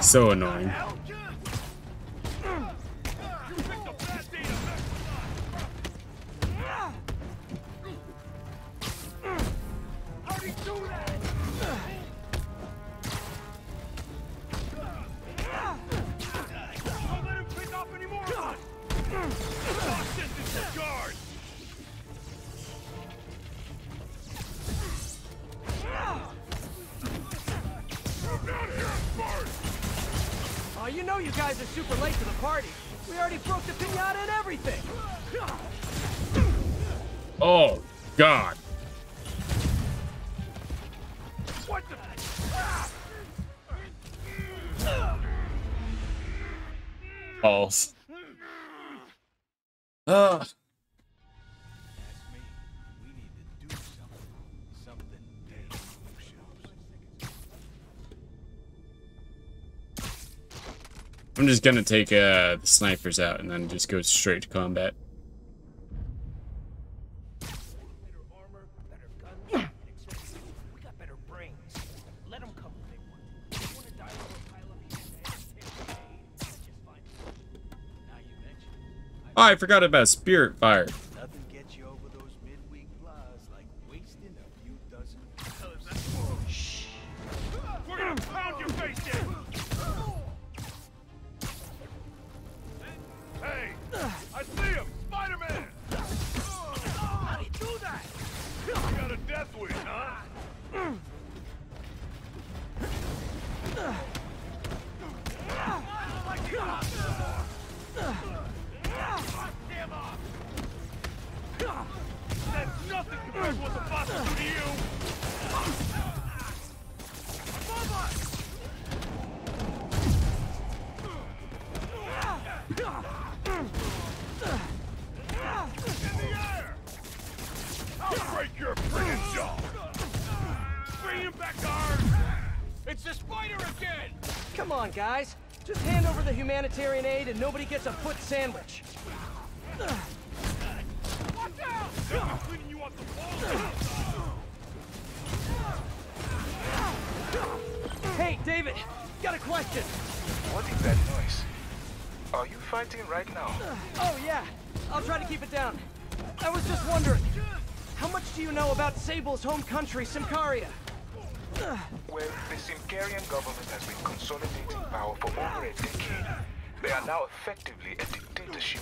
So annoying. Oh, you know you guys are super late to the party. We already broke the piñata and everything. Oh, God. What the? Balls. I'm just gonna take the snipers out and then just go straight to combat. Oh, I forgot about Spirit Fire. Nothing gets you over those midweek blas like wasting a few dozen. Shh. We're gonna pound your face in. Hey, I see him, Spider-Man. How'd he do that? You got a death wish, huh? That's nothing compared to what the boss will do to you! Above us! In the air! I'll break your friggin' jaw! Bring him back to Earth! It's the spider again! Come on, guys. Just hand over the humanitarian aid and nobody gets a foot sandwich. Watch out! I'm cleaning you off the wall! Hey, David, got a question. What is that noise? Are you fighting right now? Oh, yeah. I'll try to keep it down. I was just wondering, how much do you know about Sable's home country, Symkaria? Well, the Symkarian government has been consolidating power for over a decade. They are now effectively a dictatorship.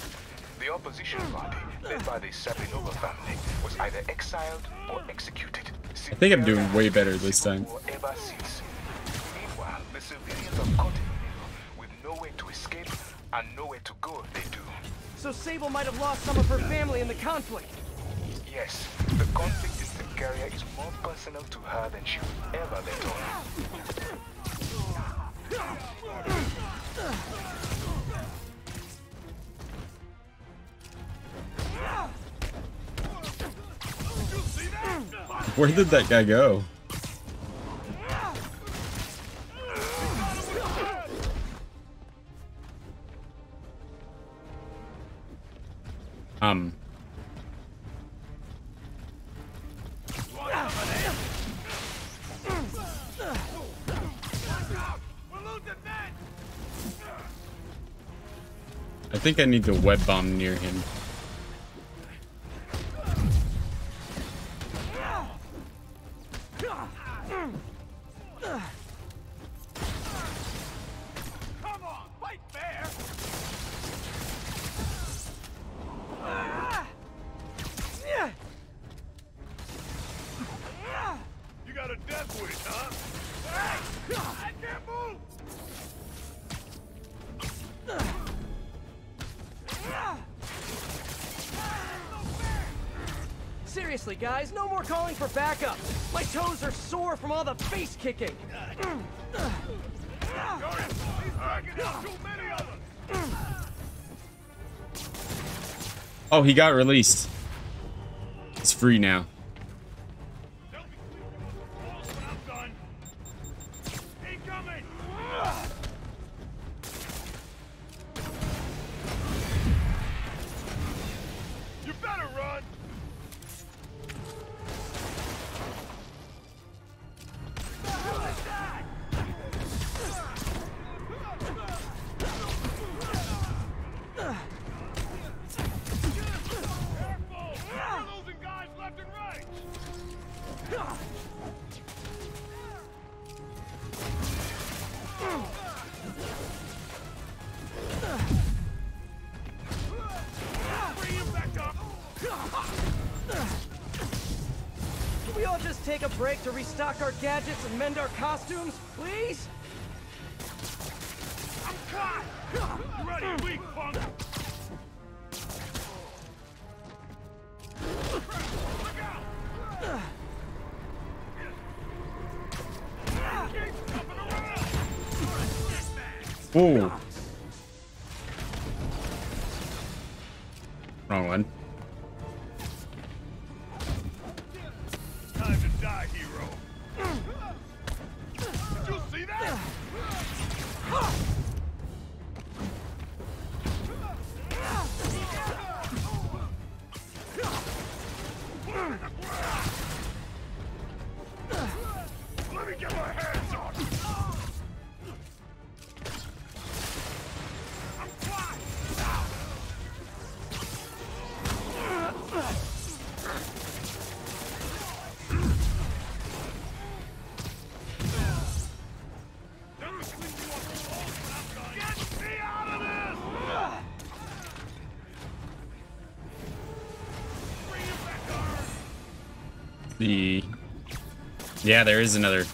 The opposition party, led by the Sabinova family, was either exiled or executed. I think I'm doing way better this time. Ever since. Meanwhile, the civilians are caught in the middle, with nowhere to escape and nowhere to go if they do. So Sable might have lost some of her family in the conflict. Yes, the conflict in Symkaria is more personal to her than she would ever let on. Where did that guy go? I think I need to web bomb near him. You got a death wish, huh? Hey! I can't move! Seriously, guys, no more calling for backup. My toes are sore from all the face kicking. Oh, he got released. It's free now. You better run! Can we all just take a break to restock our gadgets and mend our costumes, please? I'm caught! You ready, weak punk? Ooh. Wrong one. Time to die, hero. Did you see that? Let me get my hands on you. I'm flying. Get me out of this! Yeah, there is another.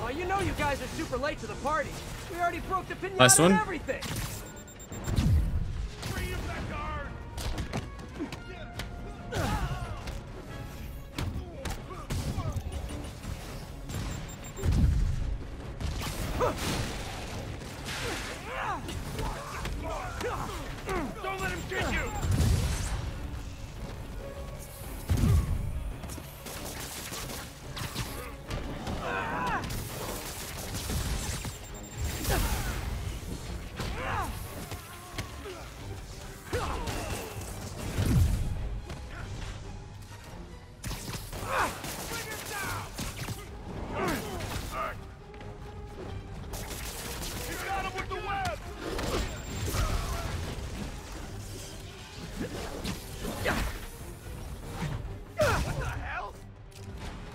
Oh, you know you guys are super late to the party. We already broke the pinata Last one? and everything. Don't let him get you! You got him with the web! What the hell?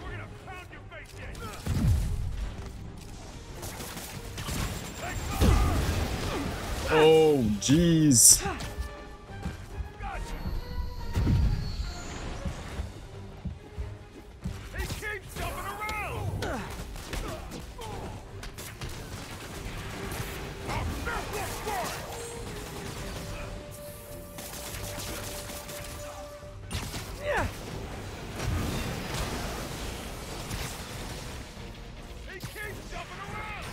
We're gonna pound your face in! Oh, jeez. He keeps jumping around! He keeps jumping around!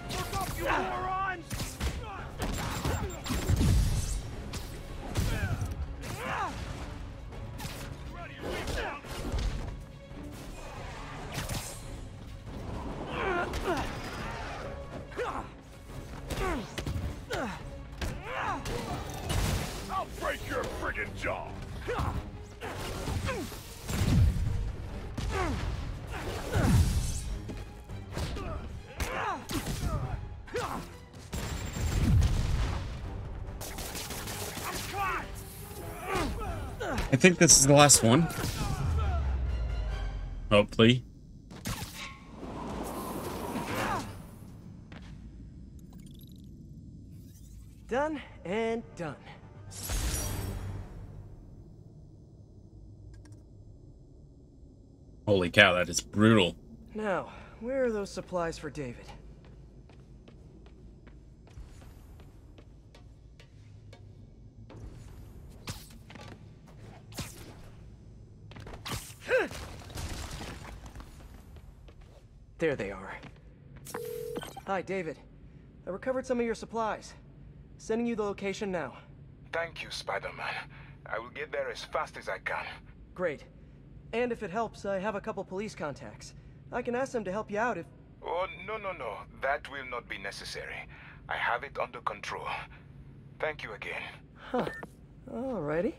Look up, you morons! I'll break your friggin' jaw! I think this is the last one. Hopefully. Done and done. Holy cow, that is brutal. Now, where are those supplies for David? There they are. Hi, David. I recovered some of your supplies. Sending you the location now. Thank you, Spider-Man. I will get there as fast as I can. Great. And if it helps, I have a couple police contacts. I can ask them to help you out if... Oh, no. That will not be necessary. I have it under control. Thank you again. Huh. Alrighty.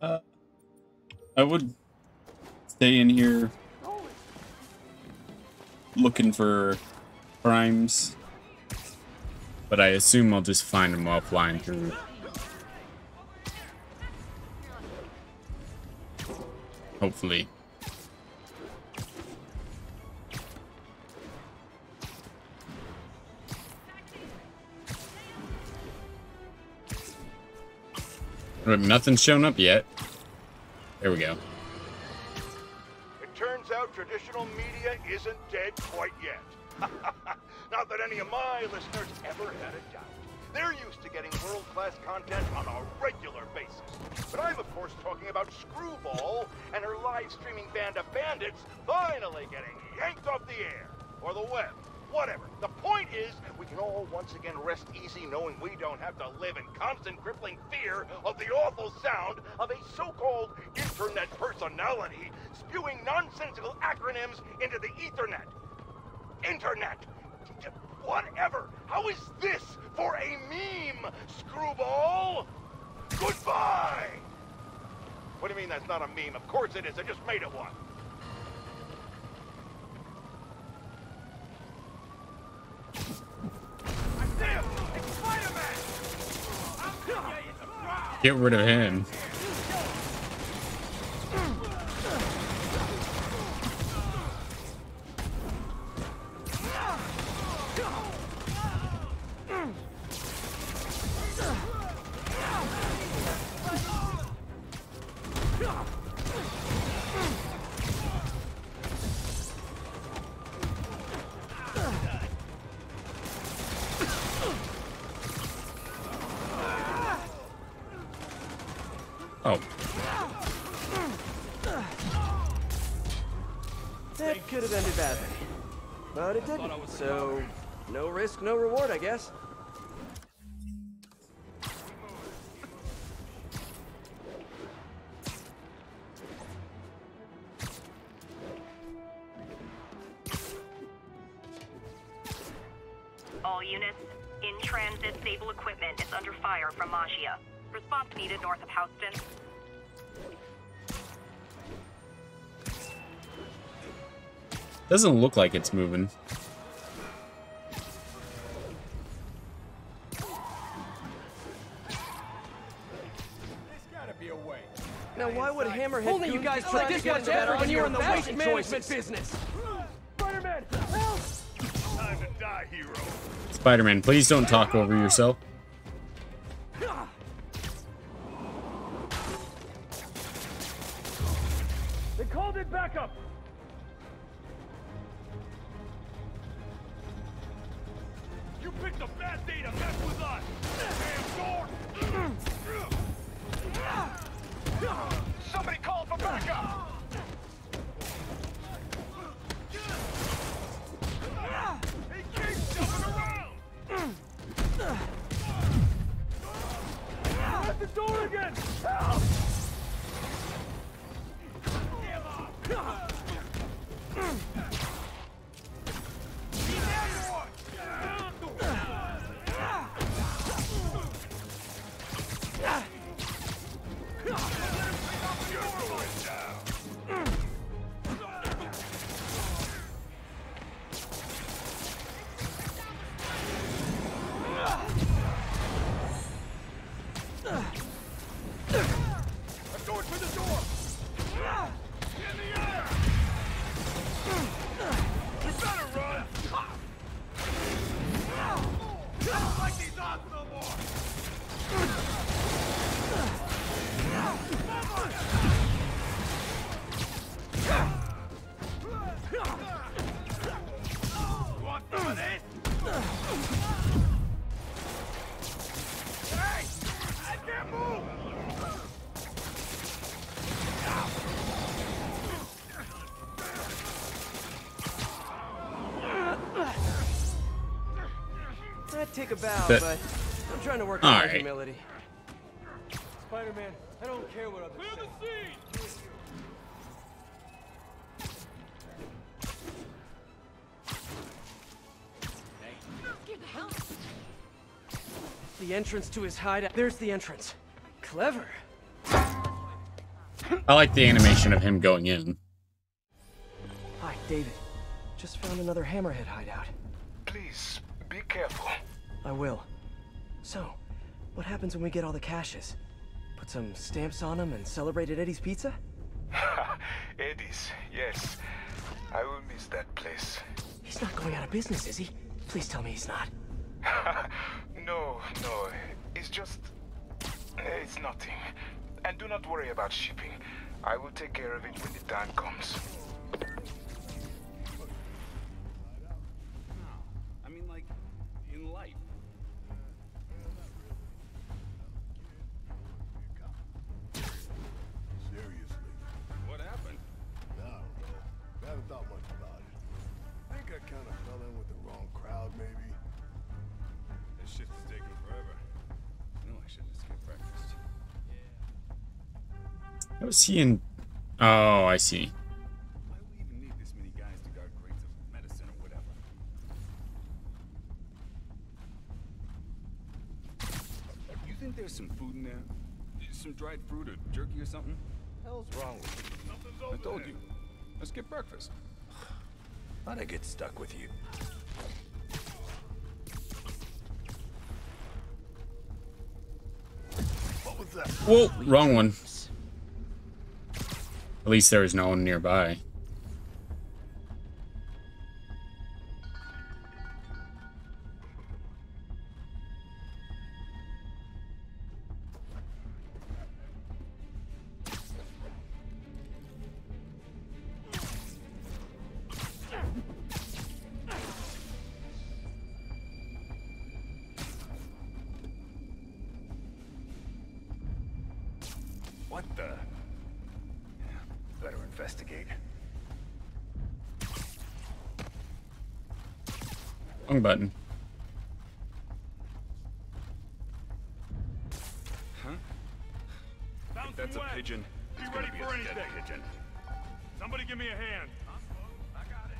I would stay in here looking for crimes, but I assume I'll just find them while flying through. Hopefully. But nothing's shown up yet. There we go. It turns out traditional media isn't dead quite yet. Not that any of my listeners ever had a doubt. They're used to getting world-class content on a regular basis. But I'm, of course, talking about Screwball and her live-streaming band of bandits finally getting yanked off the air. Or the web. Whatever. The point is, we can all once again rest easy knowing we don't have to live in constant crippling fear of the awful sound of a so-called internet personality spewing nonsensical acronyms into the Ethernet. Internet. Whatever. How is this for a meme, Screwball? Goodbye! What do you mean that's not a meme? Of course it is. I just made it one. It's Spider-Man! Get rid of him. Oh. That could have ended badly. But it didn't, so no risk, no reward, I guess. All units, in transit, stable equipment is under fire from Magia. Response needed north of Houston. Doesn't look like it's moving. Now, why would Hammerhead only you guys put this much effort when you were in the waste management business? Spider-Man, help! Time to die, hero. Spider-Man, please don't talk over yourself. They called it backup. You picked a bad day to mess with us! Damn sword! Somebody call for backup! He keeps jumping around! At the door again! Help! I'm going for the door! In the air! You better run! I don't like these odds no more! You want some of this? Hey! I can't move! That'd take a bow, That- but I'm trying to work on my Alright. humility. Spider-Man, I don't care what others say. The entrance to his hideout. There's the entrance. Clever. I like the animation of him going in. Hi, David. Just found another hammerhead hideout. Please, be careful. I will. So, what happens when we get all the caches? Put some stamps on them and celebrate at Eddie's Pizza? Eddie's, yes. I will miss that place. He's not going out of business, is he? Please tell me he's not. No. It's just... It's nothing. And do not worry about shipping. I will take care of it when the time comes. I mean, like, in life. Seriously. What happened? I don't know. I haven't thought much about it. I think I kind of fell in with the wrong crowd, maybe. This shift is taking forever. No, I shouldn't have skipped breakfast. I was seeing. Oh, I see. Why do we even need this many guys to guard crates of medicine or whatever? You think there's some food in there? Some dried fruit or jerky or something? Hell's wrong with you? I told you. Let's get breakfast. How'd I get stuck with you? What was that? Whoa, wrong one. At least there was no one nearby. What the? Better investigate. Wrong button. Huh? If that's a pigeon, it's gonna be a dead pigeon. Somebody give me a hand. I got it.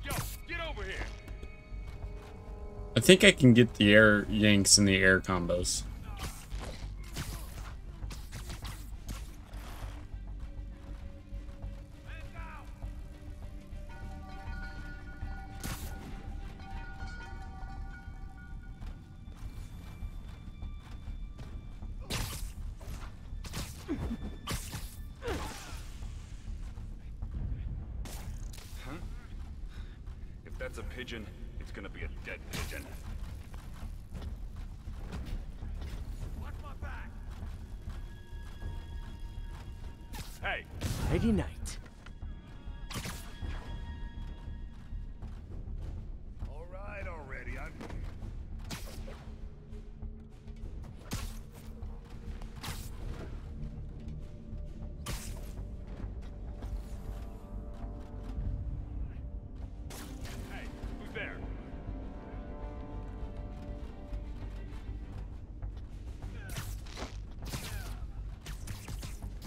Yo, get over here. I think I can get the air yanks and the air combos. Huh? If that's a pigeon, it's gonna be a dead pigeon. Watch my back. Hey. Nighty night. All right, already. Hey, who's there?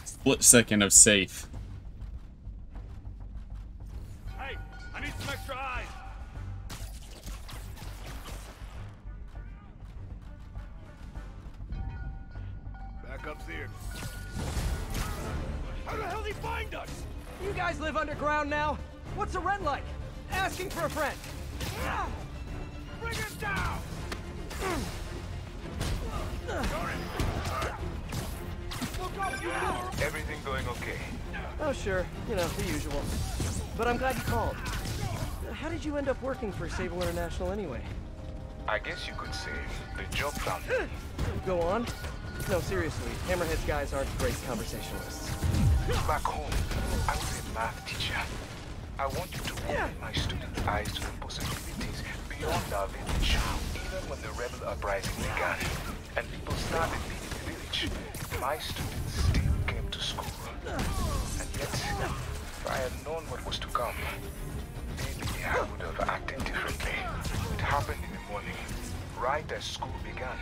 Split second of safe. Hey, I need some extra eyes. Backup's here. How the hell did he find us? You guys live underground now? What's the rent like? Asking for a friend. Bring him down. Everything going okay? Oh, sure. You know, the usual. But I'm glad you called. How did you end up working for Sable International anyway? I guess you could say the job found me. Go on. No, seriously, Hammerhead's guys aren't great conversationalists. Back home, I was a math teacher. I wanted to open my students' eyes to the possibilities beyond our village. Even when the rebel uprising began, and people started leaving the village, my students still came to school. And yet, if I had known what was to come, maybe I would have acted differently. It happened in the morning, right as school began.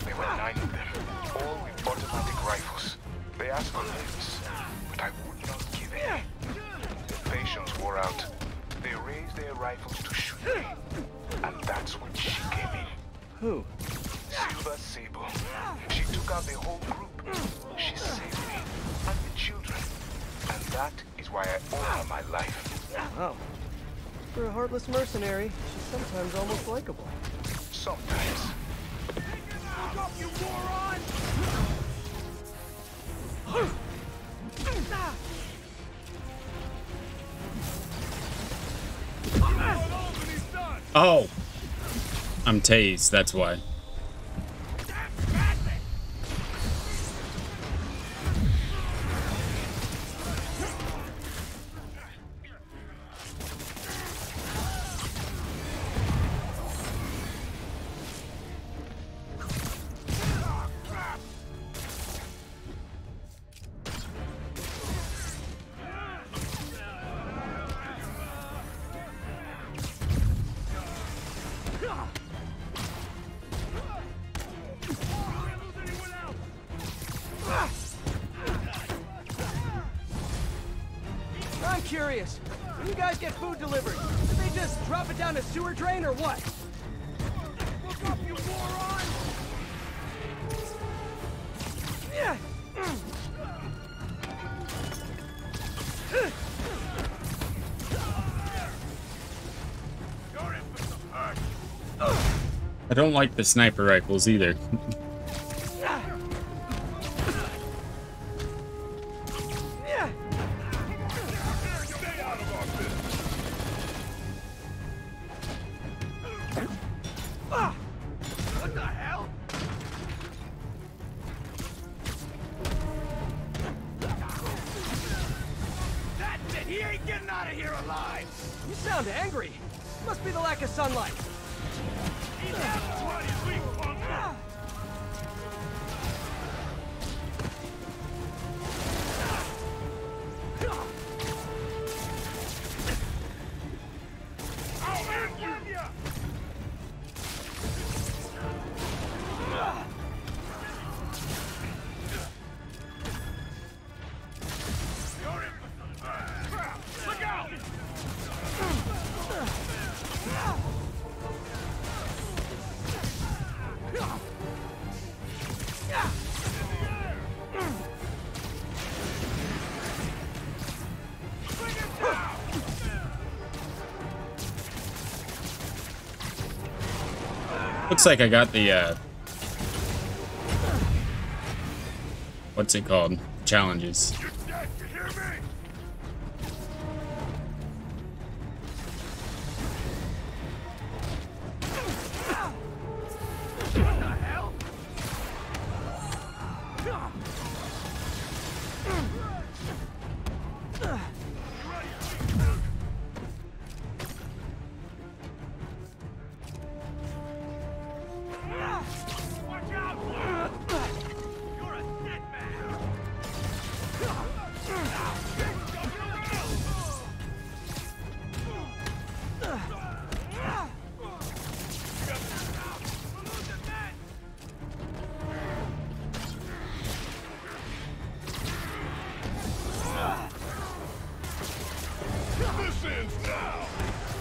There were 9 of them, all with automatic rifles. They asked for names, but I would not give any. Their patience wore out. They raised their rifles to shoot me. And that's when she came in. Who? Silver Sable. She took took out the whole group. She saved me and the children. And that is why I owe her my life. Wow. For a heartless mercenary, she's sometimes almost likable. Sometimes. Look up, you moron! Oh! I'm tased, that's why. I'm curious. When you guys get food delivered, do they just drop it down a sewer drain or what? Look up, you moron! Yeah. I don't like the sniper rifles either. What the hell? That's it! He ain't getting out of here alive! You sound angry. Must be the lack of sunlight. He's out of money, weak punk! I'll end you! Look out! Looks like I got the, what's it called? Challenges.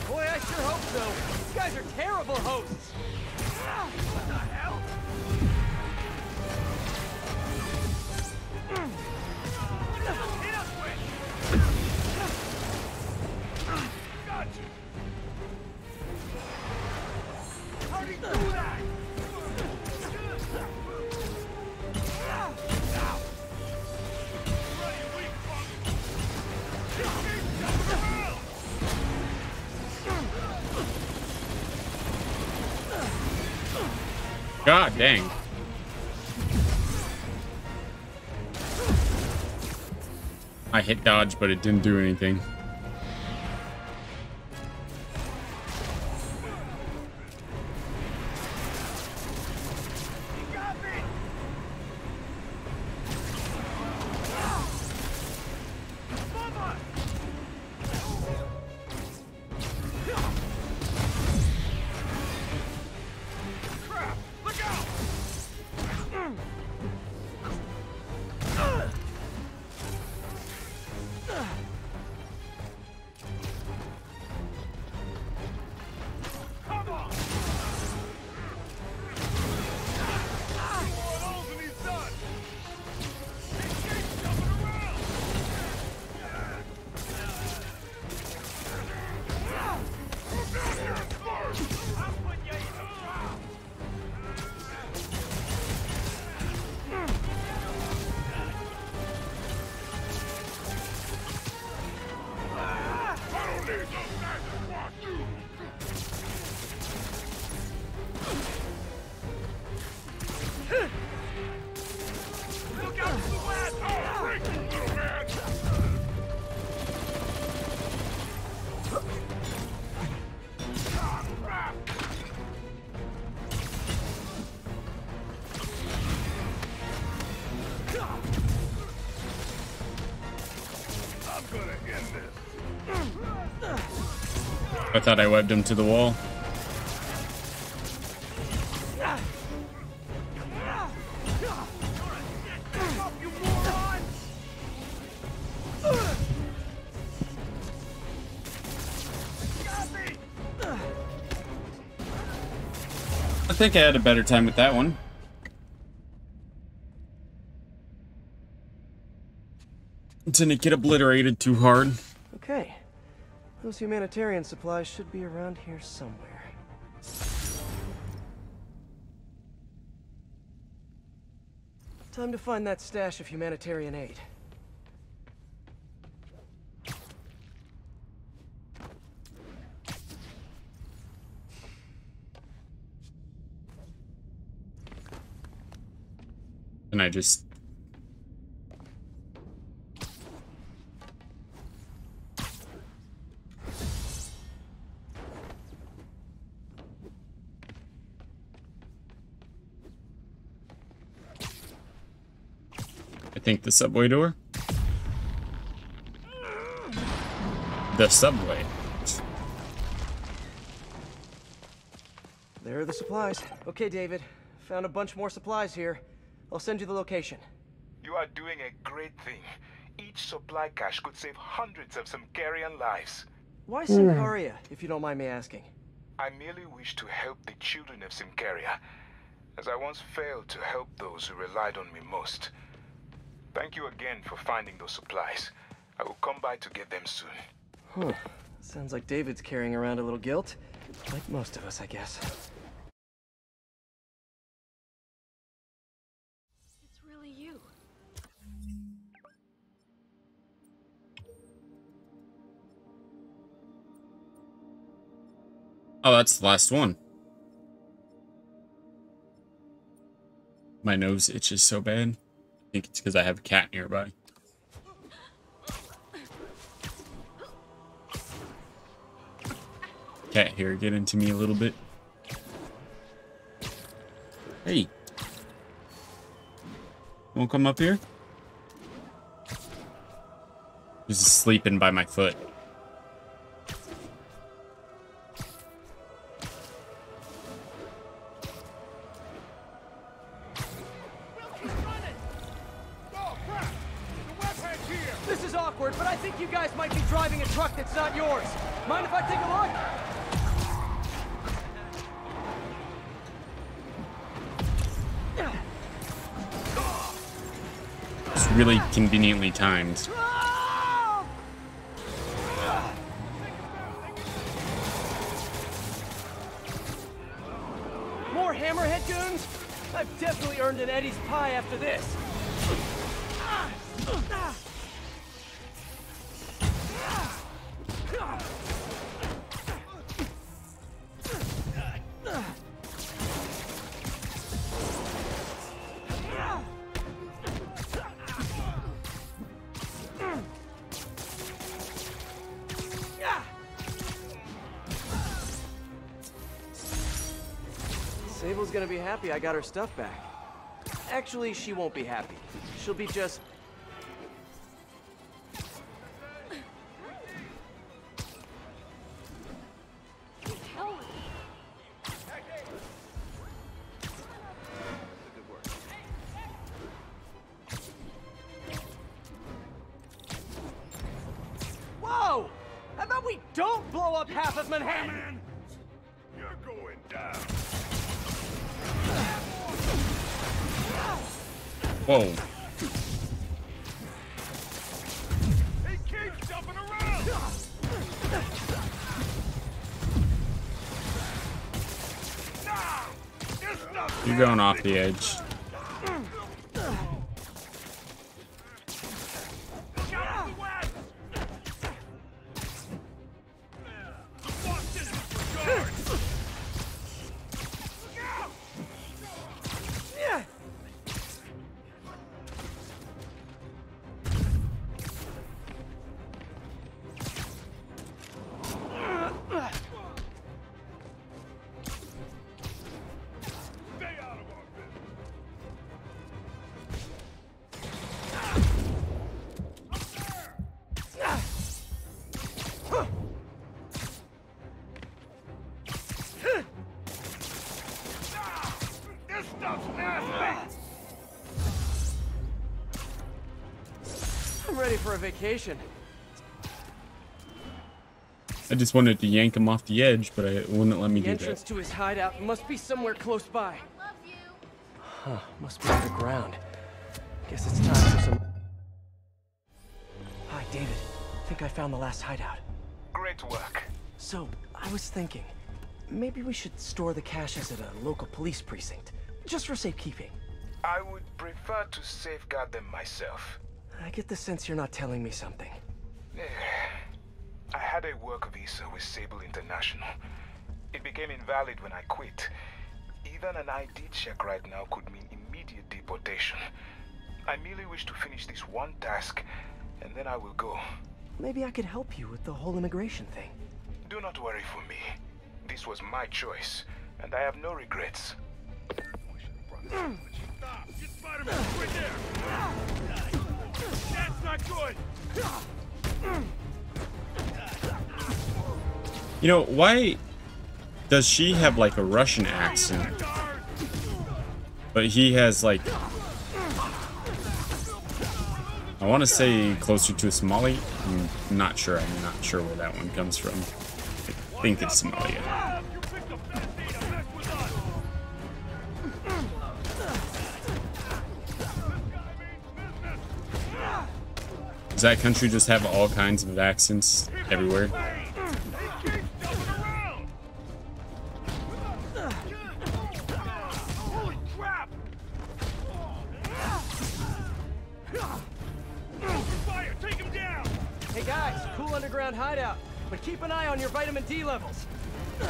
Boy, I sure hope so. These guys are terrible hosts. What the hell? Got you! How'd he do that? God dang. I hit dodge, but it didn't do anything. I thought I webbed him to the wall. I think I had a better time with that one. Didn't get obliterated too hard. Okay. Those humanitarian supplies should be around here somewhere. Time to find that stash of humanitarian aid. And I just... I think the subway door? The subway. There are the supplies. Okay, David. Found a bunch more supplies here. I'll send you the location. You are doing a great thing. Each supply cache could save hundreds of Symkarian lives. Why Symkaria, if you don't mind me asking? I merely wish to help the children of Symkaria, as I once failed to help those who relied on me most. Thank you again for finding those supplies. I will come by to get them soon. Huh. Sounds like David's carrying around a little guilt. Like most of us, I guess. It's really you. Oh, that's the last one. My nose itches so bad. I think it's because I have a cat nearby. Cat here, get into me a little bit. Hey. Won't come up here? He's just sleeping by my foot. This is awkward, but I think you guys might be driving a truck that's not yours. Mind if I take a look? It's really conveniently timed. More hammerhead goons? I've definitely earned an Eddie's pie after this. Sable's gonna be happy I got her stuff back. Actually, she won't be happy. She'll be just... Whoa! How about we don't blow up half of Manhattan? You're going down. Whoa. He keeps jumping around. You're going off the edge. I'm ready for a vacation. I just wanted to yank him off the edge, but it wouldn't let me do The entrance that. to his hideout must be somewhere close by. Huh, must be underground. Guess it's time for some... Hi, David. Think I found the last hideout. Great work. So, I was thinking, maybe we should store the caches at a local police precinct, just for safekeeping. I would prefer to safeguard them myself. I get the sense you're not telling me something. I had a work visa with Sable International. It became invalid when I quit. Even an ID check right now could mean immediate deportation. I merely wish to finish this one task, and then I will go. Maybe I could help you with the whole immigration thing. Do not worry for me. This was my choice, and I have no regrets. Stop! Get Spider-Man right there! That's not good! You know, why does she have like a Russian accent? But he has like, I want to say closer to a Somali. I'm not sure where that one comes from. I think it's Somalia. Does that country just have all kinds of accents everywhere? Holy crap! Fire! Take him down! Hey guys, cool underground hideout, but keep an eye on your vitamin D levels. Look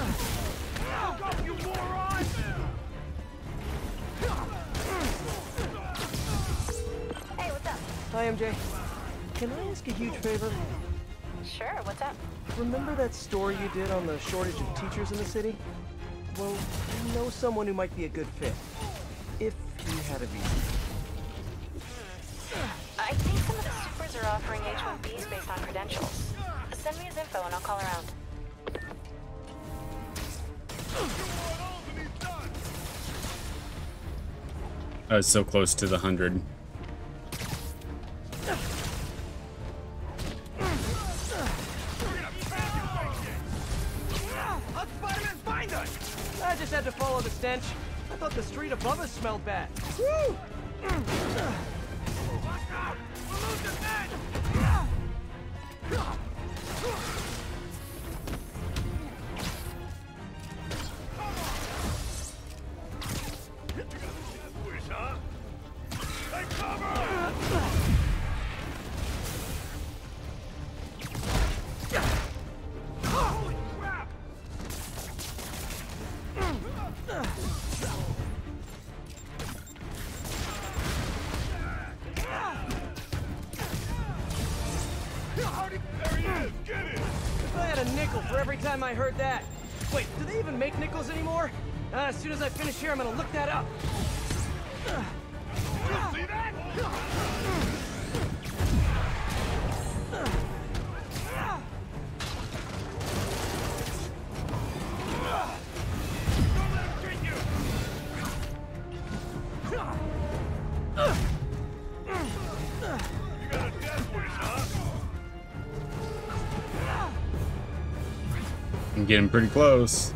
up, you moron! Hey, what's up? Hi, MJ. Can I ask a huge favor? Sure, what's up? Remember that story you did on the shortage of teachers in the city? Well, I know someone who might be a good fit. If you had a visa. I think some of the supers are offering H-1Bs based on credentials. Send me his info and I'll call around. I was so close to the 100. How'd Spider-Man find us? I just had to follow the stench. I thought the street above us smelled bad. Woo! Watch out! We're losing men! Huh? Take cover! Holy crap! There he is! Get it! If I had a nickel for every time I heard that. Wait, do they even make nickels anymore? As soon as I finish here, I'm gonna look that up. You see that? Don't let him get you! You got a death wish, huh? I'm getting pretty close.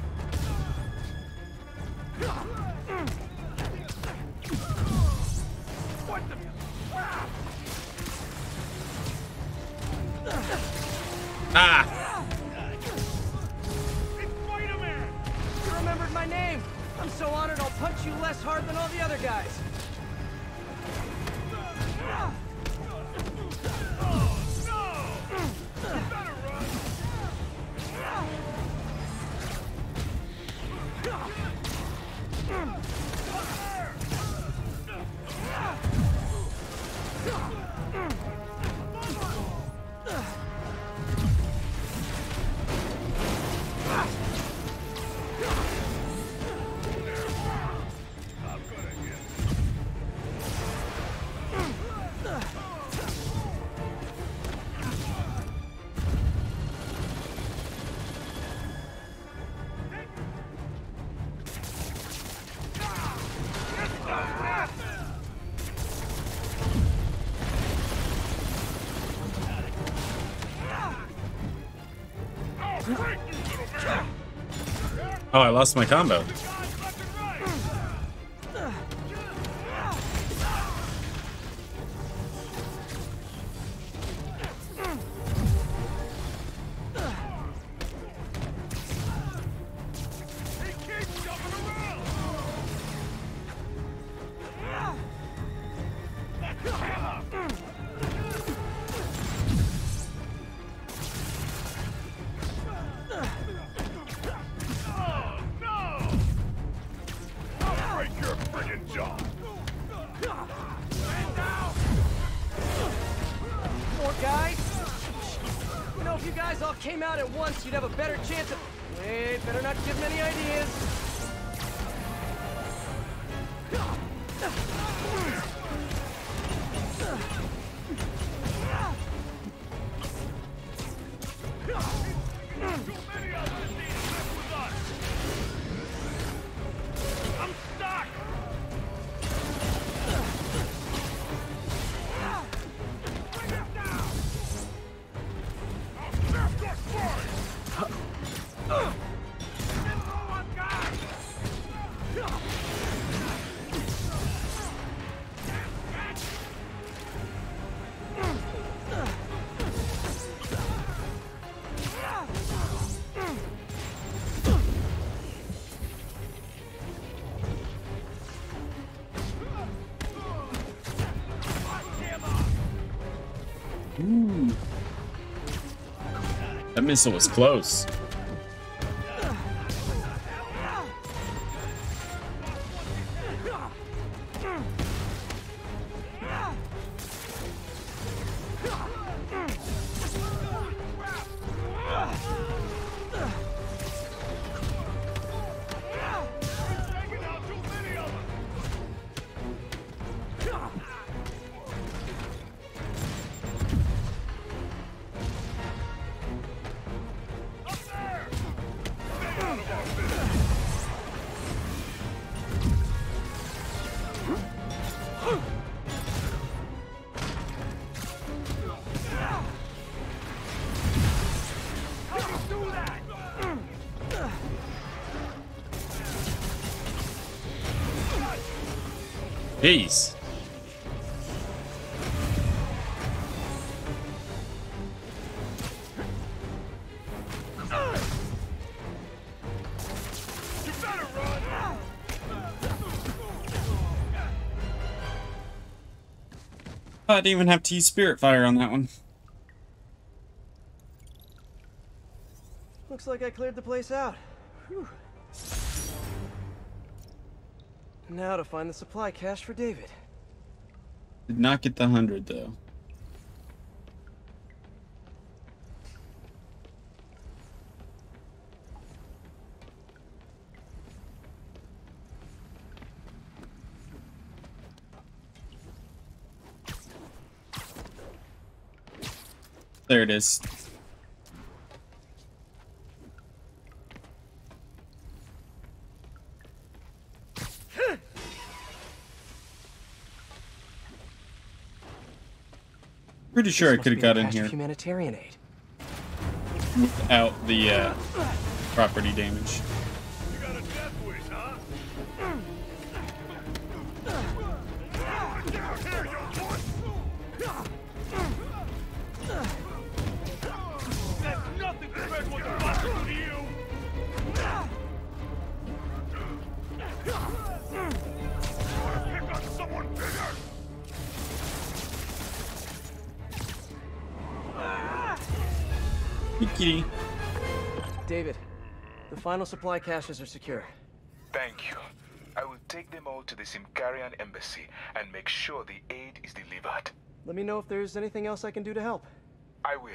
Ah! It's Spider-Man! You remembered my name. I'm so honored I'll punch you less hard than all the other guys. Oh, no! You better run! Oh, I lost my combo. More guys? You know, if you guys all came out at once, you'd have a better chance of... Wait, better not give them any ideas. I'm stuck! Ooh. That missile was close. Jeez. I didn't even have to use Spirit Fire on that one. Looks like I cleared the place out. Whew. Now to find the supply cache for David. Did not get the 100 though. There it is. Pretty sure I could have got in here humanitarian aid without the property damage. You got a death wish, huh? Here, you boy! That's nothing compared to what the boss will do to you! You wanna pick on someone bigger? Kitty. David, the final supply caches are secure. Thank you. I will take them all to the Simkarian embassy and make sure the aid is delivered. Let me know if there's anything else I can do to help. I will.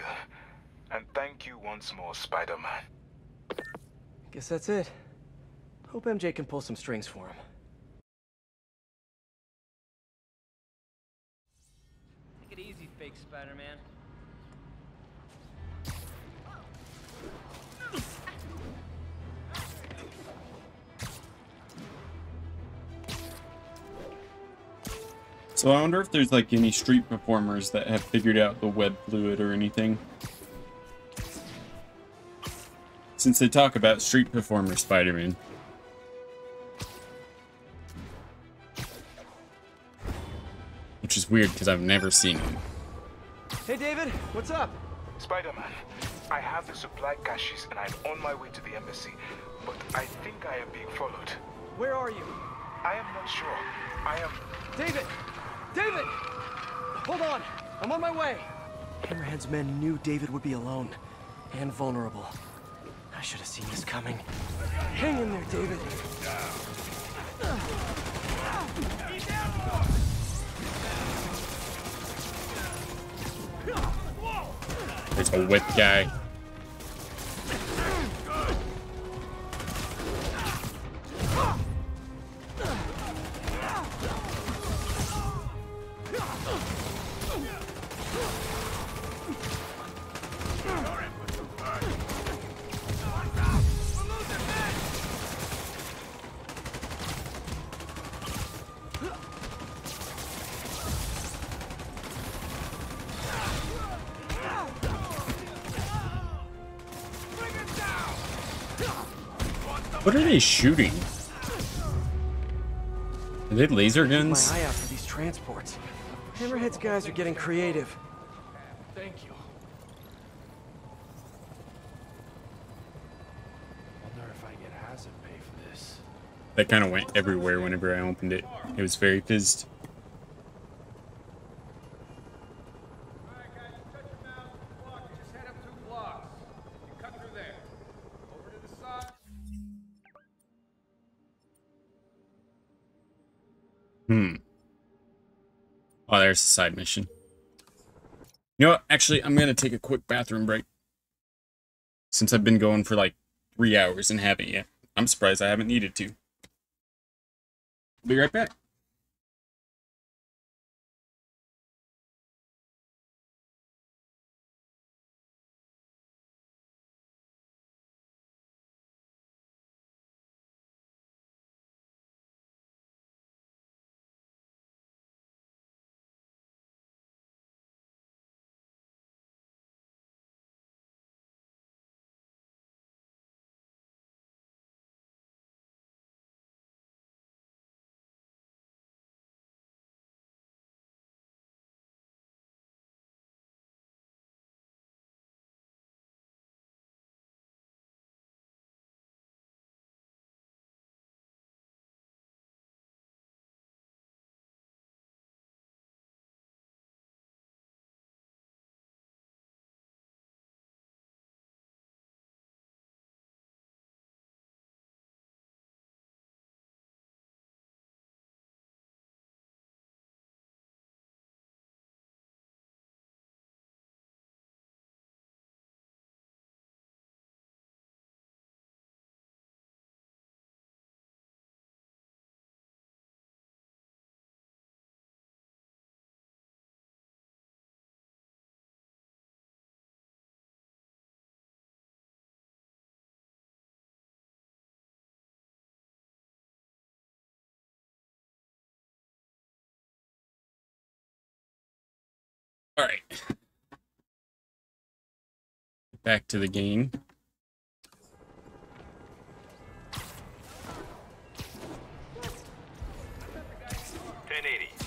And thank you once more, Spider-Man. Guess that's it. Hope MJ can pull some strings for him. Take it easy, fake Spider-Man. So I wonder if there's like any street performers that have figured out the web fluid or anything. Since they talk about street performer Spider-Man. Which is weird because I've never seen him. Hey David, what's up? Spider-Man, I have the supply caches and I'm on my way to the embassy, but I think I am being followed. Where are you? I am not sure. I am... David! David! Hold on, I'm on my way. Hammerhead's men knew David would be alone and vulnerable. I should have seen this coming. Hang in there, David. There's a whip guy. What are they shooting? Are they laser guns? Keep my eye out for these transports. Hammerhead's guys are getting creative. Thank you. Wonder if I get hazard pay for this. That kind of went everywhere whenever I opened it. It was very fizzed. Oh, there's a side mission. You know what? Actually, I'm going to take a quick bathroom break. Since I've been going for like 3 hours and haven't yet. I'm surprised I haven't needed to. Be right back. All right. Back to the game.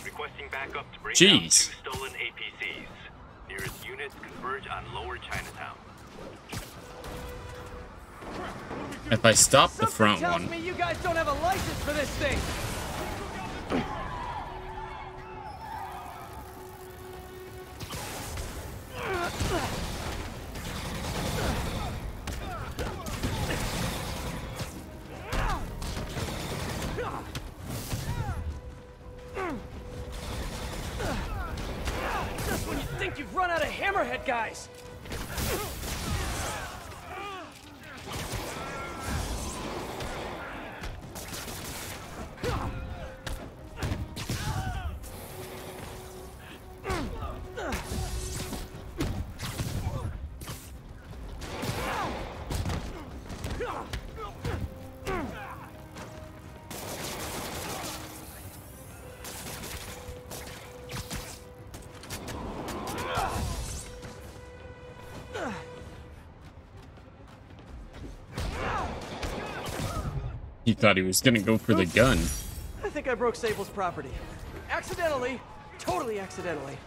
Requesting backup to bring Jeez. down 2 stolen APCs. Nearest units converge on Lower Chinatown. If I stop the front tells one. me you guys don't have a license for this thing. Just when you think you've run out of Hammerhead guys. He thought he was gonna go for the gun. I think I broke Sable's property. Accidentally. Totally accidentally.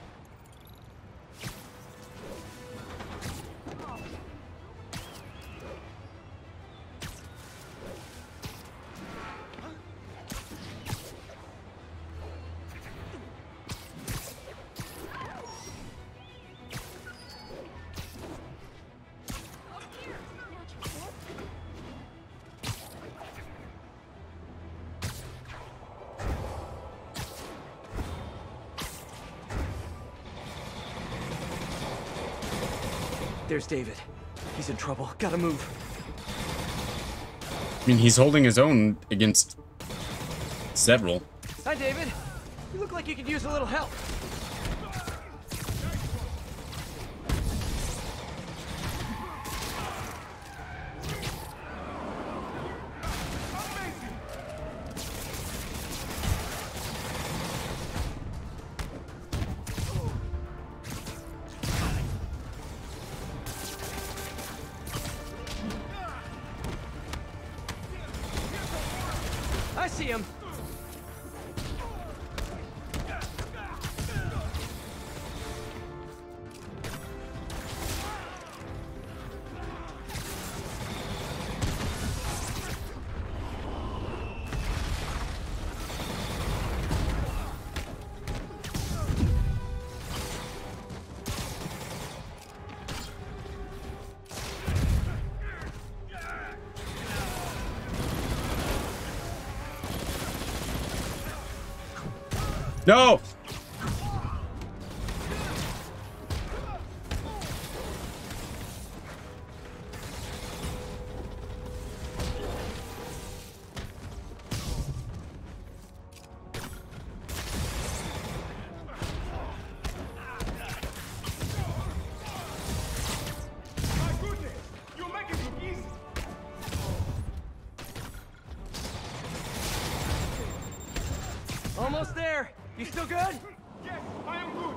There's David. He's in trouble. Gotta move. I mean, he's holding his own against several. Hi, David. You look like you could use a little help. I see him. No! Almost there. You still good? Yes, I am good.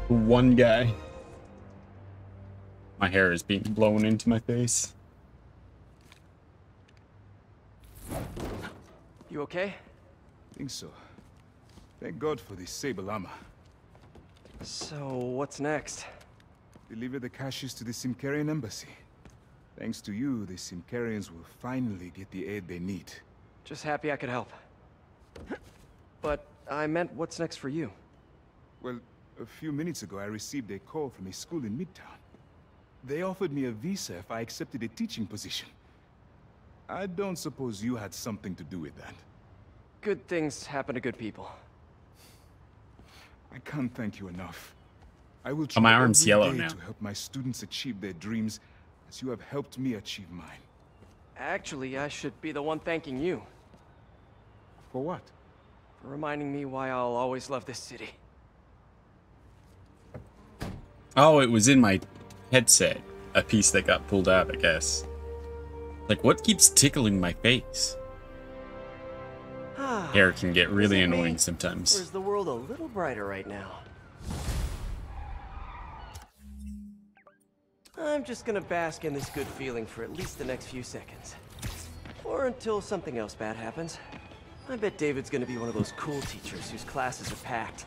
One guy. My hair is being blown into my face. You okay? Think so. Thank God for this sable armor. So, what's next? Deliver the caches to the Simkarian embassy. Thanks to you, the Simkarians will finally get the aid they need. Just happy I could help. But I meant, what's next for you? Well, a few minutes ago I received a call from a school in Midtown. They offered me a visa if I accepted a teaching position. I don't suppose you had something to do with that. Good things happen to good people. I can't thank you enough. I will Oh, my try arm's every yellow day now. to help my students achieve their dreams as you have helped me achieve mine. Actually, I should be the one thanking you. For what? For reminding me why I'll always love this city. Oh, it was in my headset. A piece that got pulled out, I guess. Like, what keeps tickling my face? Hair can get really annoying sometimes. Or is the world a little brighter right now? I'm just gonna bask in this good feeling for at least the next few seconds. Or until something else bad happens. I bet David's gonna be one of those cool teachers whose classes are packed.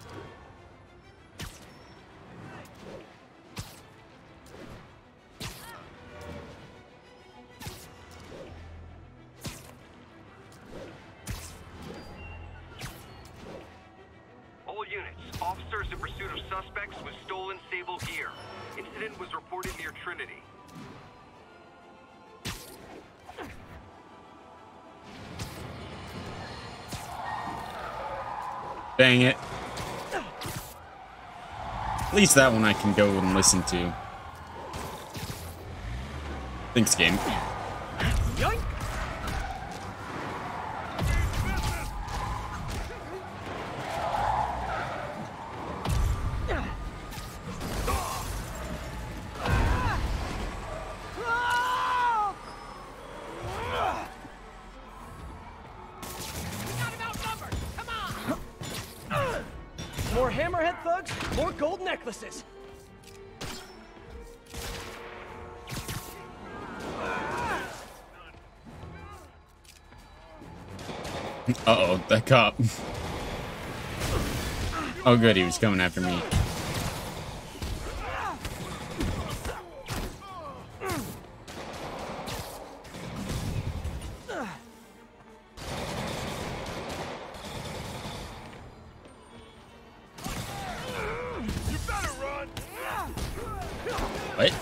All units, officers in pursuit of suspects with stolen Sable gear. Incident was reported near Trinity. Dang it. At least that one I can go and listen to. Thanks, game. Yoink! hammerhead thugs, more gold necklaces. Uh-oh, that cop. Oh good, he was coming after me. What?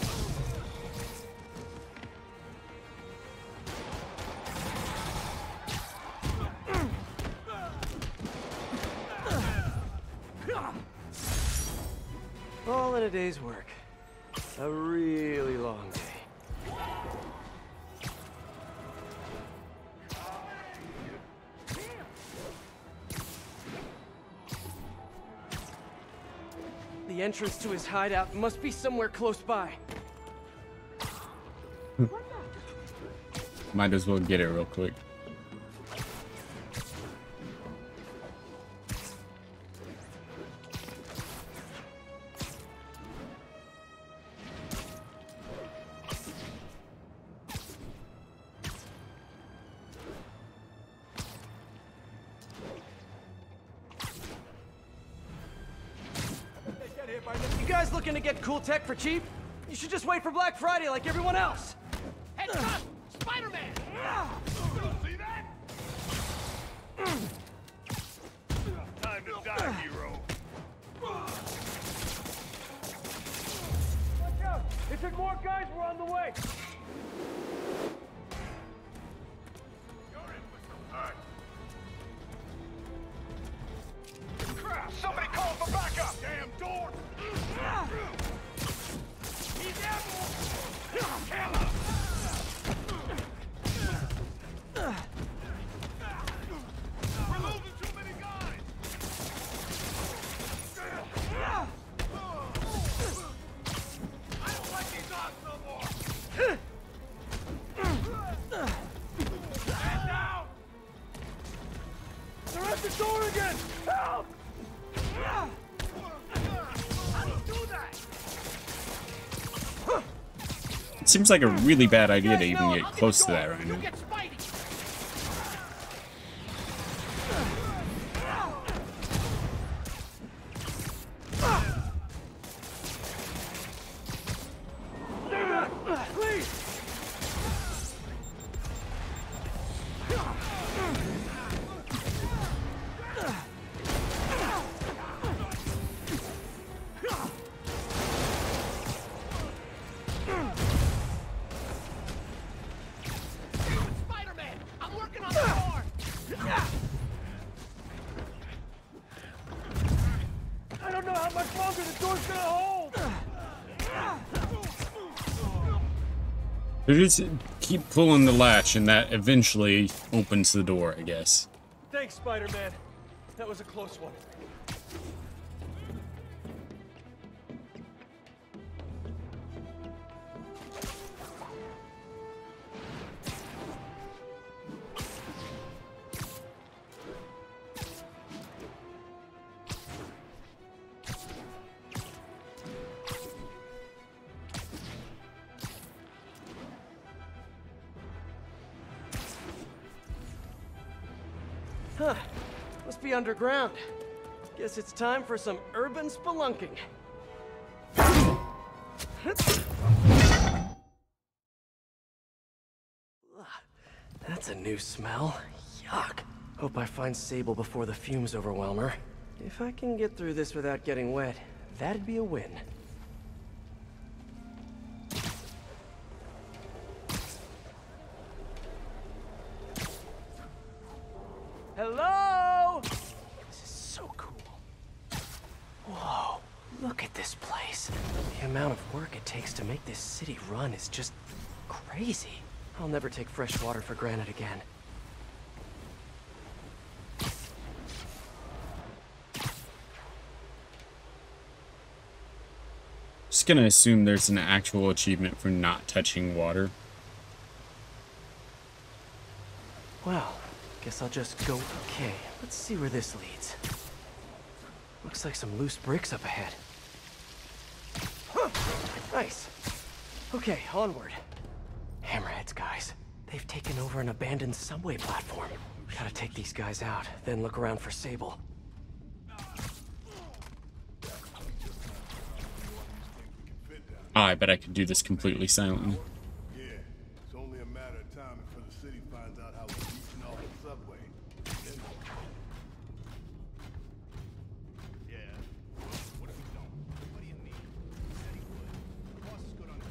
All in a day's work. A really long day. The entrance to his hideout must be somewhere close by. Might as well get it real quick. You guys looking to get cool tech for cheap? You should just wait for Black Friday like everyone else. Headshot! Spider-Man! See that? Time to die, hero. Watch out! If there's more guys, we're on the way. Crap! Somebody call for backup! Damn door! He's down! Camera! We're losing too many guys! I don't like these odds no more! Stand down! They're at the door again! Help! It seems like a really bad idea to even get close to that right now. Please! Spider-Man! I'm working on the door! I don't know how much longer the door's gonna hold! They just keep pulling the latch and that eventually opens the door, I guess. Thanks, Spider-Man. That was a close one. Huh. Must be underground. Guess it's time for some urban spelunking. That's a new smell. Yuck. Hope I find Sable before the fumes overwhelm her. If I can get through this without getting wet, that'd be a win. Hello? This is so cool. Whoa, look at this place. The amount of work it takes to make this city run is just crazy. I'll never take fresh water for granted again. Just gonna assume there's an actual achievement for not touching water. Well, guess I'll just go. Okay, let's see where this leads. Looks like some loose bricks up ahead. Huh. Nice. Okay, onward. Hammerheads, guys. They've taken over an abandoned subway platform. Gotta take these guys out, then look around for Sable. I bet I could do this completely silently. Yeah, it's only a matter of time before the city finds out how we're beating off the subway. Then... Yeah. What if we don't? What do you mean? He said he would. The boss is good on it.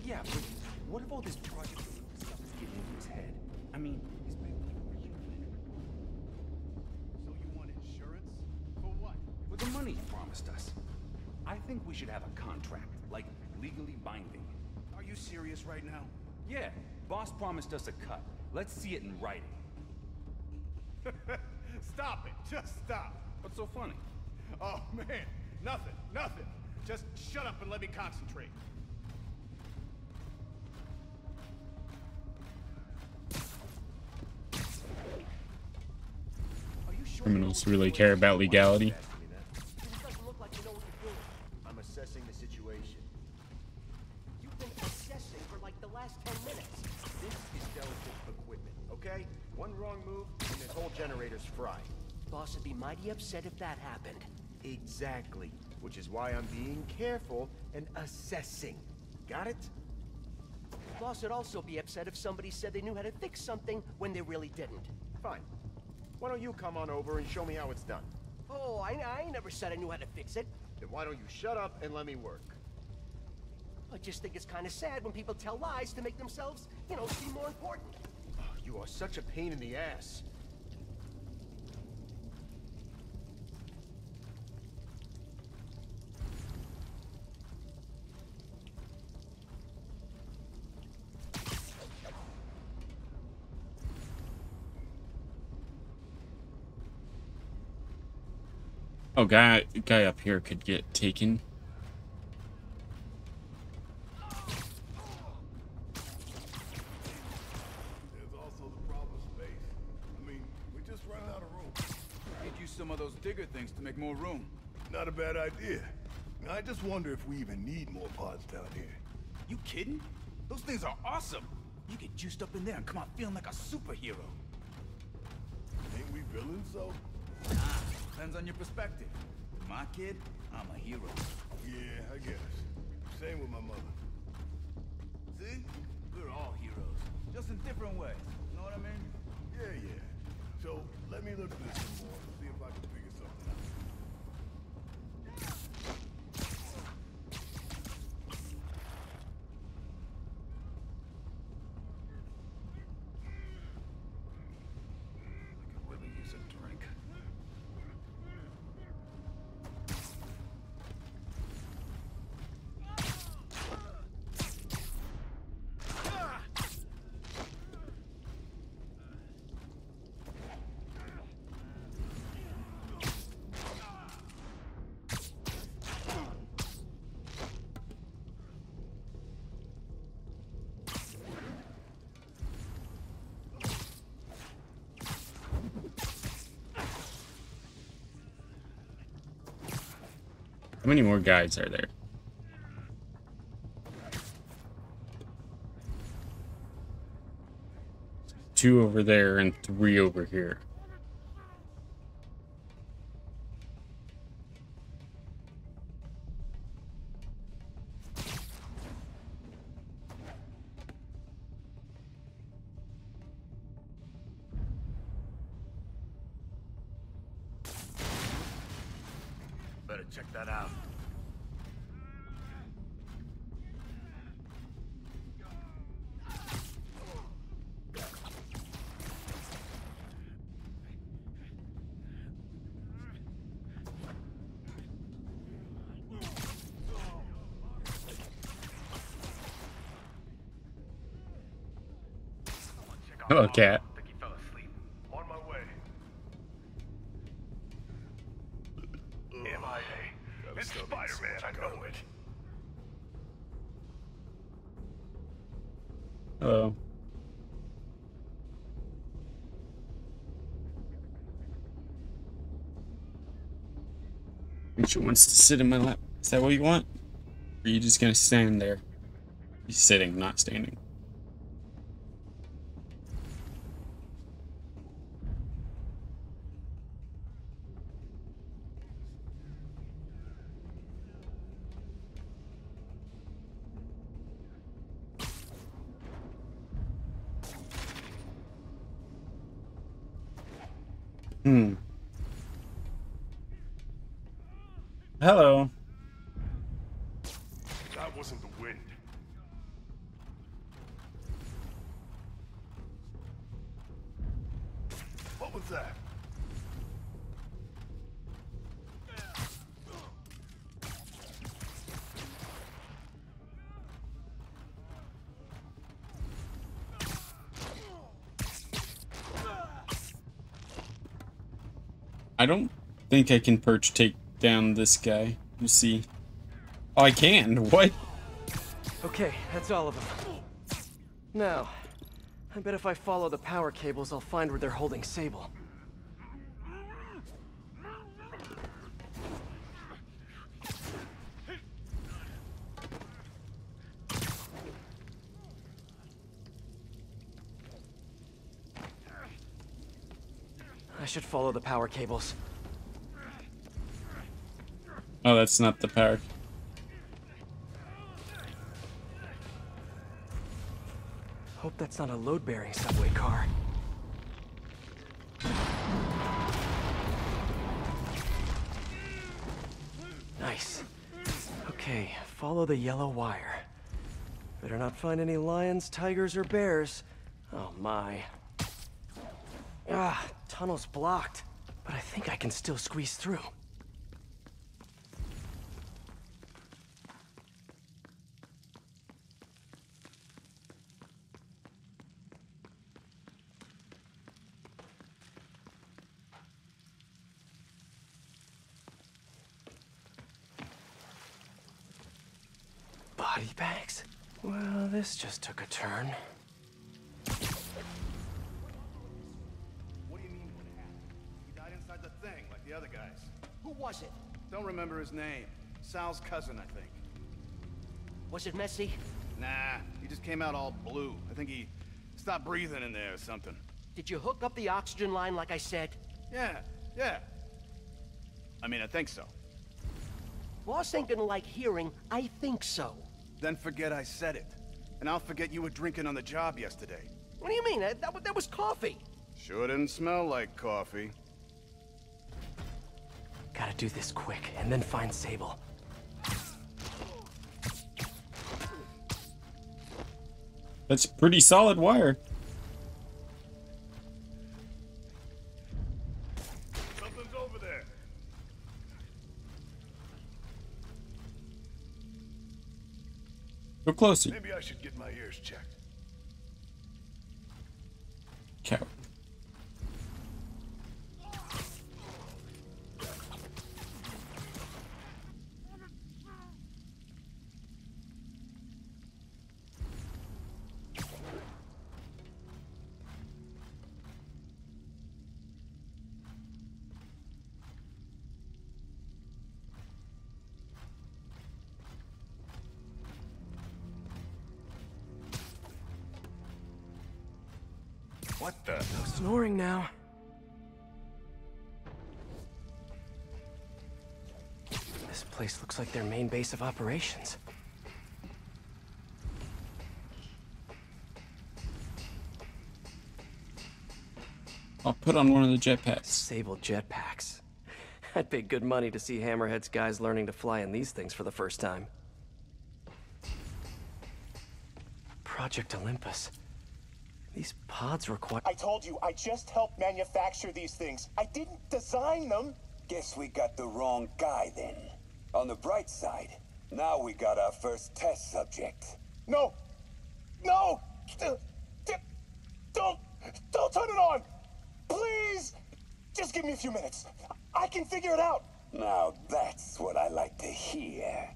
Yeah, but what if all this project stuff is getting into his head? I mean, he's been human. So you want insurance? For what? With the money he promised us. I think we should have a contract, like legally binding. Are you serious right now? Yeah, boss promised us a cut. Let's see it in writing. Stop it! Just stop! What's so funny? Oh man, nothing. Just shut up and let me concentrate. Criminals really care about legality. I'm assessing the situation. You've been assessing for like the last 10 minutes. This is delicate equipment, okay? One wrong move and this whole generator's fried. Boss would be mighty upset if that happened. Exactly. Which is why I'm being careful and assessing. Got it? Boss would also be upset if somebody said they knew how to fix something when they really didn't. Fine. Why don't you come on over and show me how it's done? Oh, I never said I knew how to fix it. Then why don't you shut up and let me work? I just think it's kind of sad when people tell lies to make themselves, you know, seem more important. Oh, you are such a pain in the ass. Oh, guy up here could get taken. There's also the problem space. I mean, we just ran out of room. Could use some of those digger things to make more room. Not a bad idea. I just wonder if we even need more pods down here. You kidding? Those things are awesome. You get juiced up in there and come out feeling like a superhero. Ain't we villains, though? Depends on your perspective. With my kid, I'm a hero. Yeah, I guess. Same with my mother. See? We're all heroes. Just in different ways. You know what I mean? Yeah. So, let me look at this some more. See if I can figure something out. I could really use a drink. How many more guys are there? Two over there and 3 over here. Better check that out. Hello, cat. Think he fell asleep. On my way. MIA. It's Spider-Man, I know it. Hello. She wants to sit in my lap. Is that what you want? Or are you just gonna stand there? He's sitting, not standing. Hello. That wasn't the wind. What was that? I don't think I can take down this guy. You see. Oh, I can. What? Okay, that's all of them. Now, I bet if I follow the power cables, I'll find where they're holding Sable. I should follow the power cables. Oh, that's not the power. Hope that's not a load-bearing subway car. Nice. Okay, follow the yellow wire. Better not find any lions, tigers, or bears. Oh my. Ah, tunnel's blocked. But I think I can still squeeze through. Body bags? Well, this just took a turn. What do you mean what happened? He died inside the thing, like the other guys. Who was it? Don't remember his name. Sal's cousin, I think. Was it messy? Nah, he just came out all blue. I think he stopped breathing in there or something. Did you hook up the oxygen line like I said? Yeah. I mean, I think so. Boss ain't gonna like hearing, I think so. Then forget I said it. And I'll forget you were drinking on the job yesterday. What do you mean? That was coffee. Sure didn't smell like coffee. Gotta do this quick, and then find Sable. That's pretty solid wire. Something's over there. Go closer. Maybe I should get my ears checked. Coward. What the? No snoring now. This place looks like their main base of operations. I'll put on one of the jetpacks. Sable jetpacks. I'd pay good money to see Hammerhead's guys learning to fly in these things for the first time. Project Olympus. These pods require... I told you, I just helped manufacture these things. I didn't design them. Guess we got the wrong guy then. On the bright side, now we got our first test subject. No! No! Don't turn it on! Please! Just give me a few minutes. I can figure it out. Now that's what I like to hear.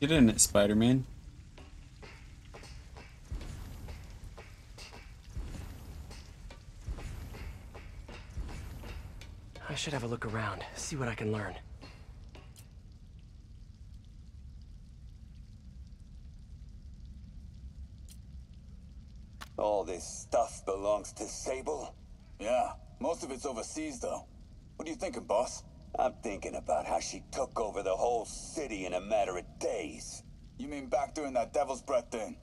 Get in it, Spider-Man. I should have a look around, see what I can learn. All this stuff belongs to Sable? Yeah, most of it's overseas, though. What are you thinking, boss? I'm thinking about how she took over the whole city in a matter of days. You mean back during that Devil's Breath thing?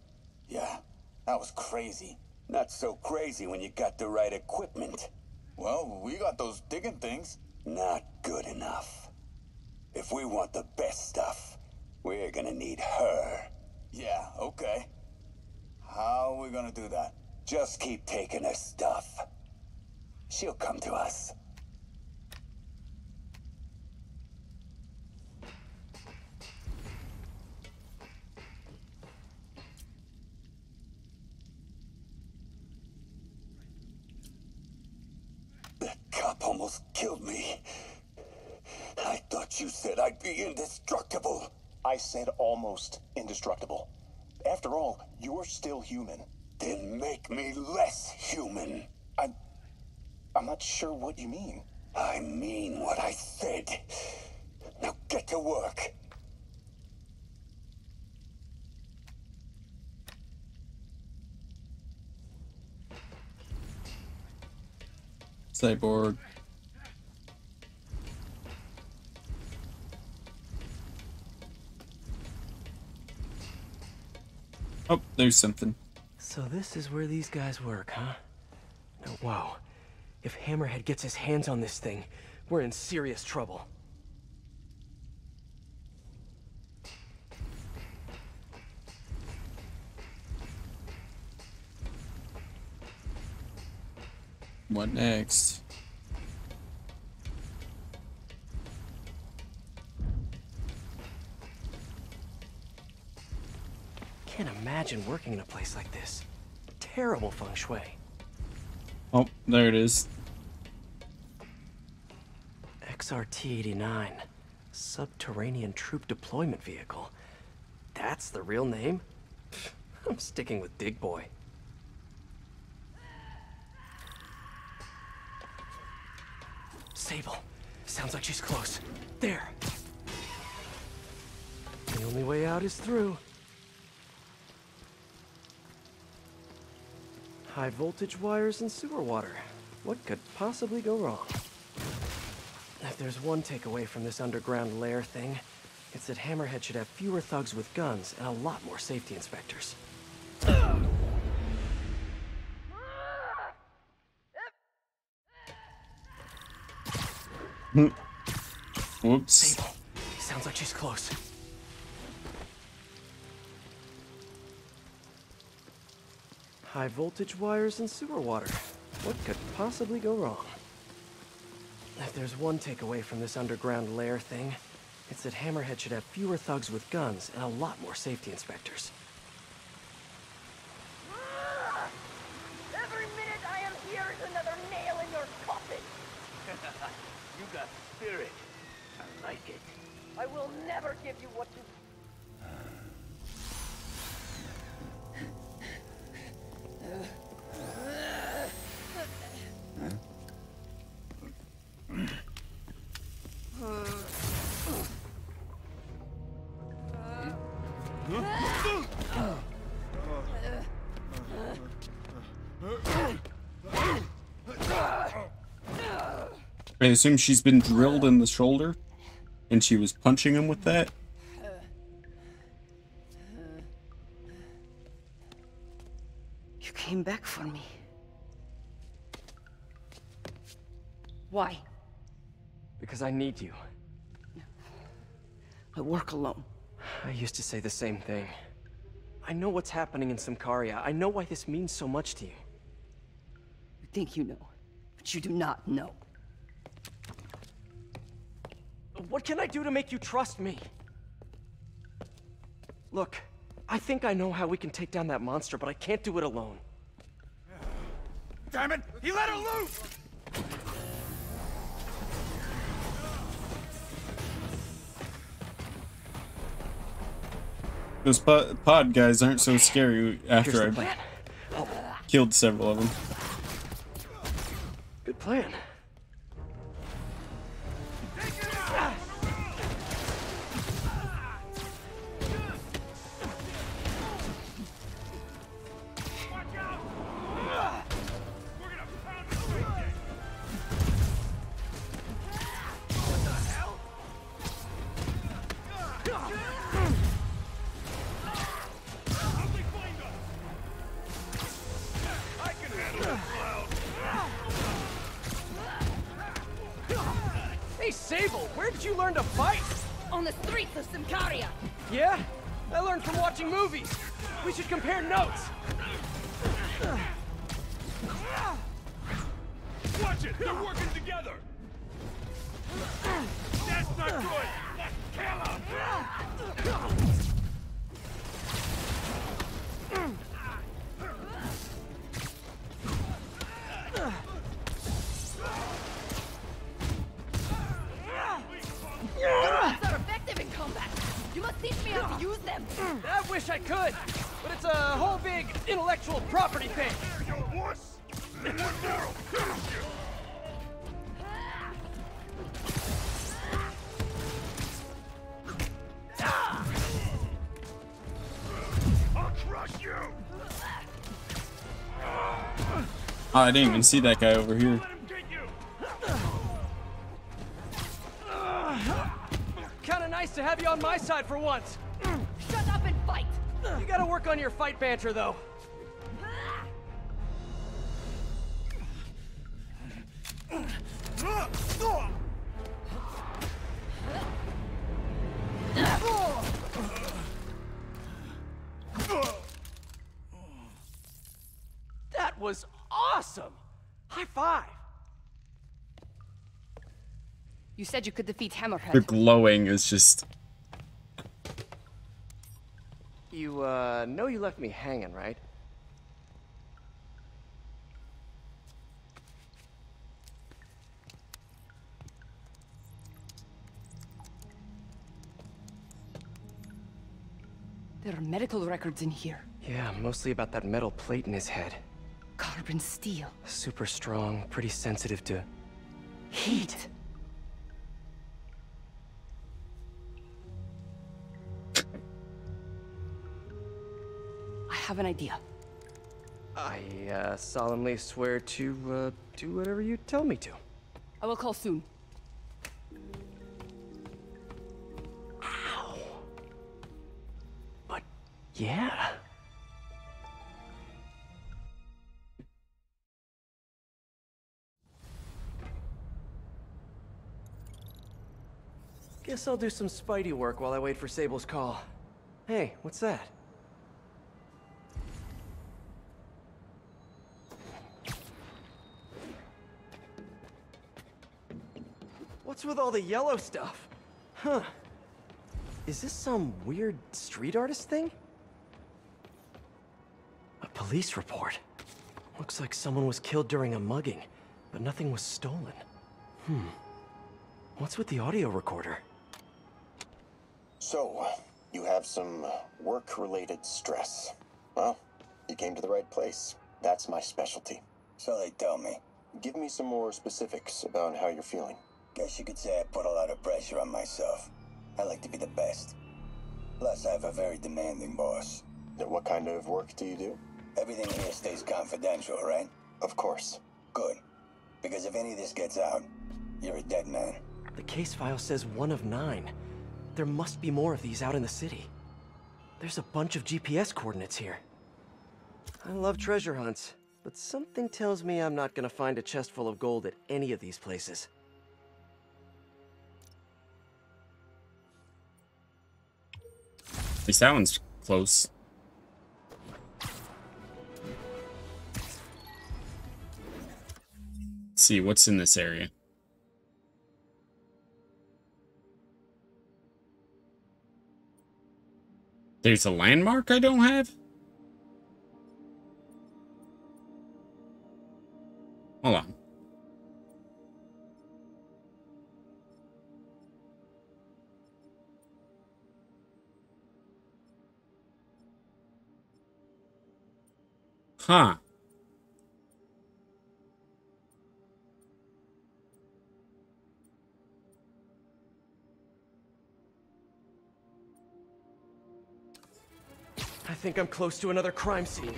Yeah, that was crazy. Not so crazy when you got the right equipment. Well, we got those digging things. Not good enough. If we want the best stuff, we're gonna need her. Yeah, okay. How are we gonna do that? Just keep taking her stuff. She'll come to us. That cop almost killed me. I thought you said I'd be indestructible. I said almost indestructible. After all, you're still human. Then make me less human. I'm not sure what you mean. I mean what I said. Now get to work. Cyborg. Oh, there's something. So this is where these guys work, huh? Now, wow. If Hammerhead gets his hands on this thing, we're in serious trouble. What next? Can't imagine working in a place like this. Terrible feng shui. Oh, there it is. XRT-89. Subterranean Troop Deployment Vehicle. That's the real name? I'm sticking with Dig Boy. Sable. Sounds like she's close. There. The only way out is through. High voltage wires and sewer water. What could possibly go wrong? If there's one takeaway from this underground lair thing, it's that Hammerhead should have fewer thugs with guns and a lot more safety inspectors. Whoops. Sable. Sounds like she's close. High voltage wires and sewer water. What could possibly go wrong? If there's one takeaway from this underground lair thing, it's that Hammerhead should have fewer thugs with guns and a lot more safety inspectors. Every minute I am here is another nail in your coffin. You got spirit. I like it. I will never give you what you... I assume she's been drilled in the shoulder, and she was punching him with that. You came back for me. Why? Because I need you. I work alone. I used to say the same thing. I know what's happening in Symkaria. I know why this means so much to you. You think you know, but you do not know. What can I do to make you trust me? Look, I think I know how we can take down that monster, but I can't do it alone. Damn it! He let her loose! Those pod guys aren't so scary after I killed several of them. Good plan. Sable, where did you learn to fight? On the streets of Symkaria. Yeah? I learned from watching movies. We should compare notes. Watch it! They're working together! That's not good! Kill him! Guns are effective in combat. You must teach me how to use them. I wish I could, but it's a whole big intellectual property thing. I'll crush you! Oh, I didn't even see that guy over here. Kinda nice to have you on my side for once. Shut up and fight. You gotta work on your fight banter, though. That was awesome! High five! You said you could defeat Hammerhead. The glowing is just... You, know you left me hanging, right? There are medical records in here. Yeah, mostly about that metal plate in his head. Carbon steel. Super strong, pretty sensitive to heat. I have an idea. I, solemnly swear to, do whatever you tell me to. I will call soon. Ow. But, yeah. Guess I'll do some Spidey work while I wait for Sable's call. Hey, what's that? What's with all the yellow stuff? Huh. Is this some weird street artist thing? A police report. Looks like someone was killed during a mugging, but nothing was stolen. What's with the audio recorder? So, you have some work-related stress. Well, you came to the right place. That's my specialty. So they tell me. Give me some more specifics about how you're feeling. Guess you could say I put a lot of pressure on myself. I like to be the best. Plus, I have a very demanding boss. What kind of work do you do? Everything here stays confidential, right? Of course. Good. Because if any of this gets out, you're a dead man. The case file says 1 of 9. There must be more of these out in the city. There's a bunch of GPS coordinates here. I love treasure hunts, but something tells me I'm not gonna find a chest full of gold at any of these places. At least that one's close. Let's see, what's in this area? There's a landmark I don't have? Hold on. Huh. I think I'm close to another crime scene.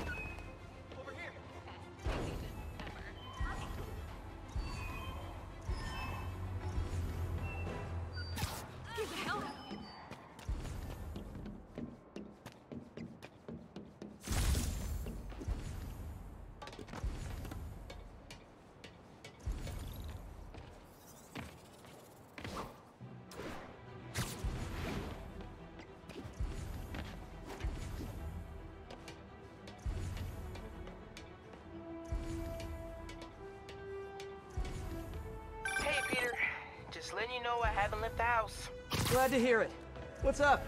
you know I haven't left the house. Glad to hear it. What's up?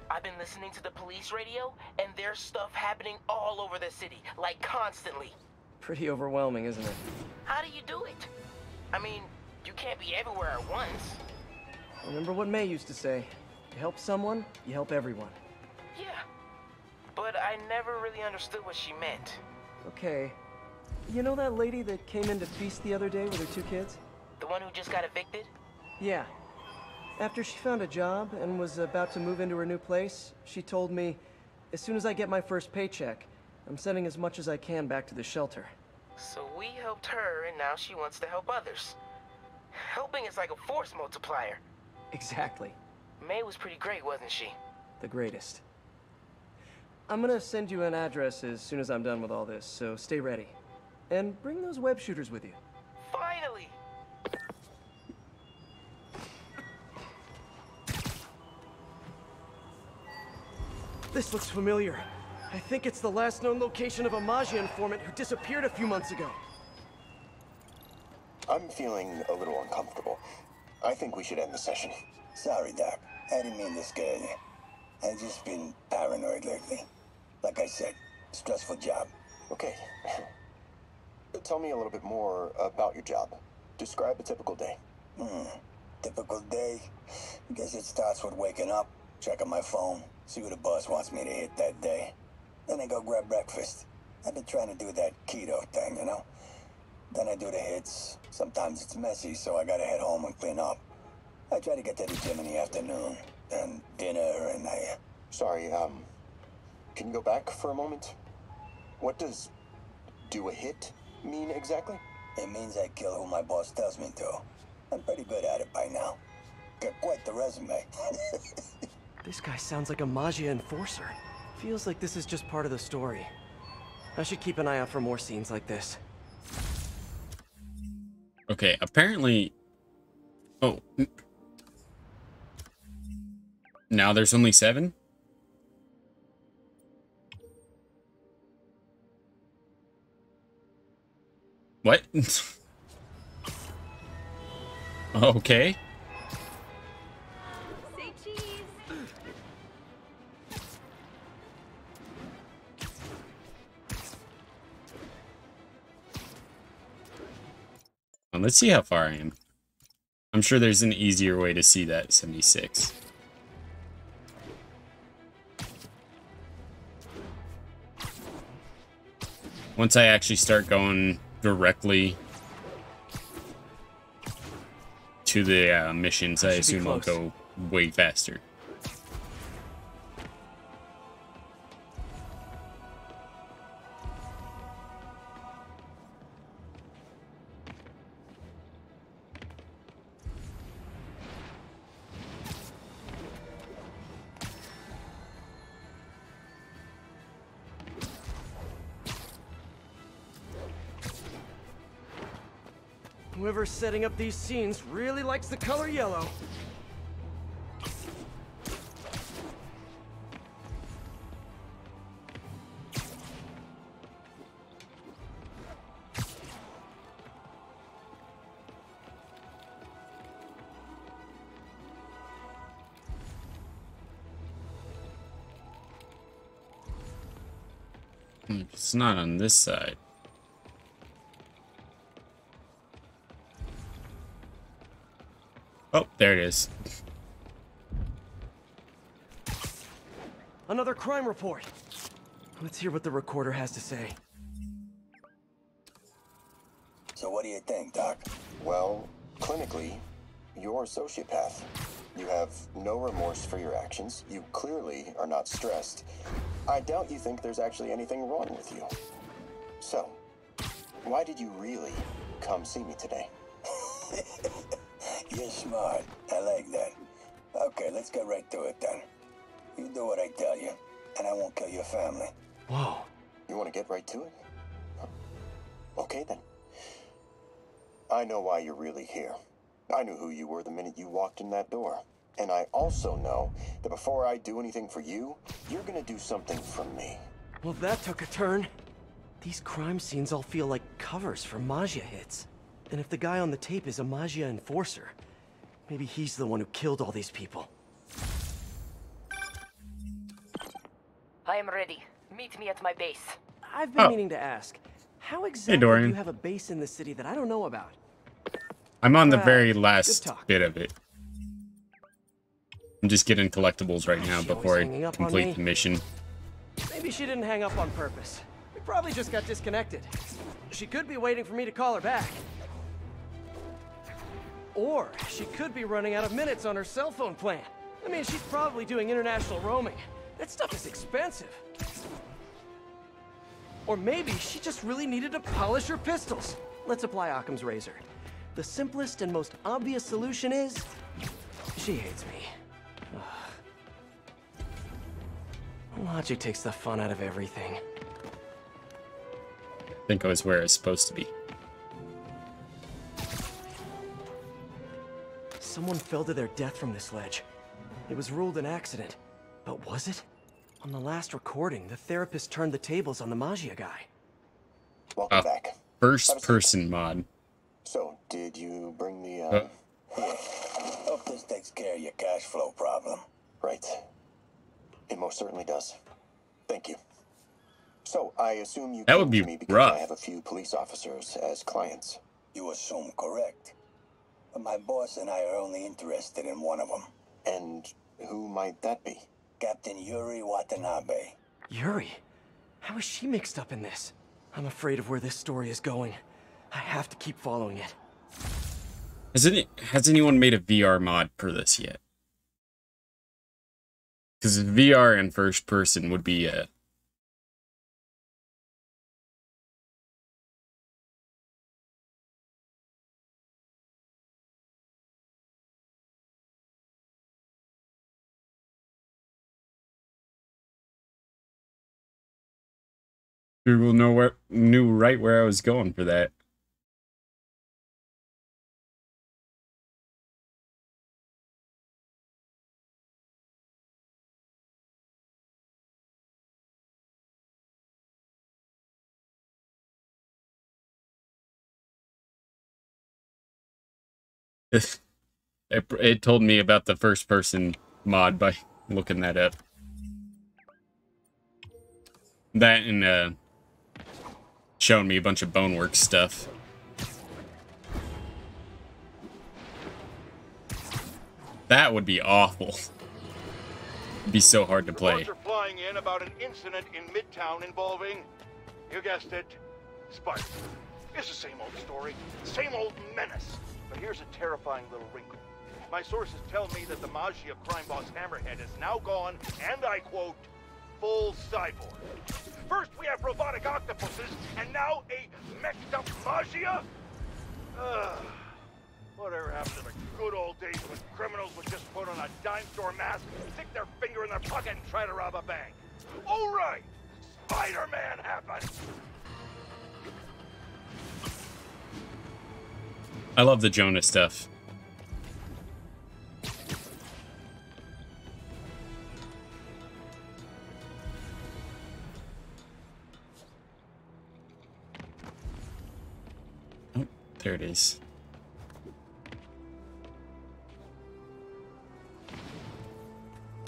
I've been listening to the police radio, and there's stuff happening all over the city, like constantly. Pretty overwhelming, isn't it? How do you do it? I mean, you can't be everywhere at once. Remember what May used to say. You help someone, you help everyone. Yeah, but I never really understood what she meant. Okay. You know that lady that came into Feast the other day with her 2 kids? The one who just got evicted? Yeah. After she found a job and was about to move into her new place, she told me, as soon as I get my first paycheck, I'm sending as much as I can back to the shelter. So we helped her, and now she wants to help others. Helping is like a force multiplier. Exactly. May was pretty great, wasn't she? The greatest. I'm gonna send you an address as soon as I'm done with all this, so stay ready. And bring those web shooters with you. Finally! This looks familiar. I think it's the last known location of a Maggia informant who disappeared a few months ago. I'm feeling a little uncomfortable. I think we should end the session. Sorry, Doc. I didn't mean to scare you. I've just been paranoid lately. Like I said, stressful job. Okay. Tell me a little bit more about your job. Describe a typical day. Typical day? Guess it starts with waking up, checking my phone, see what the boss wants me to hit that day. Then I go grab breakfast. I've been trying to do that keto thing, you know? Then I do the hits. Sometimes it's messy, so I gotta head home and clean up. I try to get to the gym in the afternoon, then dinner, and I... Sorry, can you go back for a moment? What does do a hit mean exactly? It means I kill who my boss tells me to. I'm pretty good at it by now. Got quite the resume. This guy sounds like a Maggia enforcer. Feels like this is just part of the story. I should keep an eye out for more scenes like this. Okay, apparently... Oh. Now there's only 7? What? Okay. Say cheese. Well, let's see how far I am. I'm sure there's an easier way to see that 76. Once I actually start going directly to the missions, I assume I'll go way faster. Whoever's setting up these scenes really likes the color yellow. It's not on this side. Oh, there it is. Another crime report. Let's hear what the recorder has to say. So what do you think, Doc? Well, clinically, you're a sociopath. You have no remorse for your actions. You clearly are not stressed. I doubt you think there's actually anything wrong with you. So, why did you really come see me today? You're smart. I like that. Okay, let's get right to it then. You do what I tell you, and I won't kill your family. Whoa. You want to get right to it? Okay then. I know why you're really here. I knew who you were the minute you walked in that door. And I also know that before I do anything for you, you're gonna do something for me. Well, that took a turn. These crime scenes all feel like covers for Maggia hits. And if the guy on the tape is a Maggia enforcer, Maybe he's the one who killed all these people. I am ready. Meet me at my base. I've been meaning to ask, how exactly do Dorian. you have a base in the city that I don't know about? I'm on the Right. very Good last talk. bit of it. I'm just getting collectibles right now before hanging I up on complete me. the mission. Maybe she didn't hang up on purpose. We probably just got disconnected. She could be waiting for me to call her back. Or she could be running out of minutes on her cell phone plan. I mean, she's probably doing international roaming. That stuff is expensive. Or maybe she just really needed to polish her pistols. Let's apply Occam's razor. The simplest and most obvious solution is... she hates me. Logic takes the fun out of everything. I think I was where I was supposed to be. Someone fell to their death from this ledge. It was ruled an accident. But was it? On the last recording, the therapist turned the tables on the Magia guy. Welcome back. First-person mod. So, did you bring the, Yeah. Hope this takes care of your cash flow problem. Right. It most certainly does. Thank you. So, I assume you That came would be to me because rough. I have a few police officers as clients. You assume correct. But my boss and I are only interested in one of them. And who might that be? Captain Yuri Watanabe. Yuri? How is she mixed up in this? I'm afraid of where this story is going. I have to keep following it. Has anyone made a VR mod for this yet? Because VR and first person would be Google knew right where I was going for that. It told me about the first person mod by looking that up. That and showing me a bunch of Boneworks stuff. That would be awful. It'd be so hard to play. Reports are flying in about an incident in Midtown involving, you guessed it, Spider. It's the same old story, same old menace. But here's a terrifying little wrinkle. My sources tell me that the Magia crime boss Hammerhead is now gone, and I quote, full cyborg. First we have robotic octopuses, and now a messed up Magia? Whatever happened to the good old days when criminals would just put on a dime store mask, stick their finger in their pocket, and try to rob a bank? Oh right, Spider-Man happened! I love the Jonah stuff. Oh, there it is.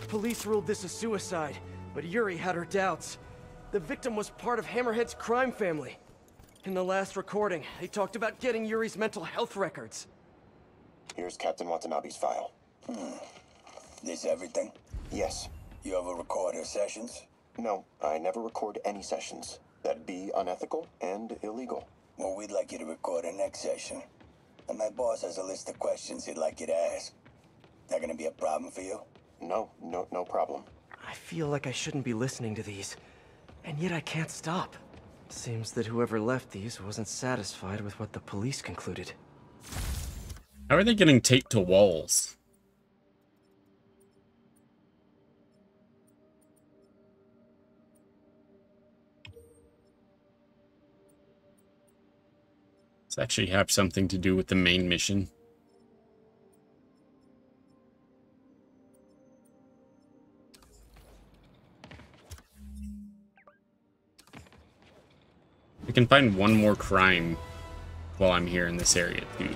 Police ruled this a suicide, but Yuri had her doubts. The victim was part of Hammerhead's crime family. In the last recording, they talked about getting Yuri's mental health records. Here's Captain Watanabe's file. This everything? Yes. You ever record her sessions? No, I never record any sessions. That'd be unethical and illegal. Well, we'd like you to record her next session. And my boss has a list of questions he'd like you to ask. That gonna be a problem for you? No problem. I feel like I shouldn't be listening to these, and yet I can't stop. Seems that whoever left these wasn't satisfied with what the police concluded. How are they getting taped to walls? Does actually have something to do with the main mission? I can find one more crime while I'm here in this area, too.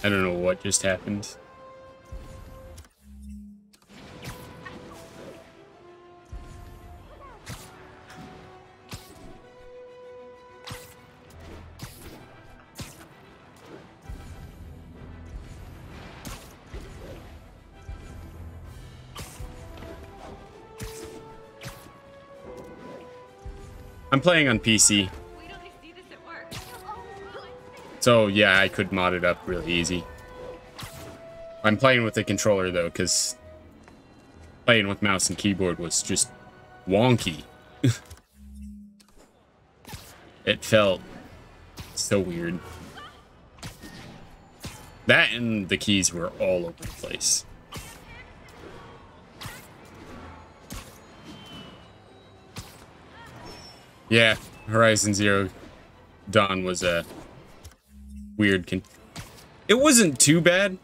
I don't know what just happened. I'm playing on PC. So yeah, I could mod it up really easy. I'm playing with the controller though, because playing with mouse and keyboard was just wonky. It felt so weird. That and the keys were all over the place. Yeah, Horizon Zero Dawn was a weird it wasn't too bad.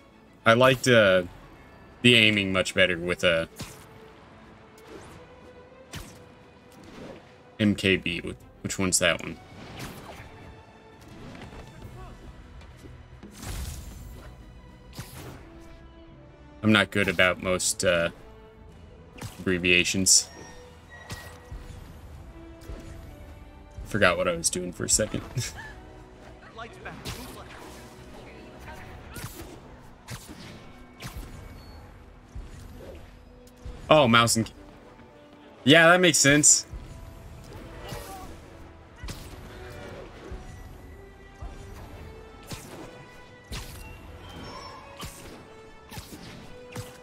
I liked the aiming much better with a MKB. Which one's that one? I'm not good about most abbreviations. Forgot what I was doing for a second. Oh, mouse and... Yeah, that makes sense.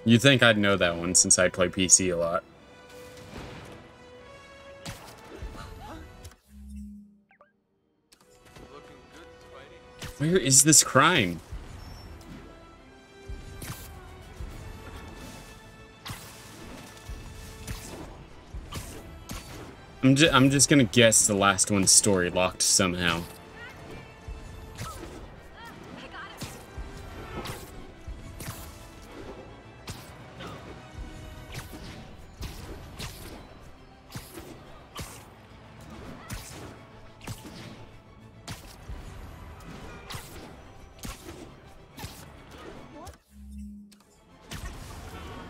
You'd think I'd know that one since I play PC a lot. Where is this crime? I'm just gonna guess the last one's story locked somehow.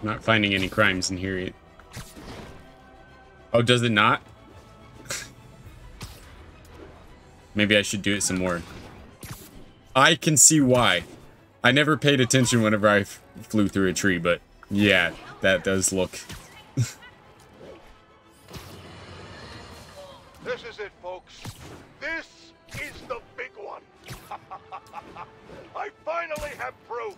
Not finding any crimes in here yet. Oh, does it not? Maybe I should do it some more. I can see why. I never paid attention whenever I flew through a tree, but yeah, that does look... This is it, folks. This is the big one. I finally have proof.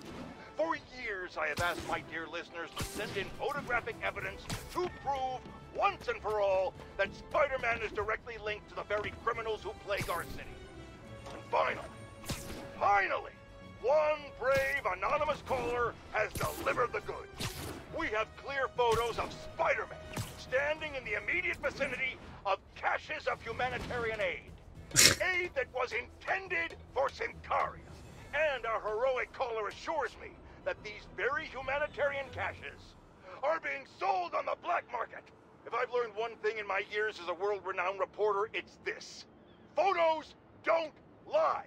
For years, I have asked my dear listeners to send in photographic evidence to prove, once and for all, that Spider-Man is directly linked to the very criminals who plague our city. And finally, one brave anonymous caller has delivered the goods. We have clear photos of Spider-Man standing in the immediate vicinity of caches of humanitarian aid. Aid that was intended for Sincaria. And our heroic caller assures me that these very humanitarian caches are being sold on the black market. If I've learned one thing in my years as a world-renowned reporter, it's this. Photos don't lie.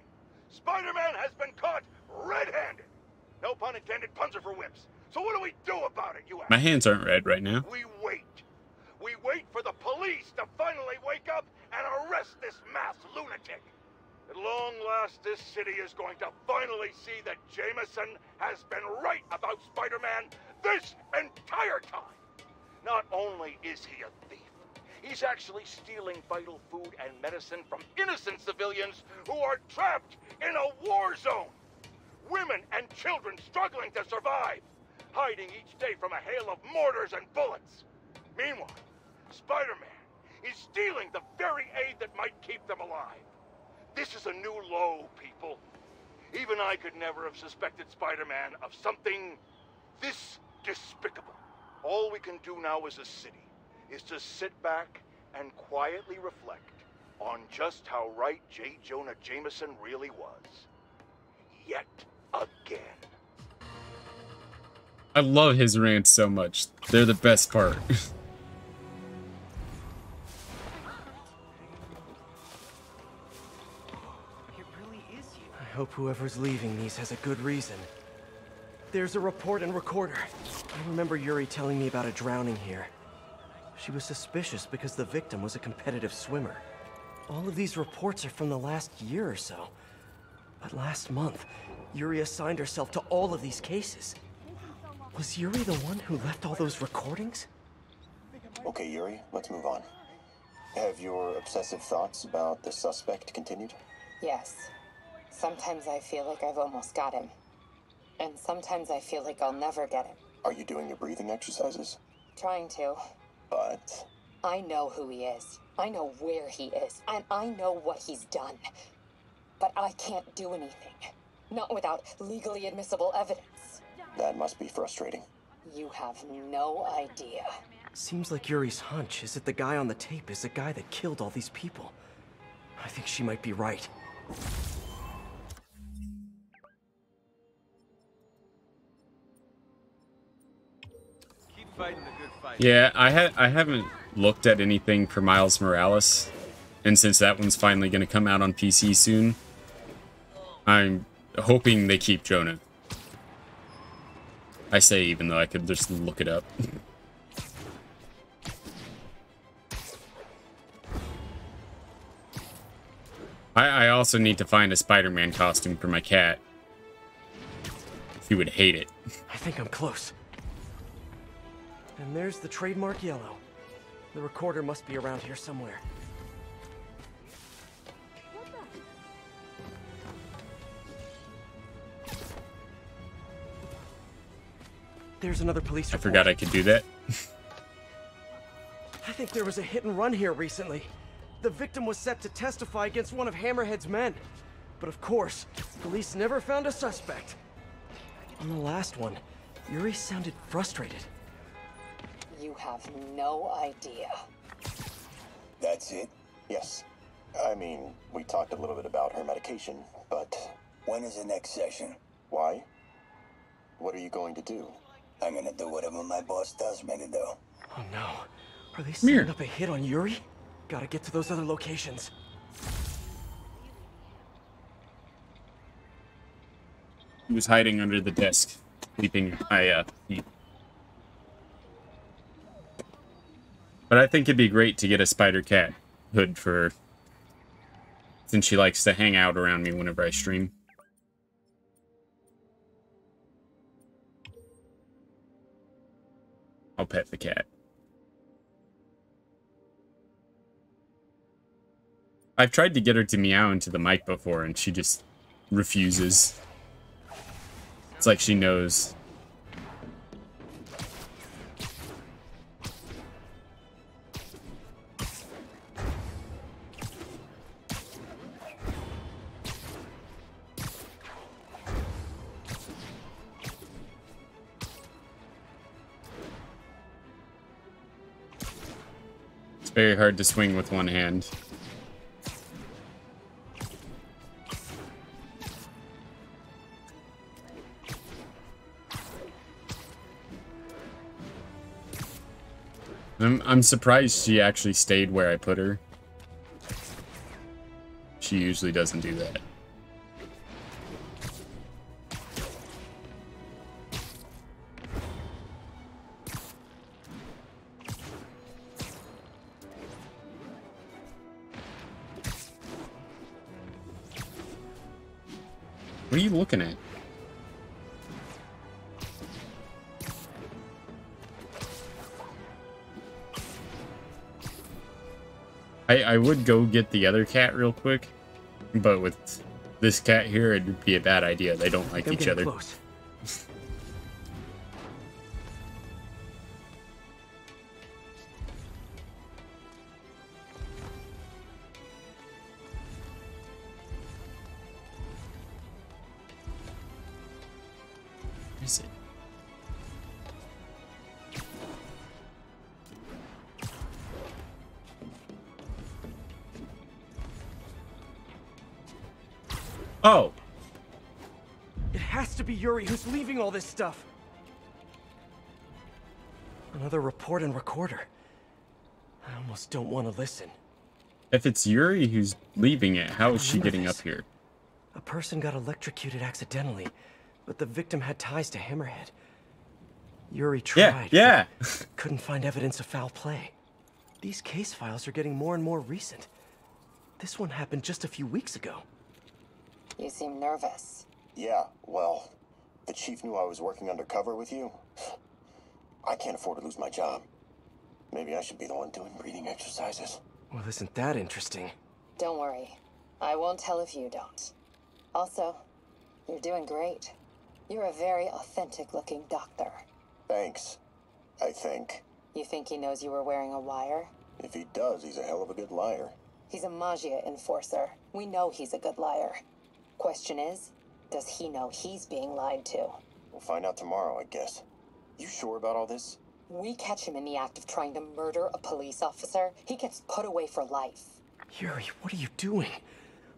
Spider-Man has been caught red-handed. No pun intended, puns are for whips. So what do we do about it, you ask? My hands aren't red right now. We wait. We wait for the police to finally wake up and arrest this mass lunatic. At long last, this city is going to finally see that Jameson has been right about Spider-Man this entire time. Not only is he a thief, he's actually stealing vital food and medicine from innocent civilians who are trapped in a war zone. Women and children struggling to survive, hiding each day from a hail of mortars and bullets. Meanwhile, Spider-Man is stealing the very aid that might keep them alive. This is a new low, people. Even I could never have suspected Spider-Man of something this despicable. All we can do now as a city is to sit back and quietly reflect on just how right J. Jonah Jameson really was. Yet again. I love his rants so much. They're the best part. hope whoever's leaving these has a good reason. There's a report and recorder. I remember Yuri telling me about a drowning here. She was suspicious because the victim was a competitive swimmer. All of these reports are from the last year or so. But last month, Yuri assigned herself to all of these cases. Was Yuri the one who left all those recordings? Okay, Yuri, let's move on. Have your obsessive thoughts about the suspect continued? Yes. Sometimes I feel like I've almost got him. And sometimes I feel like I'll never get him. Are you doing your breathing exercises? Trying to. But... I know who he is. I know where he is. And I know what he's done. But I can't do anything. Not without legally admissible evidence. That must be frustrating. You have no idea. Seems like Yuri's hunch is that the guy on the tape is the guy that killed all these people. I think she might be right. Keep fighting the good fight. Yeah, I haven't looked at anything for Miles Morales, and since that one's finally going to come out on PC soon, I'm hoping they keep Jonah. I say even though I could just look it up. I also need to find a Spider-Man costume for my cat. He would hate it. I think I'm close. And there's the trademark yellow. The recorder must be around here somewhere. There's another police report. I forgot I could do that. I think there was a hit and run here recently. The victim was set to testify against one of Hammerhead's men. But of course, police never found a suspect. On the last one, Yuri sounded frustrated. You have no idea. That's it? Yes. I mean, we talked a little bit about her medication, but... When is the next session? Why? What are you going to do? I'm gonna do whatever my boss tells me to do. Oh no. Are they setting up a hit on Yuri? Gotta get to those other locations. He was hiding under the desk, sleeping my feet. But I think it'd be great to get a spider cat hood for her, since she likes to hang out around me whenever I stream. I'll pet the cat. I've tried to get her to meow into the mic before, and she just refuses. It's like she knows. It's very hard to swing with one hand. I'm surprised she actually stayed where I put her. She usually doesn't do that. What are you looking at? I would go get the other cat real quick, but with this cat here, it'd be a bad idea. They don't like each other. Close. Where is it? Oh! It has to be Yuri who's leaving all this stuff. Another report and recorder. I almost don't want to listen. If it's Yuri who's leaving it, how is she getting up here? A person got electrocuted accidentally, but the victim had ties to Hammerhead. Yuri tried, yeah. but couldn't find evidence of foul play. These case files are getting more and more recent. This one happened just a few weeks ago. You seem nervous. Yeah, well, the chief knew I was working undercover with you. I can't afford to lose my job. Maybe I should be the one doing breathing exercises. Well, isn't that interesting? Don't worry. I won't tell if you don't. Also, you're doing great. You're a very authentic-looking doctor. Thanks, I think. You think he knows you were wearing a wire? If he does, he's a hell of a good liar. He's a Magia enforcer. We know he's a good liar. Question is, does he know he's being lied to? We'll find out tomorrow, I guess. You sure about all this? We catch him in the act of trying to murder a police officer, he gets put away for life. Yuri, what are you doing?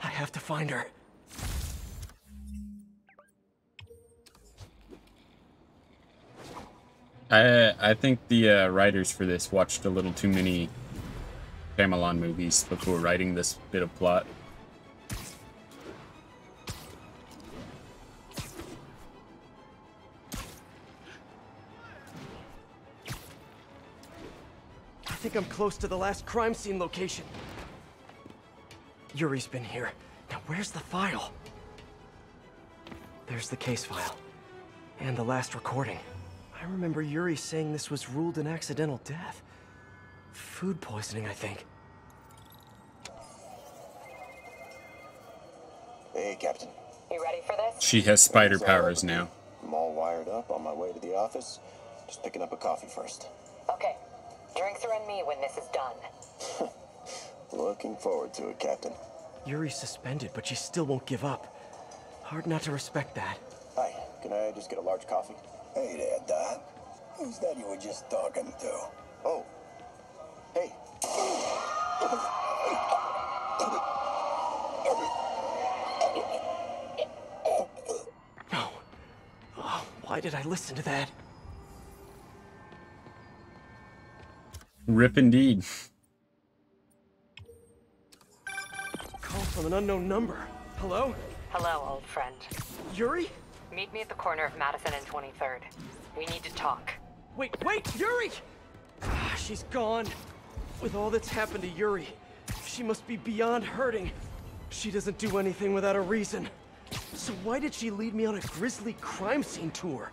I have to find her. I think the writers for this watched a little too many Shyamalan movies before writing this bit of plot. I think I'm close to the last crime scene location. Yuri's been here. Now where's the file? There's the case file. And the last recording. I remember Yuri saying this was ruled an accidental death. Food poisoning, I think. Hey, Captain. You ready for this? She has spider powers now. I'm all wired up on my way to the office. Just picking up a coffee first. Okay. Drinks are on me when this is done. Looking forward to it, Captain. Yuri's suspended, but she still won't give up. Hard not to respect that. Hi, can I just get a large coffee? Hey there, Doc. Who's that you were just talking to? Oh. Hey. No. Oh, why did I listen to that? Rip indeed. Call from an unknown number. Hello? Hello, old friend. Yuri? Meet me at the corner of Madison and 23rd. We need to talk. Wait, Yuri! She's gone. With all that's happened to Yuri, she must be beyond hurting. She doesn't do anything without a reason. So why did she lead me on a grisly crime scene tour?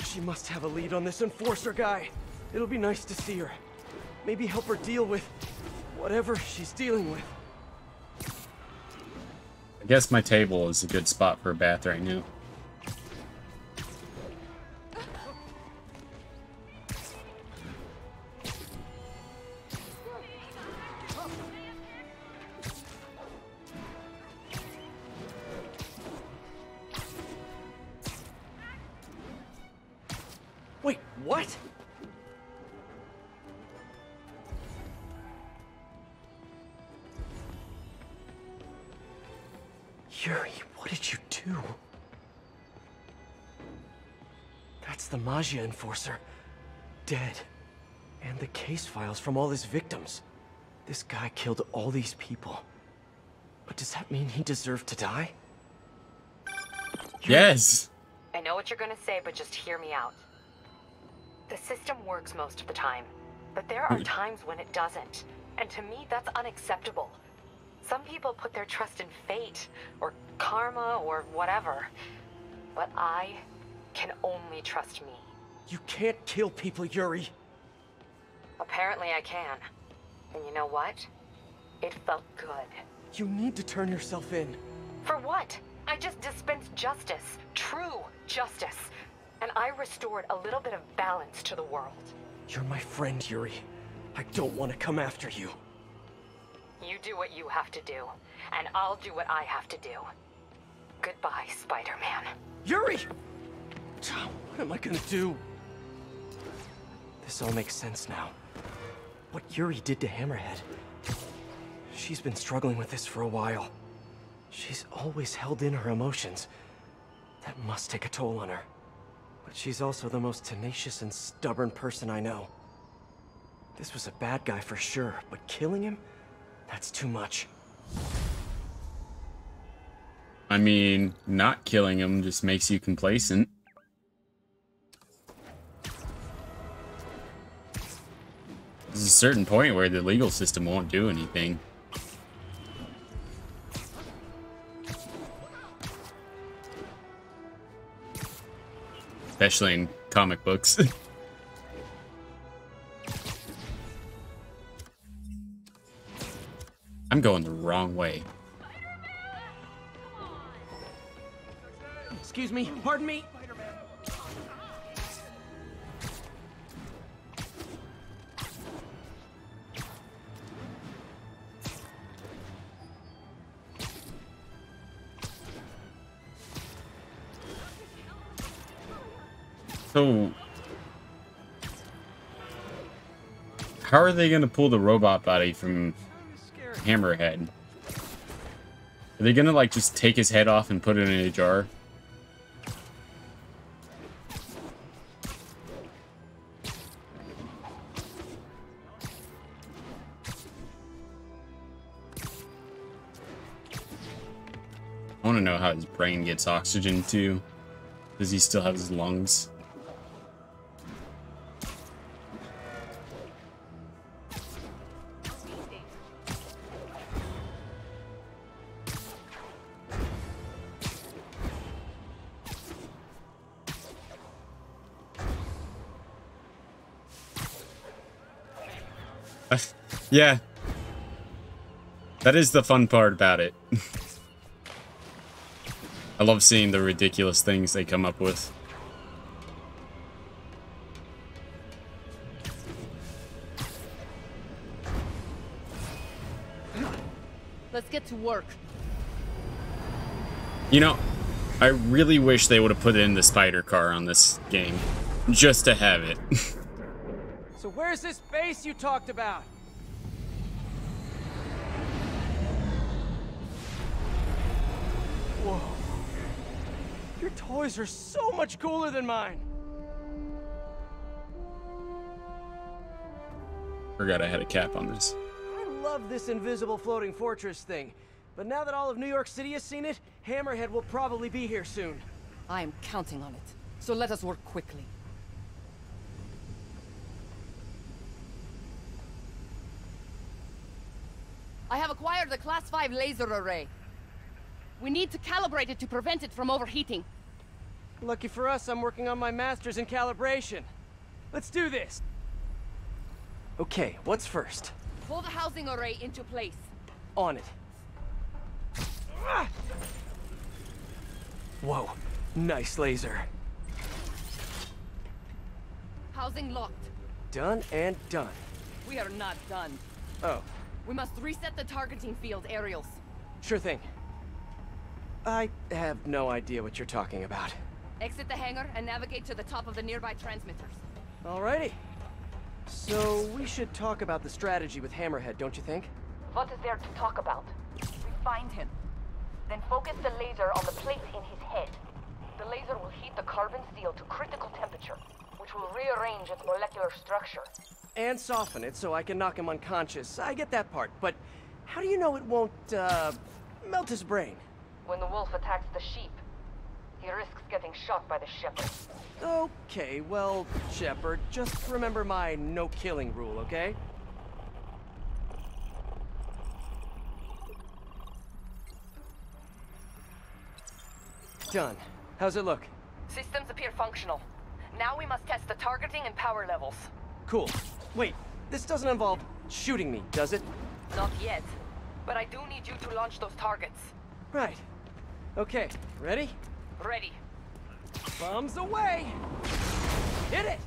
She must have a lead on this enforcer guy. It'll be nice to see her. Maybe help her deal with whatever she's dealing with. I guess my table is a good spot for a bath right now. Wait, what? Yuri, what did you do? That's the Magia enforcer. Dead. And the case files from all his victims. This guy killed all these people. But does that mean he deserved to die? Yes! I know what you're gonna say, but just hear me out. The system works most of the time, but there are times when it doesn't. And to me, that's unacceptable. Some people put their trust in fate, or karma, or whatever. But I can only trust me. You can't kill people, Yuri. Apparently I can. And you know what? It felt good. You need to turn yourself in. For what? I just dispensed justice. True justice. And I restored a little bit of balance to the world. You're my friend, Yuri. I don't want to come after you. You do what you have to do, and I'll do what I have to do. Goodbye, Spider-Man. Yuri! What am I gonna do? This all makes sense now. What Yuri did to Hammerhead. She's been struggling with this for a while. She's always held in her emotions. That must take a toll on her. But she's also the most tenacious and stubborn person I know. This was a bad guy for sure, but killing him? That's too much. I mean, not killing him just makes you complacent. There's a certain point where the legal system won't do anything. Especially in comic books. I'm going the wrong way. Excuse me, pardon me. So, how are they gonna pull the robot body from Hammerhead? Are they gonna like just take his head off and put it in a jar? I want to know how his brain gets oxygen too. Does he still have his lungs? Yeah. That is the fun part about it. I love seeing the ridiculous things they come up with. Let's get to work. You know, I really wish they would have put in the spider car on this game. Just to have it. So where's this base you talked about? Whoa. Your toys are so much cooler than mine. Forgot I had a cap on this. I love this invisible floating fortress thing. But now that all of New York City has seen it, Hammerhead will probably be here soon. I am counting on it. So let us work quickly. I have acquired the Class 5 laser array. We need to calibrate it to prevent it from overheating. Lucky for us, I'm working on my master's in calibration. Let's do this. Okay, what's first? Pull the housing array into place. On it. Whoa, nice laser. Housing locked. Done and done. We are not done. Oh. We must reset the targeting field aerials. Sure thing. I have no idea what you're talking about. Exit the hangar and navigate to the top of the nearby transmitters. Alrighty. So, we should talk about the strategy with Hammerhead, don't you think? What is there to talk about? We find him. Then focus the laser on the plate in his head. The laser will heat the carbon steel to critical temperature, which will rearrange its molecular structure. And soften it so I can knock him unconscious. I get that part, but how do you know it won't, melt his brain? When the wolf attacks the sheep, he risks getting shot by the shepherd. Okay, well, Shepard, just remember my no-killing rule, okay? Done. How's it look? Systems appear functional. Now we must test the targeting and power levels. Cool. Wait, this doesn't involve shooting me, does it? Not yet. But I do need you to launch those targets. Right. Okay, ready? Ready. Bombs away! Hit it!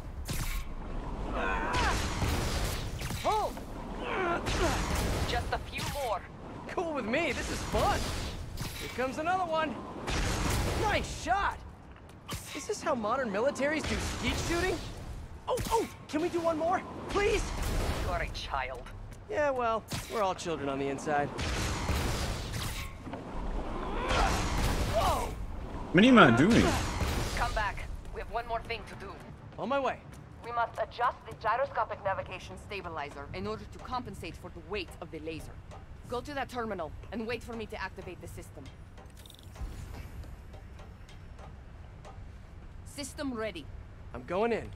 Hold! Just a few more. Cool with me, this is fun! Here comes another one! Nice shot! Is this how modern militaries do skeet shooting? Oh, can we do one more? Please? You're a child. Yeah, well, we're all children on the inside. Whoa! What am I doing? Come back. We have one more thing to do. On my way. We must adjust the gyroscopic navigation stabilizer in order to compensate for the weight of the laser. Go to that terminal and wait for me to activate the system. System ready. I'm going in.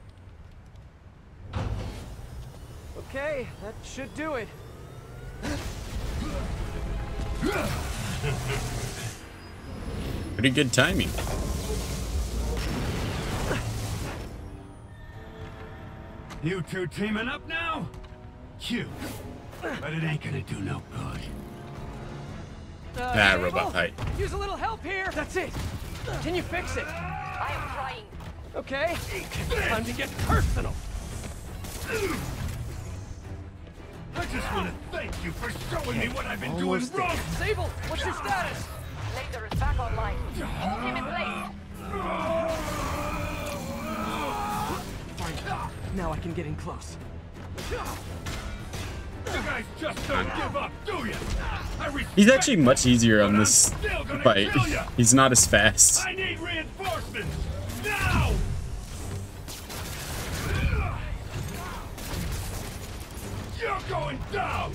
Okay, that should do it. Pretty good timing. You two teaming up now? Cute. But it ain't gonna do no good. Robot fight. Use a little help here. That's it. Can you fix it? I am trying. Okay. Time to get personal. I just want to thank you for showing me what I've been doing wrong. Sable, what's your status? Laser is back online. Hold him in place. Fine. Now I can get in close. You guys just don't give up, do you? He's actually much easier on this fight. He's not as fast. I need reinforcements now. You're going down.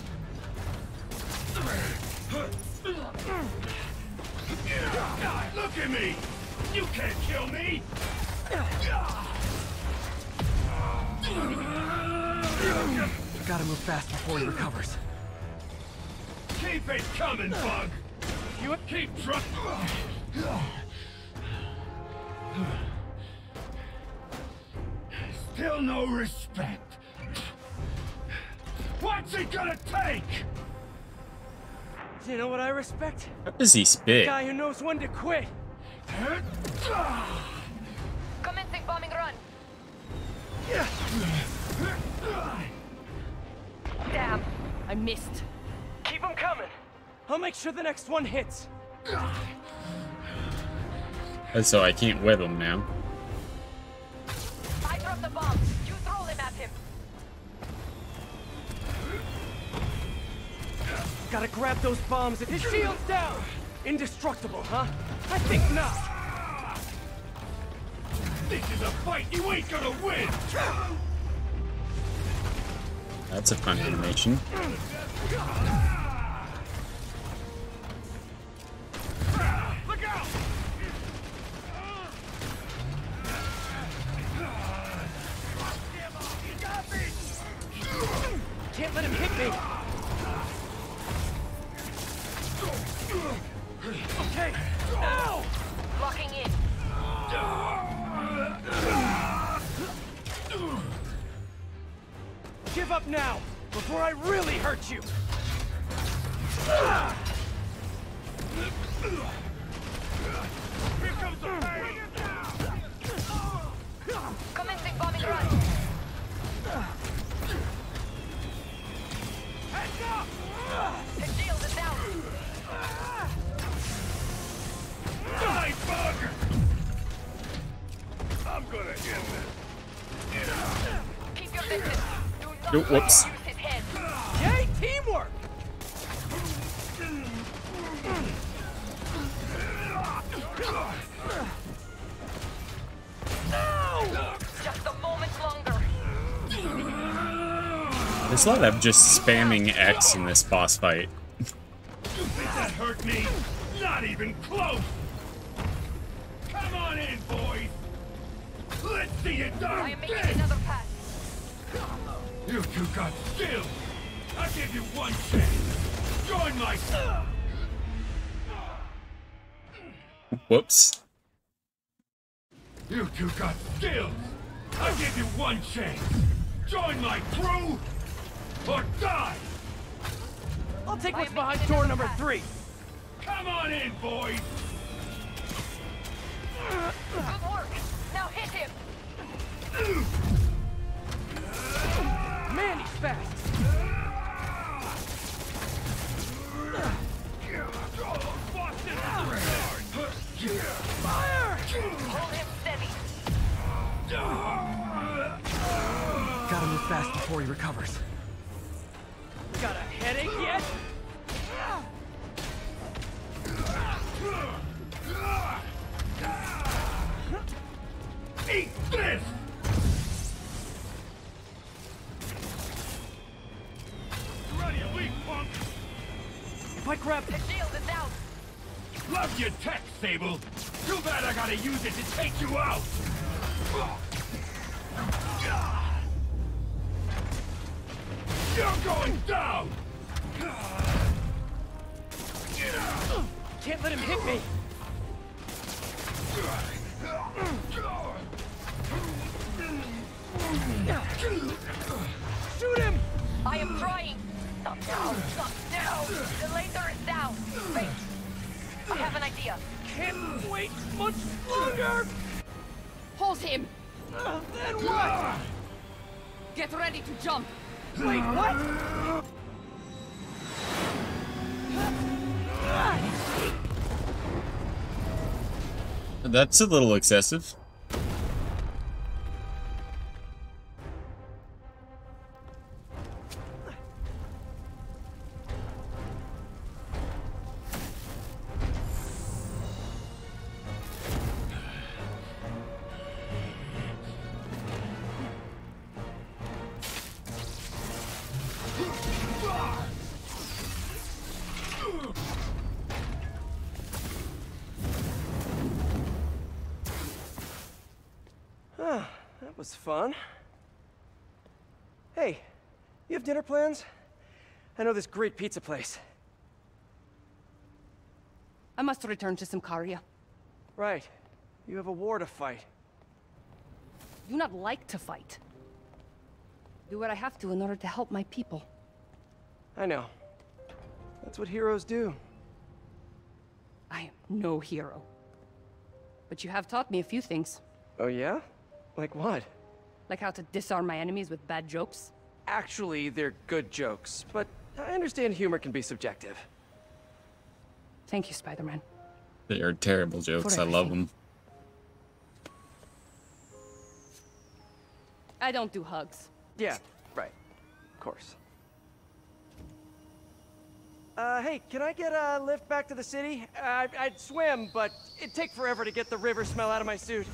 Look at me. You can't kill me. Gotta move fast before he recovers. Keep it coming, Bug. You keep truck. Still no respect. What's it gonna take? You know what I respect? How does he A spit? guy who knows when to quit. Commencing bombing run. Damn, I missed. Keep them coming. I'll make sure the next one hits. So I can't whip him now. I dropped the bomb. You throw them at him. Gotta grab those bombs. His shield's down. Indestructible, huh? I think not. This is a fight you ain't gonna win. That's a fun animation. Look out! Can't let him hit me. Okay, now! Locking in. Give up now, before I really hurt you. Here comes the pain. Commencing bombing run. Heads up! His shield is down. Die, Bug! I'm gonna end this. Keep your distance. Do not Oh, whoops. use his head. Yay, teamwork! Just a moment longer. There's a lot of just spamming X in this boss fight. You think that hurt me? Not even close! Come on in, boys! Let's see you I done am making this! another pass. You two got skills! I'll give you one chance! Join my... Whoops. You two got skills! I'll give you one chance! Join my crew, or die! I'll take what's behind door number 3. Come on in, boys! Good work. Now hit him. Man, he's fast. Fire! Hold him steady. Gotta move fast before he recovers. Got a headache yet? Eat this! You ready to leave, punk? If I grab... The shield is down. Love your tech, Sable. Too bad I gotta use it to take you out. You're going down! Can't let him hit me! Shoot him! I am trying! Stop now! Stop now! The laser is down! Wait! I have an idea! Can't wait much longer! Hold him! Then what? Get ready to jump! Wait, what? That's a little excessive. That was fun. Hey, you have dinner plans? I know this great pizza place. I must return to Symkaria. Right. You have a war to fight. I do not like to fight. Do what I have to in order to help my people. I know. That's what heroes do. I am no hero. But you have taught me a few things. Oh yeah? Like what? Like how to disarm my enemies with bad jokes. Actually, they're good jokes, but I understand humor can be subjective. Thank you, Spider-Man. They are terrible jokes. I love them. I don't do hugs. Yeah, right. Of course. Hey, can I get a lift back to the city? I'd swim, but it'd take forever to get the river smell out of my suit.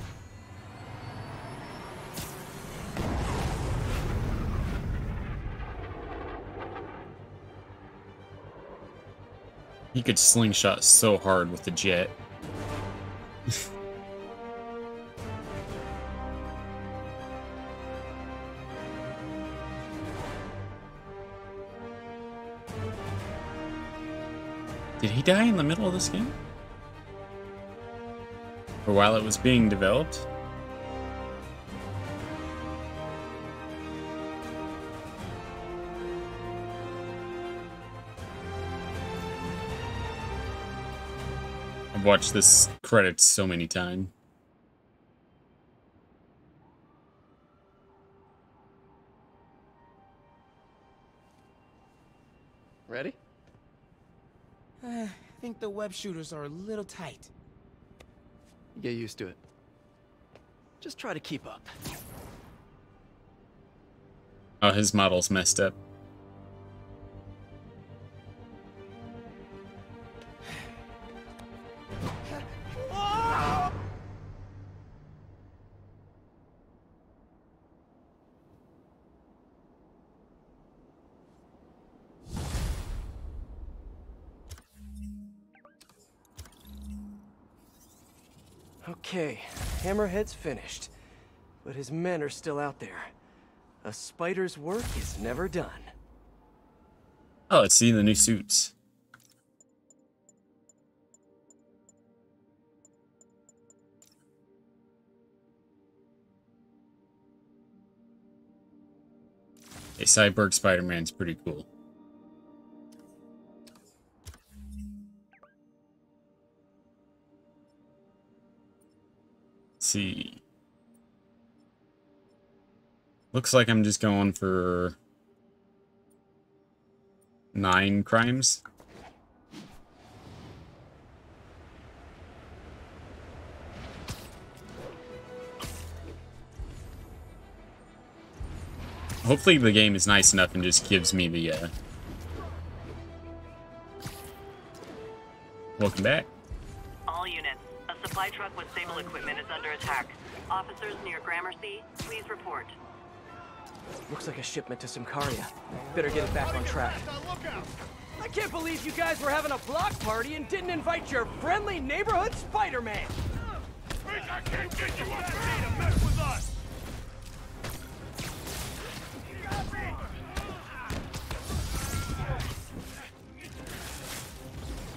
He could slingshot so hard with the jet. Did he die in the middle of this game? Or while it was being developed? I've watched this credits so many times. Ready? I think the web shooters are a little tight. Get used to it. Just try to keep up. Oh, his model's messed up. Okay, Hammerhead's finished, but his men are still out there. A spider's work is never done. Oh, let's see the new suits. Hey, Cyborg Spider-Man's pretty cool. See. Looks like I'm just going for 9 crimes. Hopefully the game is nice enough and just gives me the welcome back. All units, a supply truck with stable equipment is under attack. Officers near Gramercy, please report. Looks like a shipment to Symkaria. Better get it back on track. I can't believe you guys were having a block party and didn't invite your friendly neighborhood Spider-Man! I can't get you up here to mess with us!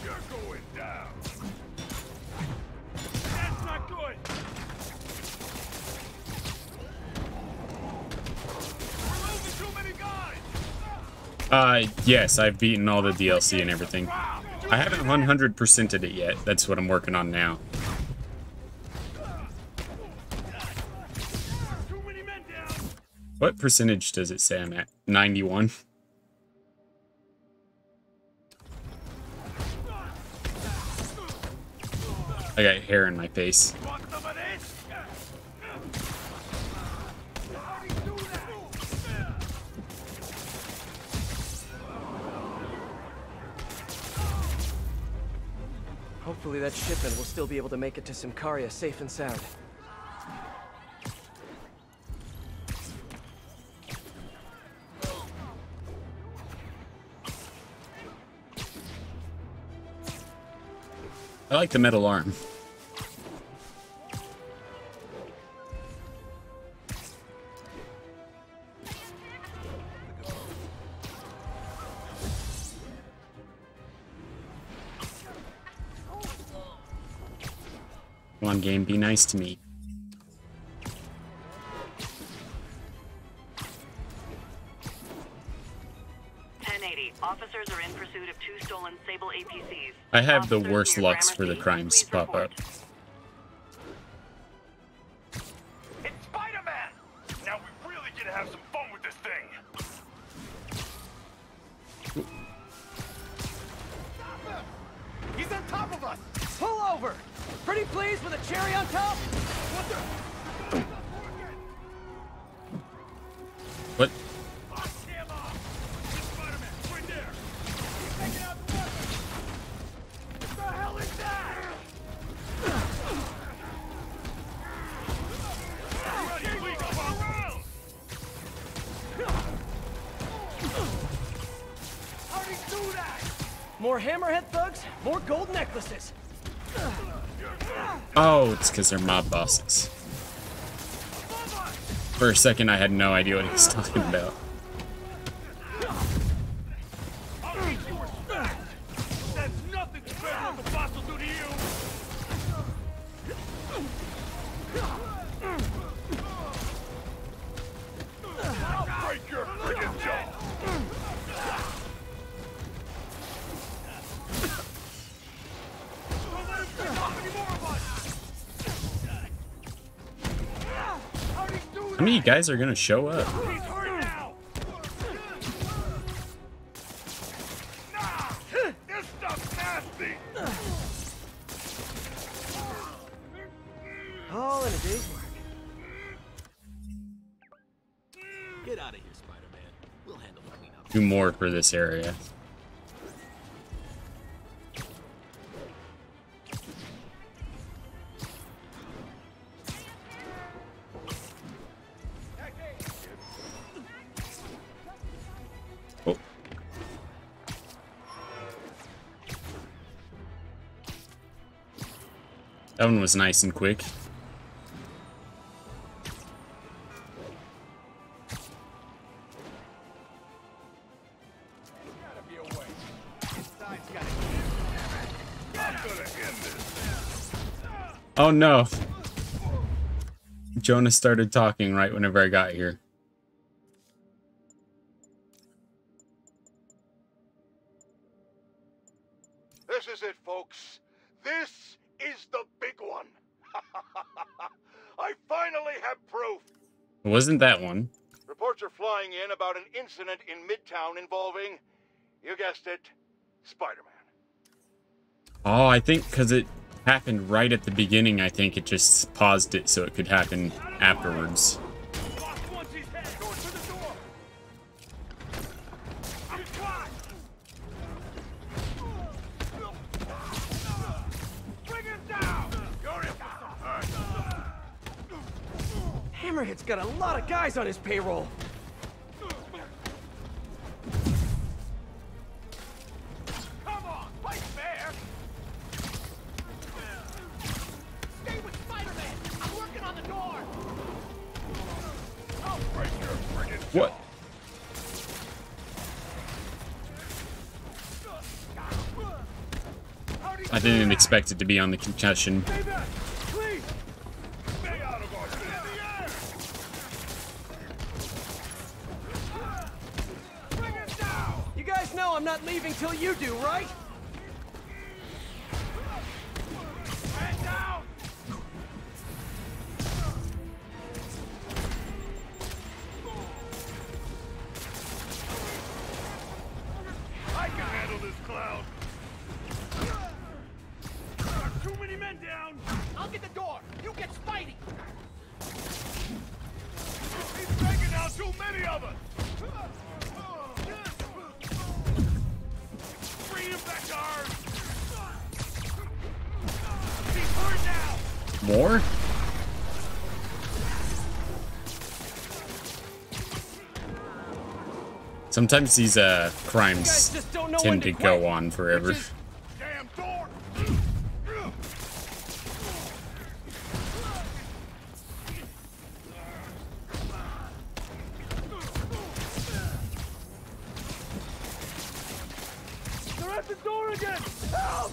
You're going down! That's not good! We're losing too many guys! Yes, I've beaten all the DLC and everything. I haven't 100%ed it yet. That's what I'm working on now. What percentage does it say I'm at? 91? I got hair in my face. Hopefully that shipment will still be able to make it to Symkaria safe and sound. I like the metal arm. Come on, game, be nice to me. Officers are in pursuit of 2 stolen Sable APCs. I have the worst lucks for the crimes to pop up. It's Spider-Man! Now we really get to have some fun with this thing. He's on top of us! Pull over! Pretty pleased with a cherry on top? What the? What? More hammerhead thugs, more gold necklaces. Oh, it's because they're mob bosses. For a second, I had no idea what he was talking about. That's nothing compared to what the boss will do to you. I'll break your friggin' jaw. How many guys are gonna show up? This stuff's nasty. All in a day's work. Get out of here, Spider-Man. We'll handle the cleanup. Do more for this area. Oh. That one was nice and quick. Oh no. Jonah started talking right whenever I got here. This is it, folks. This is the big one. I finally have proof. It wasn't that one. Reports are flying in about an incident in Midtown involving, you guessed it, Spider-Man. Oh, I think because it happened right at the beginning, I think it just paused it so it could happen afterwards. Hammerhead's got a lot of guys on his payroll. Come on, fight fair. Stay with Spider-Man. I didn't expect it to be on the concussion. You guys know I'm not leaving till you do, right? Man down! I can handle this clown. Too many men down. I'll get the door. You get Spidey. He's taking out too many of us. Bring him back to Earth. He's hurt now. More? Sometimes these crimes tend to go on forever. Damn door. They're at the door again. Help!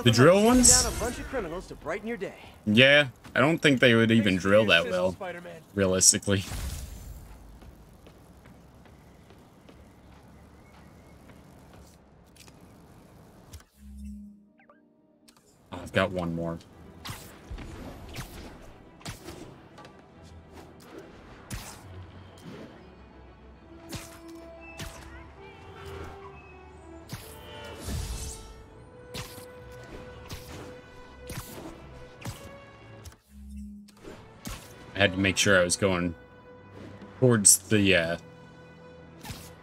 The drill ones? Down a bunch of criminals to brighten your day. Yeah, I don't think they would even drill that well, realistically. Oh, I've got one more. I had to make sure I was going towards the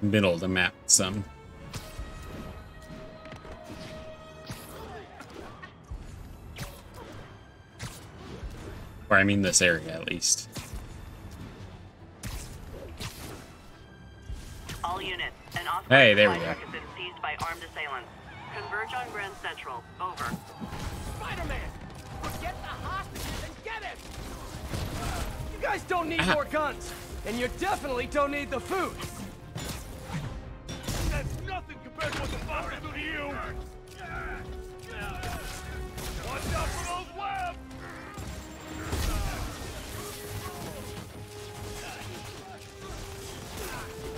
middle of the map some. Or I mean this area at least. All units, an off Hey, there we supply go. truck has been seized by armed assailants. Converge on Grand Central. Over. Spider-Man! Forget the hostages and get him! You guys don't need more guns, and you definitely don't need the food. That's nothing compared to what the fuck do to you. Watch out for those webs.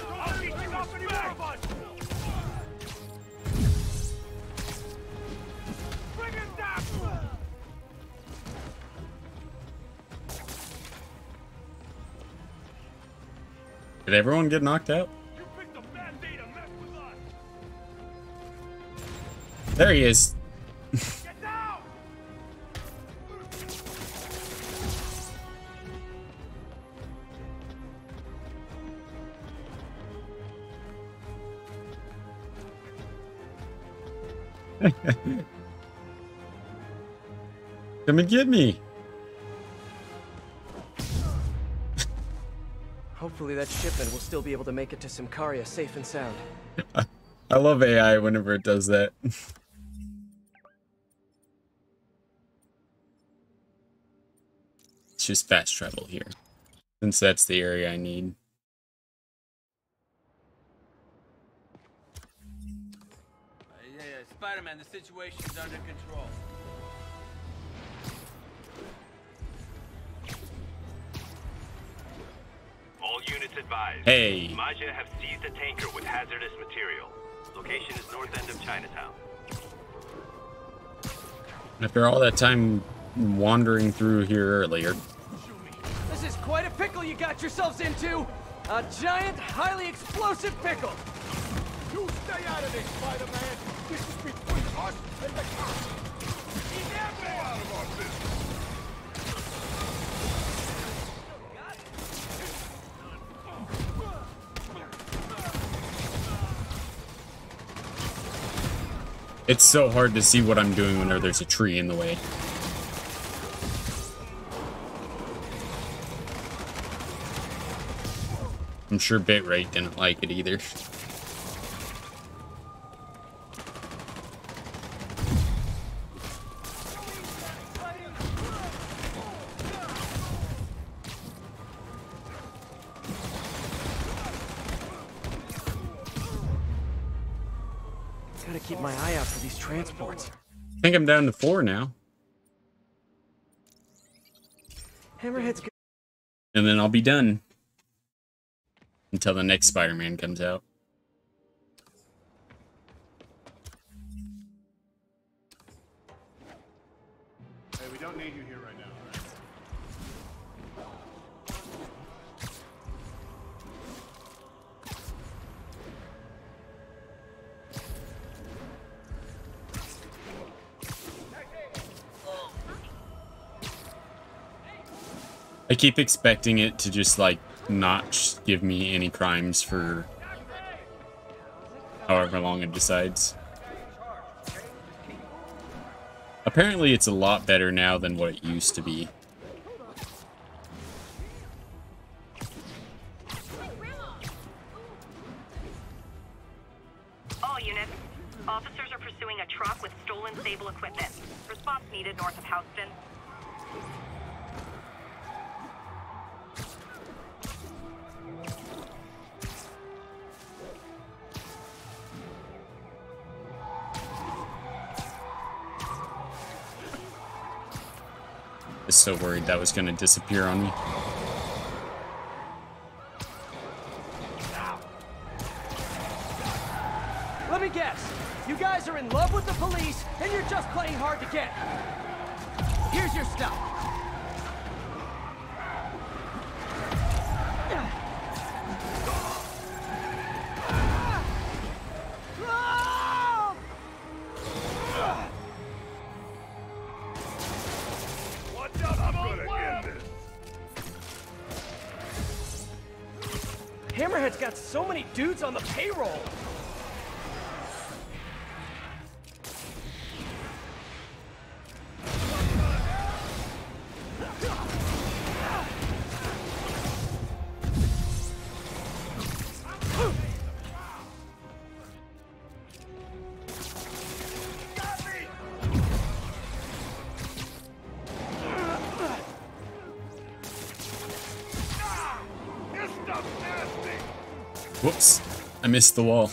I'll keep you off any more of us. Bring it down. Did everyone get knocked out? There he is. Come and get me. Hopefully that shipment will still be able to make it to Symkaria safe and sound. I love AI whenever it does that. It's just fast travel here, since that's the area I need. Spider-Man, the situation's under control. All units advised. Hey. Maja have seized a tanker with hazardous material. Location is north end of Chinatown. After all that time wandering through here earlier. This is quite a pickle you got yourselves into! A giant, highly explosive pickle! You stay out of this, Spider-Man. This is between us and the cops. Keep out of our business. It's so hard to see what I'm doing whenever there's a tree in the way. I'm sure Bitrate didn't like it either. Gotta keep my eye out for these transports. I think I'm down to 4 now. Hammerhead's And then I'll be done. Until the next Spider-Man comes out. Hey, we don't need you here right now, alright? I keep expecting it to just, like, not give me any crimes for however long it decides. Apparently it's a lot better now than what it used to be. All units. Officers are pursuing a truck with stolen Sable equipment. Response needed north of Houston. I was so worried that was going to disappear on me. Let me guess. You guys are in love with the police, and you're just playing hard to get. Here's your stuff. Hammerhead's got so many dudes on the payroll. Whoops, I missed the wall.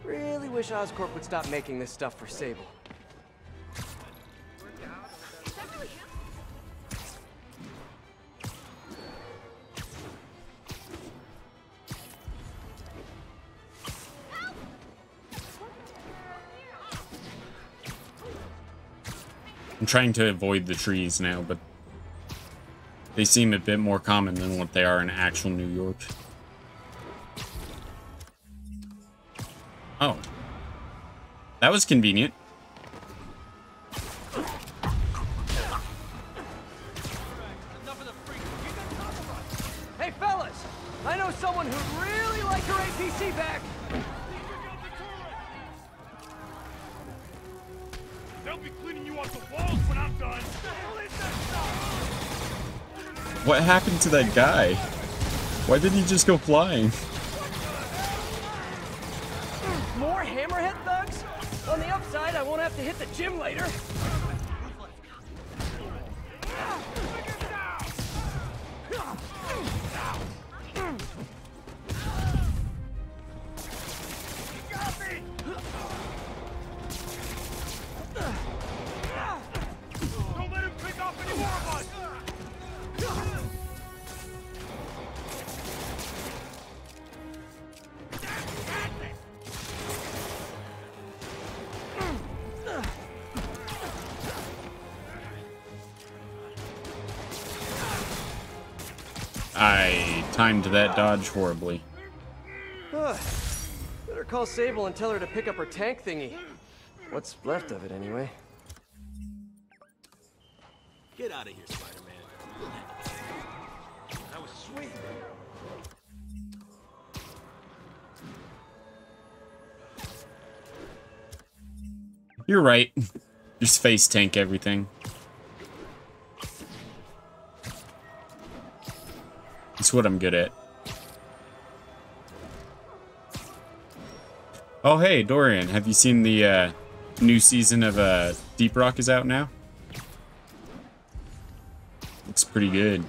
Really wish Oscorp would stop making this stuff for Sable. I'm trying to avoid the trees now, but they seem a bit more common than what they are in actual New York. Oh. That was convenient. Hey fellas, I know someone who'd really like her APC back. They'll be cleaning you off the walls when I'm done. What the hell is that stuff? What happened to that guy? Why did he just go flying? More Hammerhead thugs? On the upside, I won't have to hit the gym later. Don't let him pick off any more of us! I timed that dodge horribly. Better call Sable and tell her to pick up her tank thingy. What's left of it, anyway. Get out of here, Spider-Man. That was sweet. You're right. Just face tank everything. It's what I'm good at. Oh hey, Dorian, have you seen the new season of Deep Rock is out now? Looks pretty good.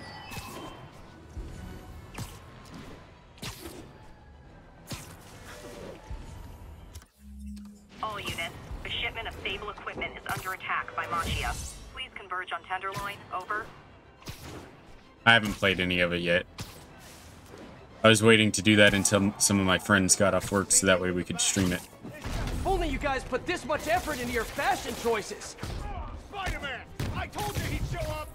I haven't played any of it yet. I was waiting to do that until some of my friends got off work so that way we could stream it. If only you guys put this much effort into your fashion choices. Spider-Man! I told you he'd show up!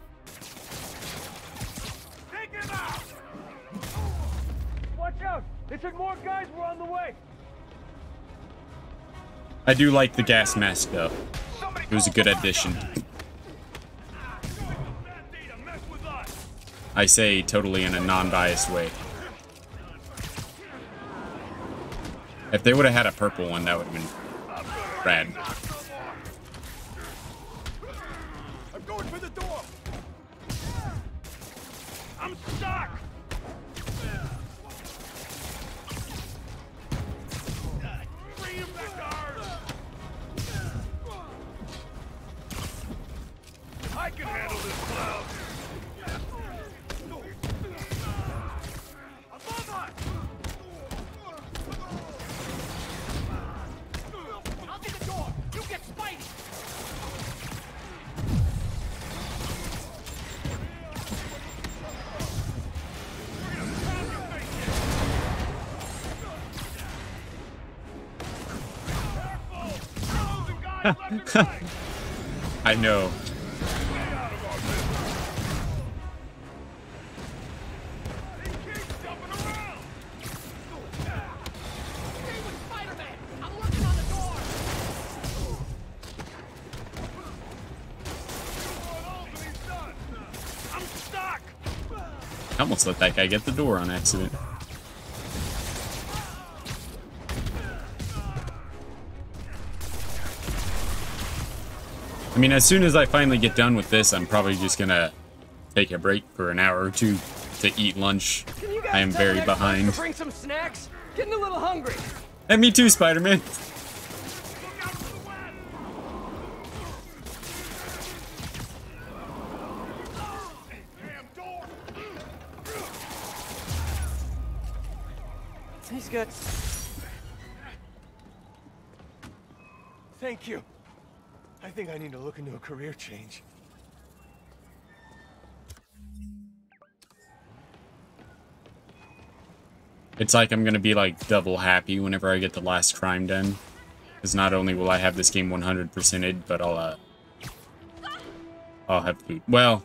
Take him out! Watch out! They said more guys were on the way! I do like the gas mask though. It was a good addition. I say totally in a non-biased way. If they would have had a purple one, that would have been rad. I'm going for the door! I'm stuck! Bring him back to Earth! I can handle this cloud! Above us! I'll get the door! You get Spidey! I know. I almost let that guy get the door on accident. I mean, as soon as I finally get done with this, I'm probably just gonna take a break for an hour or two to eat lunch. I am very behind. Bring some snacks? Getting a little hungry. And me too, Spider-Man. He's got... Thank you. I think I need to look into a career change. It's like I'm gonna be like double happy whenever I get the last crime done. Because not only will I have this game 100%ed, but I'll have food. Well,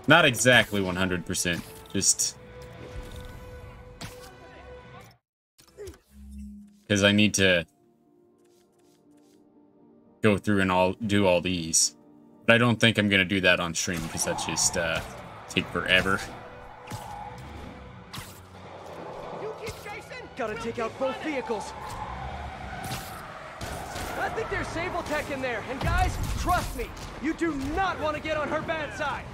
not exactly 100%. Just... because I need to go through and do all these. But I don't think I'm gonna do that on stream because that's just take forever. Gotta take out both vehicles. I think there's Sable Tech in there. And guys, trust me, you do not want to get on her bad side.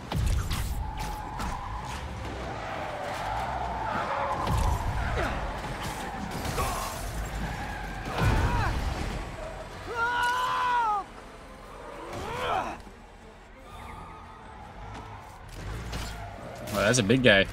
Well, that's a big guy.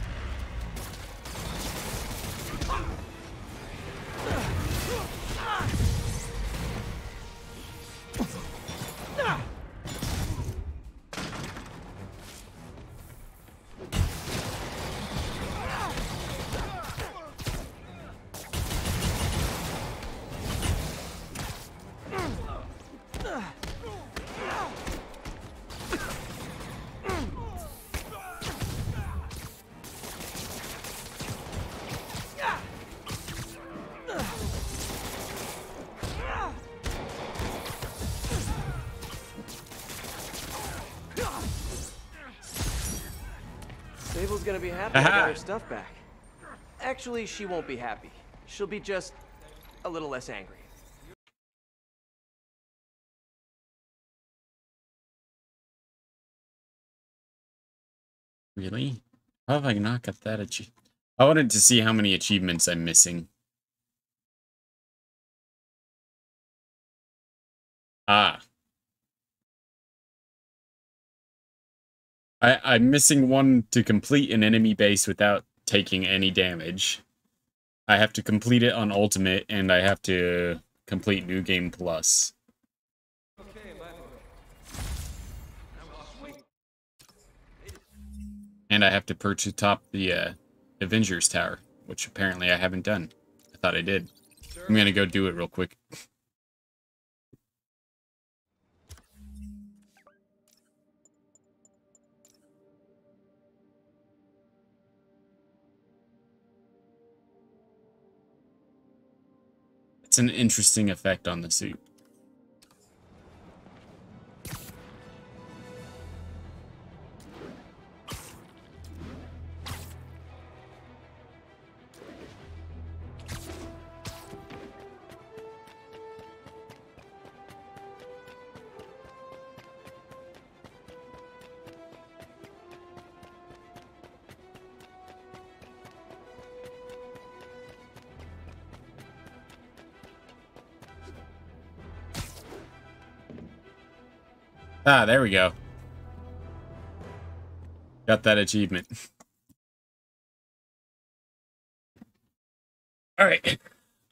Sable's gonna be happy I got her stuff back. Actually, she won't be happy. She'll be just a little less angry. Really? How have I not got that achievement? I wanted to see how many achievements I'm missing. Ah. I'm missing one to complete an enemy base without taking any damage. I have to complete it on Ultimate, and I have to complete New Game Plus. And I have to purchase top the Avengers Tower, which apparently I haven't done. I thought I did. I'm gonna go do it real quick. It's an interesting effect on the suit. Ah, there we go. Got that achievement. Alright.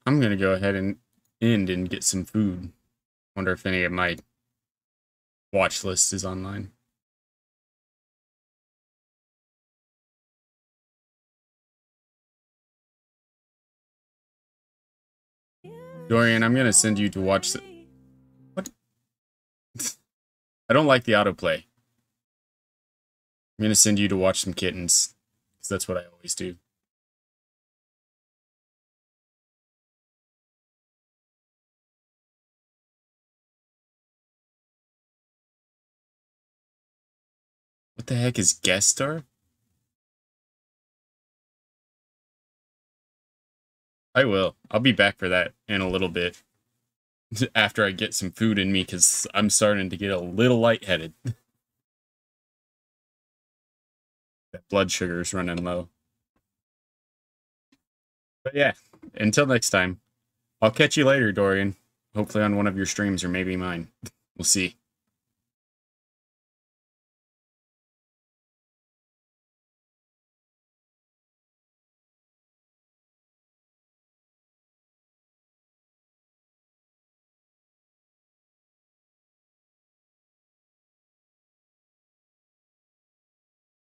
I'm gonna go ahead and end and get some food. Wonder if any of my watch list is online. Dorian, I'm gonna send you to watch the... What? I don't like the autoplay. I'm gonna send you to watch some kittens, because that's what I always do. What the heck is guest star? I will. I'll be back for that in a little bit. After I get some food in me, because I'm starting to get a little lightheaded. That blood sugar is running low. But yeah, until next time. I'll catch you later, Dorian. Hopefully on one of your streams or maybe mine. We'll see.